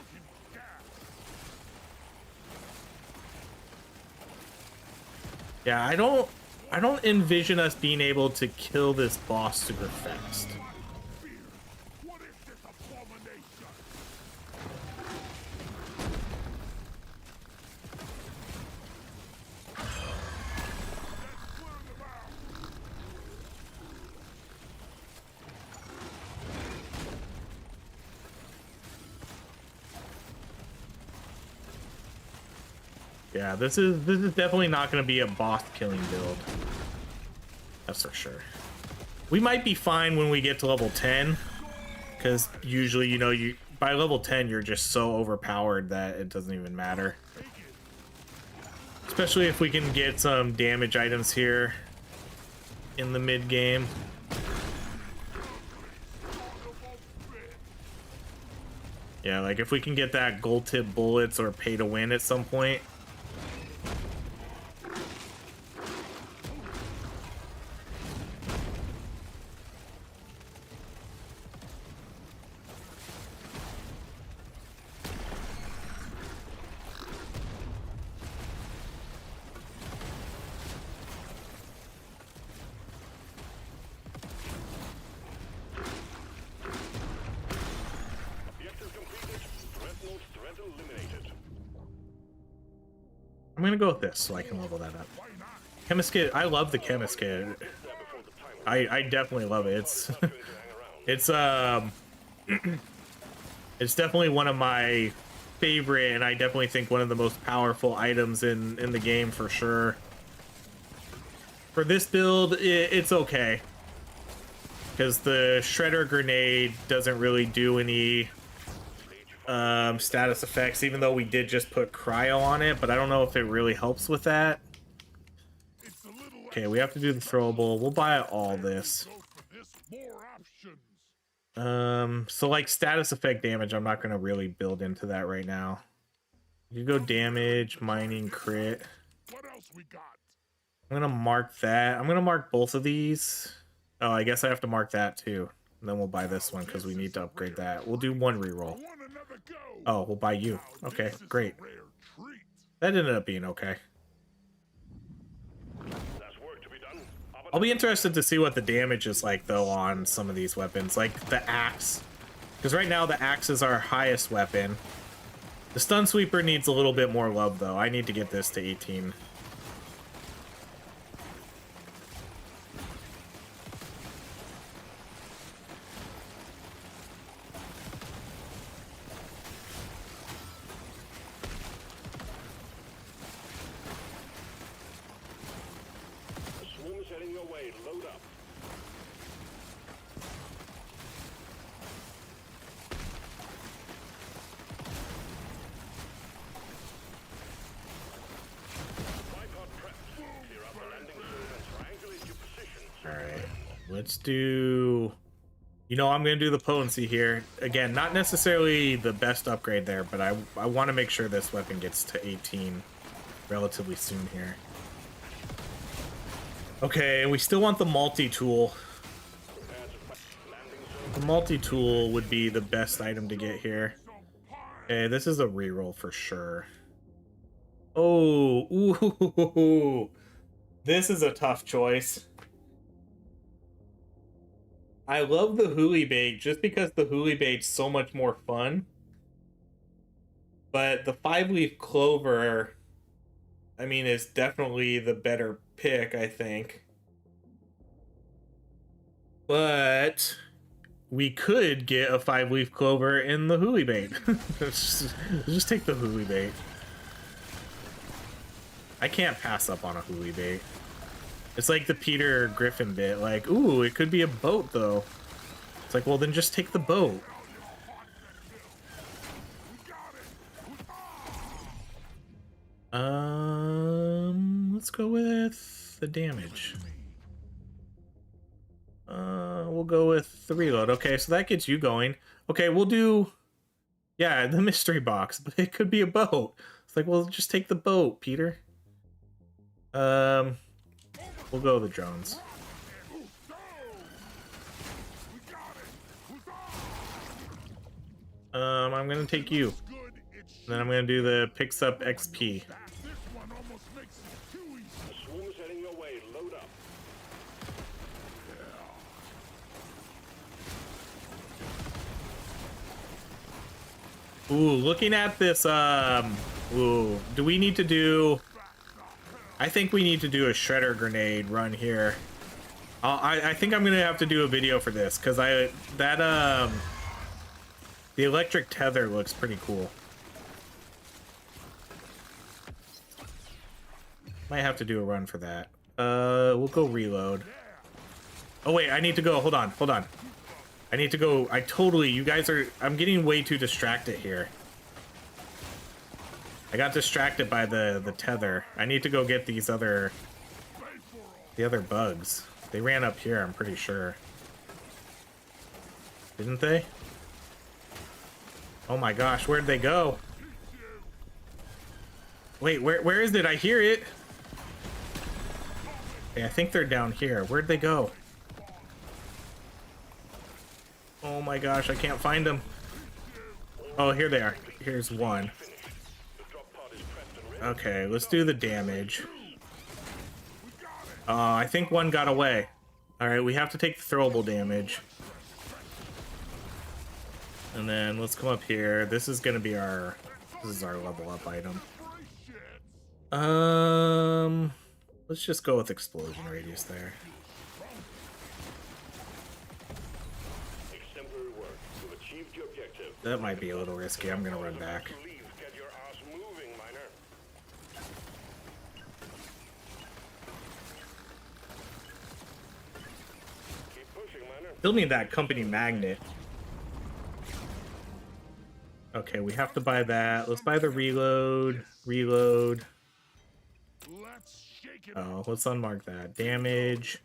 [SPEAKER 1] Yeah, I don't envision us being able to kill this boss super fast. Yeah, this is definitely not going to be a boss killing build. That's for sure. We might be fine when we get to level 10, because usually, you know, by level 10 you're just so overpowered that it doesn't even matter. Especially if we can get some damage items here in the mid game. Yeah, like if we can get that gold tip bullets or pay to win at some point. I'm gonna go with this so I can level that up. Chemist Kit, I love the Chemist Kit. I definitely love it. It's it's definitely one of my favorite, and I definitely think one of the most powerful items in the game for sure. For this build, it's okay, because the shredder grenade doesn't really do any status effects, even though we did just put cryo on it, but I don't know if it really helps with that. Okay, we have to do the throwable. We'll buy all this. So like status effect damage, I'm not gonna really build into that right now. You go damage, mining, crit. I'm gonna mark that. I'm gonna mark both of these. Oh, I guess I have to mark that too. And then we'll buy this one because we need to upgrade that. We'll do one reroll. Oh, we'll buy you. Okay, great. That ended up being okay. I'll be interested to see what the damage is like, though, on some of these weapons. Like the axe. Because right now the axe is our highest weapon. The stun sweeper needs a little bit more love, though. I need to get this to 18. Let's do, you know, I'm gonna do the potency here again. Not necessarily the best upgrade there, but I want to make sure this weapon gets to 18 relatively soon here. Okay, we still want the multi-tool. The multi-tool would be the best item to get here. Okay, this is a reroll for sure. Oh, ooh, this is a tough choice. I love the hoolie bait just because the hoolie bait's so much more fun. But the 5-leaf clover, I mean, is definitely the better pick, I think. But we could get a 5-leaf clover in the hoolie bait. let's just take the hoolie bait. I can't pass up on a hoolie bait. It's like the Peter Griffin bit, like, ooh, it could be a boat, though. It's like, well, then just take the boat. Let's go with the damage. We'll go with the reload. Okay, so that gets you going. Okay, we'll do, yeah, the mystery box, but it could be a boat. It's like, well, just take the boat, Peter. We'll go with the drones. I'm gonna take you. And then I'm gonna do the picks up XP. Ooh, looking at this, ooh, do we need to do... I think we need to do a shredder grenade run here. I think I'm gonna have to do a video for this because the electric tether looks pretty cool. Might have to do a run for that. We'll go reload. Oh wait, I need to go. Hold on. I need to go. You guys are. I'm getting way too distracted here. I got distracted by the tether. I need to go get the other bugs. They ran up here, I'm pretty sure. Didn't they? Oh my gosh, where'd they go? Wait, where is it? I hear it. Okay, I think they're down here. Where'd they go? Oh my gosh, I can't find them. Oh, here they are. Here's one. Okay, let's do the damage. I think one got away. Alright, we have to take the throwable damage. And then let's come up here. This is gonna be our level up item. Let's just go with explosion radius there.
[SPEAKER 2] the objective.
[SPEAKER 1] That might be a little risky. I'm gonna run back.
[SPEAKER 2] Leave. Get your ass moving, miner. Keep pushing, miner.
[SPEAKER 1] Still need that company magnet. Okay, we have to buy that. Let's buy the reload. Reload.
[SPEAKER 3] Let's shake it
[SPEAKER 1] Oh,
[SPEAKER 3] up.
[SPEAKER 1] let's unmark that. Damage.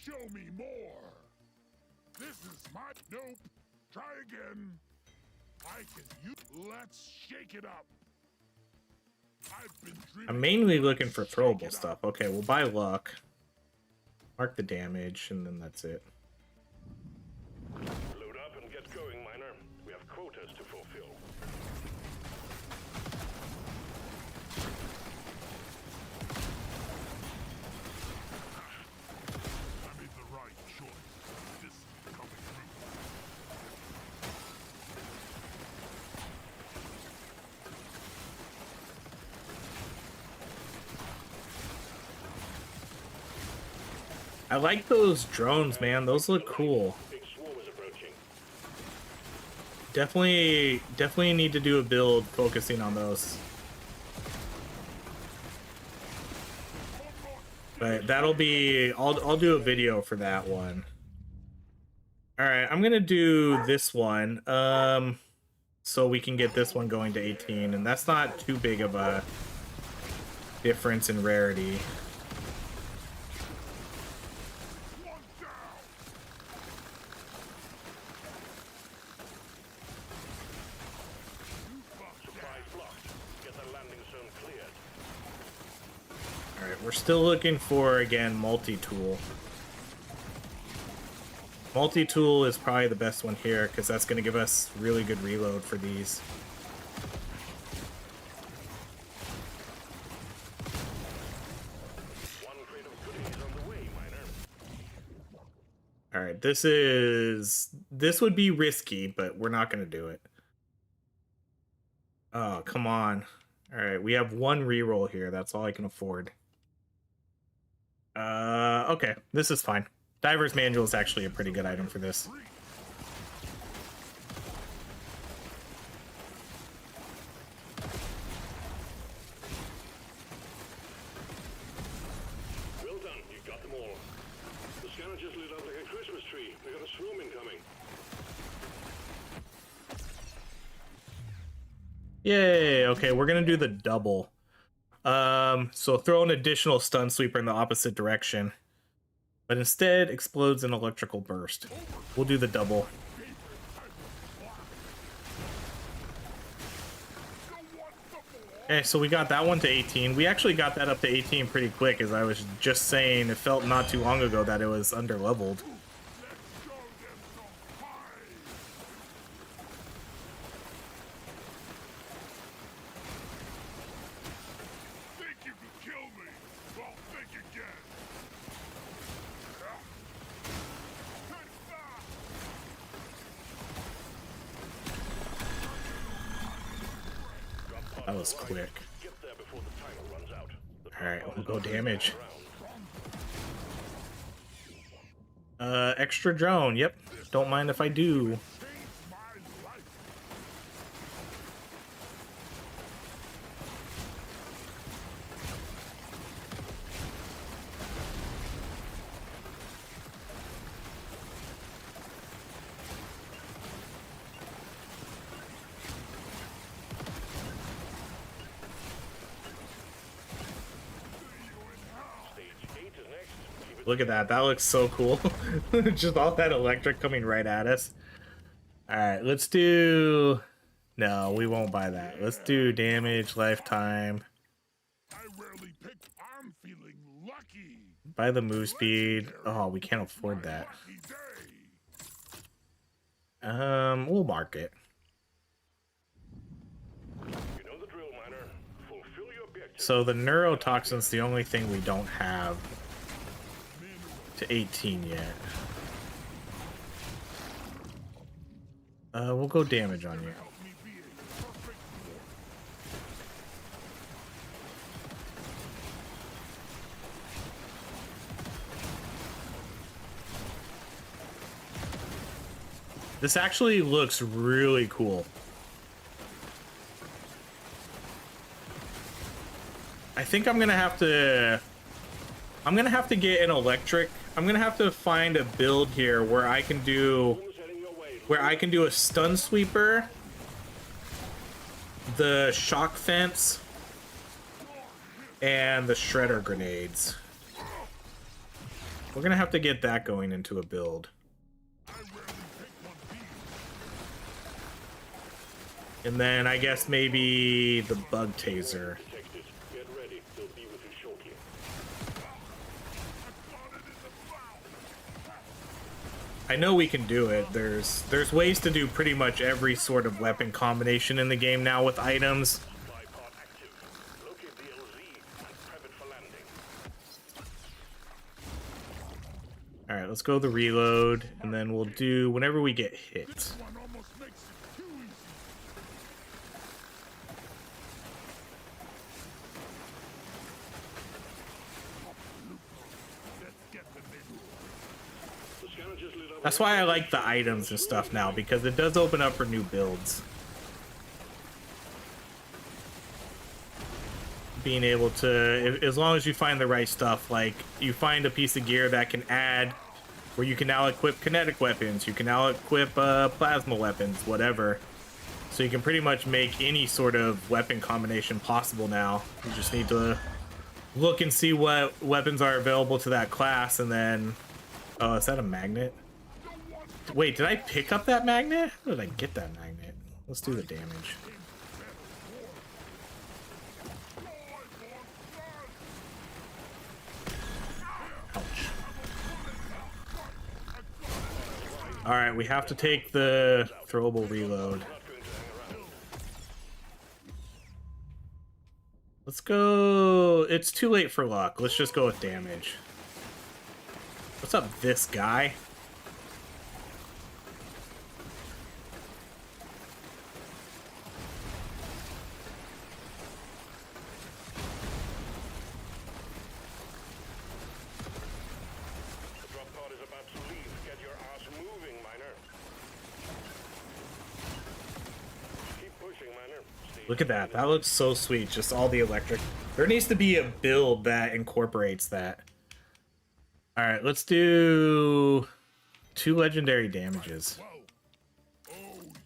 [SPEAKER 3] Show me more. This is my nope. Try again. I can use. Let's shake it up. I've been dreaming.
[SPEAKER 1] I'm mainly looking for throwable stuff. Okay, we'll buy luck. Mark the damage, and then that's it.
[SPEAKER 2] Load up and get going, miner. We have quotas to fulfill.
[SPEAKER 3] I made the right choice. This is coming through.
[SPEAKER 1] I like those drones, man. Those look cool.
[SPEAKER 2] Big swarm is approaching.
[SPEAKER 1] Definitely need to do a build focusing on those. But that'll be, I'll do a video for that one. All right, I'm gonna do this one, so we can get this one going to 18, and that's not too big of a difference in rarity.
[SPEAKER 3] One down.
[SPEAKER 2] Supplies blocked. Get the landing zone cleared.
[SPEAKER 1] All right, we're still looking for, again, multi-tool. Multi-tool is probably the best one here, because that's going to give us really good reload for these.
[SPEAKER 2] One crate of goodies on the way, miner.
[SPEAKER 1] All right, this would be risky, but we're not going to do it. Oh, come on. All right, we have one reroll here. That's all I can afford. Okay, this is fine. Diver's Manual is actually a pretty good item for this.
[SPEAKER 2] Well done. You got them all. The scanner just lit up like a Christmas tree. We got a swarm incoming.
[SPEAKER 1] Yay, okay, we're gonna do the double. So throw an additional stun sweeper in the opposite direction, but instead explodes an electrical burst. We'll do the double. Okay, so we got that one to 18. We actually got that up to 18 pretty quick, as I was just saying. It felt not too long ago that it was under-leveled.
[SPEAKER 3] Let's show them some fight. Think you can kill me? Well, think again.
[SPEAKER 1] That was quick.
[SPEAKER 2] Get there before the timer runs out.
[SPEAKER 1] Alright, we'll go damage. Extra drone. Yep. Don't mind if I do.
[SPEAKER 3] Changed my life.
[SPEAKER 2] Stage 8 is next. Keep it
[SPEAKER 1] Look at that. That looks so cool. Just all that electric coming right at us. Alright, let's do... No, we won't buy that. Let's do damage, lifetime.
[SPEAKER 3] I rarely pick. I'm feeling lucky.
[SPEAKER 1] Buy the move speed. Oh, we can't afford that.
[SPEAKER 3] Lucky day.
[SPEAKER 1] We'll mark it.
[SPEAKER 2] You know the drill, miner. Fulfill your objective.
[SPEAKER 1] So the neurotoxin's the only thing we don't have to 18 yet. We'll go damage on you.
[SPEAKER 3] Help me be a perfect dwarf.
[SPEAKER 1] This actually looks really cool. I think I'm gonna have to get an electric. I'm gonna have to find a build here where I can do a stun sweeper, the shock fence, and the shredder grenades. We're gonna have to get that going into a build. And then I guess maybe the bug taser.
[SPEAKER 2] Get ready. They'll be with you shortly.
[SPEAKER 1] I know we can do it. There's ways to do pretty much every sort of weapon combination in the game now with items.
[SPEAKER 2] Supply pod active. Locate the LZ and prep it for landing.
[SPEAKER 1] All right, let's go the reload, and then we'll do whenever we get hit.
[SPEAKER 3] One almost makes it too easy. Let's get the middle.
[SPEAKER 2] The scanner just lit up.
[SPEAKER 1] That's why I like the items and stuff now, because it does open up for new builds. Being able to, as long as you find the right stuff, like you find a piece of gear that can add, where you can now equip kinetic weapons, you can now equip plasma weapons, whatever. So you can pretty much make any sort of weapon combination possible now. You just need to look and see what weapons are available to that class, and then... Oh, is that a magnet? Wait, did I pick up that magnet? How did I get that magnet? Let's do the damage. Ouch. Alright, we have to take the throwable reload. Let's go... It's too late for luck. Let's just go with damage. What's up, this guy?
[SPEAKER 2] The drop pod is about to leave. Get your ass moving, miner. Keep pushing, miner. Stay
[SPEAKER 1] Look at that. That looks so sweet. Just all the electric. There needs to be a build that incorporates that. All right, let's do 2 legendary damages.
[SPEAKER 3] Whoa. Oh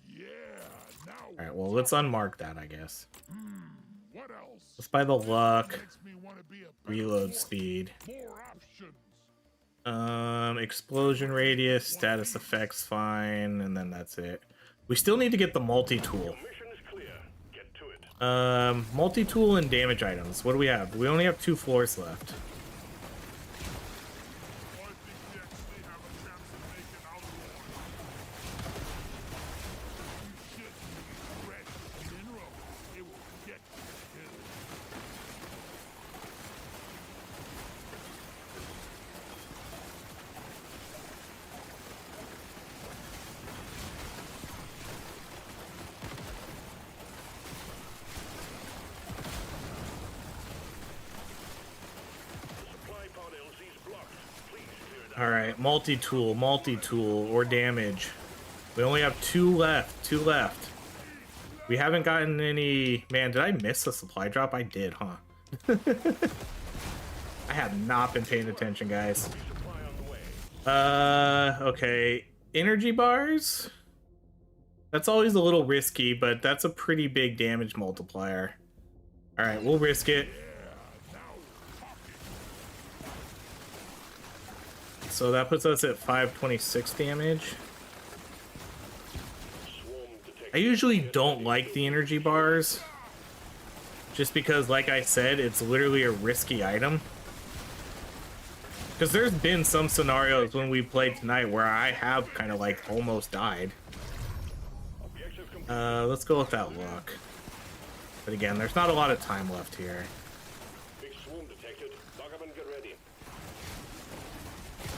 [SPEAKER 3] yeah. Now
[SPEAKER 1] All right, well, let's unmark that, I guess.
[SPEAKER 3] what else?
[SPEAKER 1] Let's buy the luck,
[SPEAKER 3] Makes me want to be a
[SPEAKER 1] reload
[SPEAKER 3] better
[SPEAKER 1] speed,
[SPEAKER 3] More options.
[SPEAKER 1] explosion radius, status effects, fine, and then that's it. We still need to get the multi-tool.
[SPEAKER 2] Mission is clear. Get to it.
[SPEAKER 1] Multi-tool and damage items. What do we have? We only have 2 floors left.
[SPEAKER 3] I think we actually have a chance of making out You should be fresh mineral. It will get you killed.
[SPEAKER 2] Supply pod LZ's blocked. Please clear it out.
[SPEAKER 1] All right, multi-tool, or damage. We only have 2 left. 2 left. We haven't gotten any... Man, did I miss a supply drop? I did, huh? I have not been paying attention, guys.
[SPEAKER 2] Supply on the way.
[SPEAKER 1] Okay. Energy bars? That's always a little risky, but that's a pretty big damage multiplier. All right, we'll risk it. So that puts us at 526 damage.
[SPEAKER 2] Swarm detected.
[SPEAKER 1] I usually don't like the energy bars, just because, like I said, it's literally a risky item. Because there's been some scenarios when we played tonight where I have kind of like almost died.
[SPEAKER 2] Objective complete.
[SPEAKER 1] Let's go with that luck. But again, there's not a lot of time left here.
[SPEAKER 2] Big swarm detected. Lock up and get ready.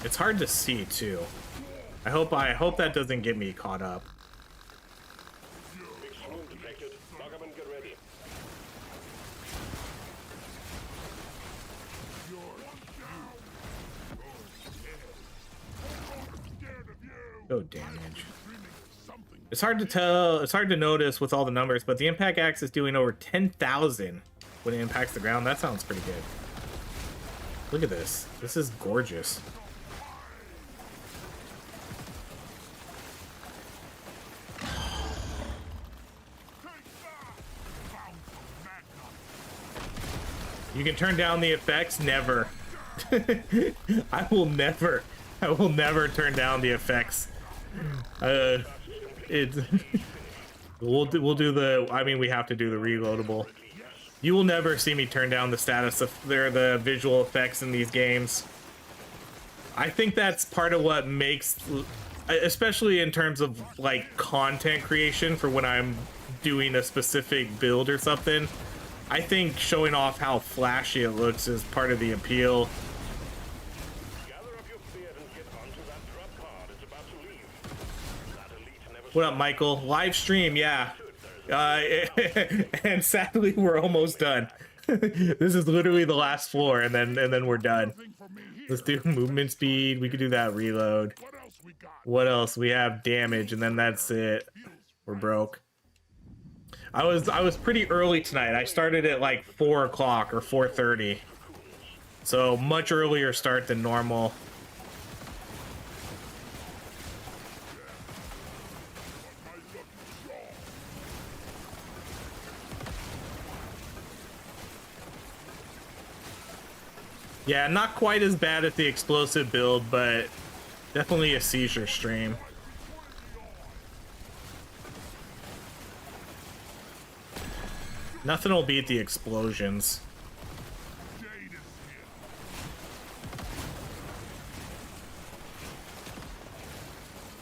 [SPEAKER 1] It's hard to see too. I hope that doesn't get me caught up.
[SPEAKER 2] Big swarm detected. Lock up and get ready.
[SPEAKER 3] Scared of you.
[SPEAKER 1] Go damage.
[SPEAKER 3] Dreaming of
[SPEAKER 1] It's hard to tell, it's hard to notice with all the numbers, but the impact axe is doing over 10,000 when it impacts the ground. That sounds pretty good. Look at this. This is gorgeous. You can turn down the effects? Never. I will never turn down the effects. We'll do the, I mean, we have to do the reloadable. You will never see me turn down the status of the visual effects in these games. I think that's part of what makes, especially in terms of like content creation for when I'm doing a specific build or something. I think showing off how flashy it looks is part of the appeal. What up, Michael? Live stream, yeah. And sadly, we're almost done. This is literally the last floor, and then we're done. Let's do movement speed. We could do that reload. What else? We have damage, and then that's it. We're broke. I was pretty early tonight. I started at like 4 o'clock or 4:30, so much earlier start than normal. Yeah, not quite as bad at the explosive build, but definitely a seizure stream. Nothing will beat the explosions.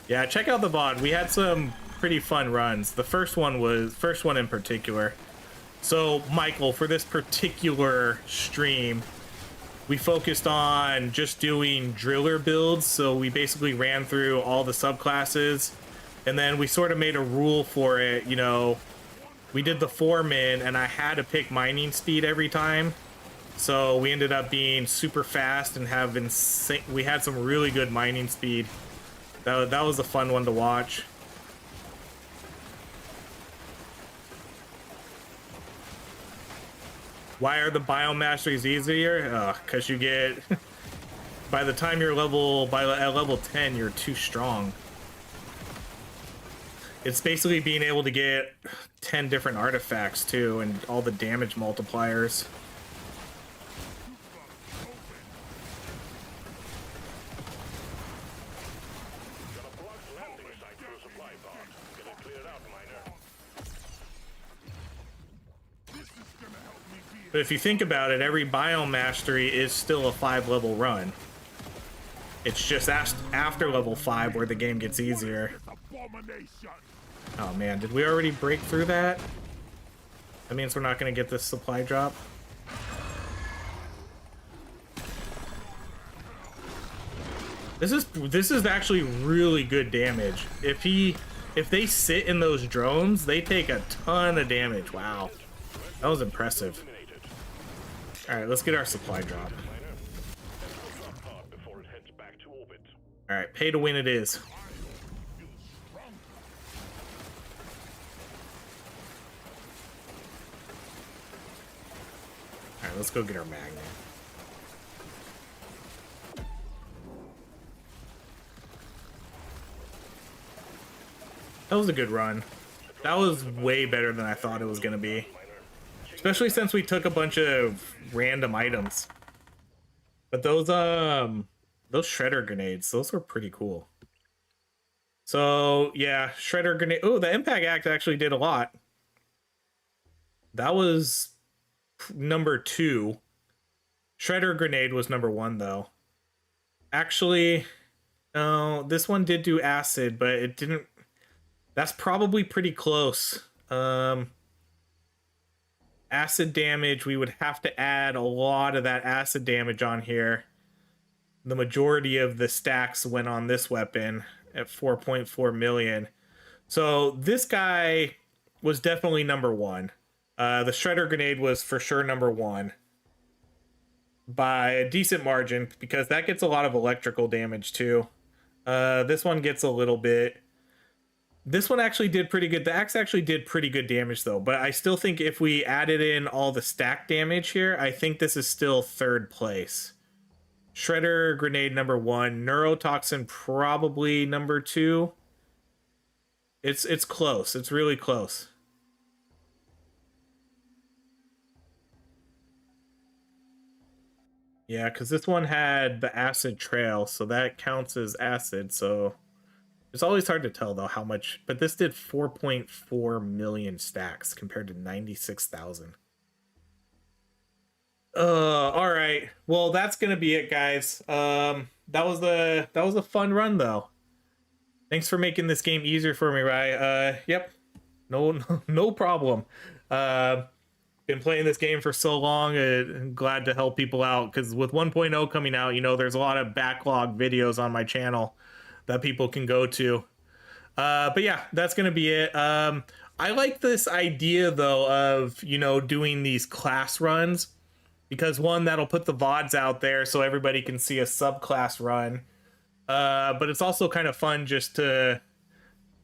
[SPEAKER 1] Yeah, check out the VOD. We had some pretty fun runs. The first one in particular. So, Michael, for this particular stream, we focused on just doing driller builds. So we basically ran through all the subclasses, and then we sort of made a rule for it. You know, we did the Foreman, and I had to pick mining speed every time. So we ended up being super fast and we had some really good mining speed. That was a fun one to watch. Why are the biomasteries easier? Because you get, by the time you're at level 10, you're too strong. It's basically being able to get 10 different artifacts too, and all the damage multipliers. But if you think about it, every biome mastery is still a 5-level run. It's just after level 5 where the game gets easier. Oh man, did we already break through that? That means we're not going to get this supply drop. This is actually really good damage. If they sit in those drones, they take a ton of damage. Wow. That was impressive. Alright, let's get our supply drop. Alright, pay to win it is. Alright, let's go get our magnet. That was a good run. That was way better than I thought it was gonna be. Especially since we took a bunch of random items. But those shredder grenades, those were pretty cool. So yeah, shredder grenade. Oh, the impact axe actually did a lot. That was number 2. Shredder grenade was number 1 though. Actually, no, this one did do acid, but it didn't. That's probably pretty close. Acid damage, we would have to add a lot of that acid damage on here. The majority of the stacks went on this weapon at 4.4 million. So this guy was definitely number 1. The shredder grenade was for sure number 1 by a decent margin, because that gets a lot of electrical damage too. This one gets a little bit. This one actually did pretty good. The axe actually did pretty good damage though, but I still think if we added in all the stack damage here, I think this is still third place. Shredder grenade number 1, neurotoxin probably number 2. It's close. It's really close. Yeah, because this one had the acid trail, so that counts as acid, so it's always hard to tell though how much, but this did 4.4 million stacks compared to 96,000. All right. Well, that's gonna be it, guys. That was a fun run though. Thanks for making this game easier for me, Rye. Yep. No problem. Been playing this game for so long, and glad to help people out, because with 1.0 coming out, you know, there's a lot of backlog videos on my channel that people can go to. But yeah, that's gonna be it. I like this idea though of, you know, doing these class runs, because one, that'll put the VODs out there so everybody can see a subclass run. But it's also kind of fun just to,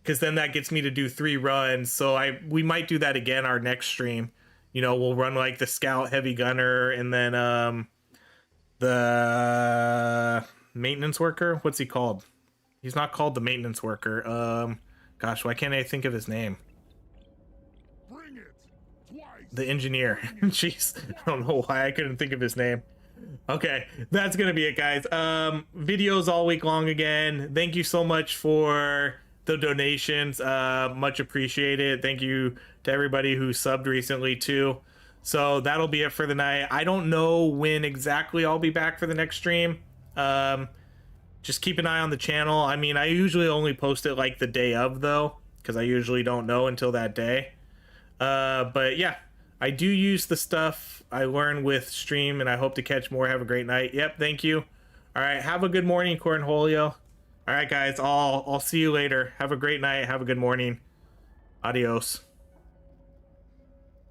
[SPEAKER 1] because then that gets me to do 3 runs. So we might do that again our next stream. You know, we'll run like the scout, heavy gunner, and then the maintenance worker. What's he called? He's not called the maintenance worker. Gosh, why can't I think of his name?
[SPEAKER 3] Bring it twice.
[SPEAKER 1] The engineer. Jeez, I don't know why I couldn't think of his name. Okay, that's gonna be it, guys. Videos all week long again. Thank you so much for the donations, much appreciated. Thank you to everybody who subbed recently too. So that'll be it for the night. I don't know when exactly I'll be back for the next stream. Just keep an eye on the channel. I mean, I usually only post it like the day of though, because I usually don't know until that day. But yeah, I do use the stuff I learned with stream, and I hope to catch more. Have a great night. Yep, thank you. All right, have a good morning, Cornholio. All right, guys, I'll see you later. Have a great night. Have a good morning. Adios.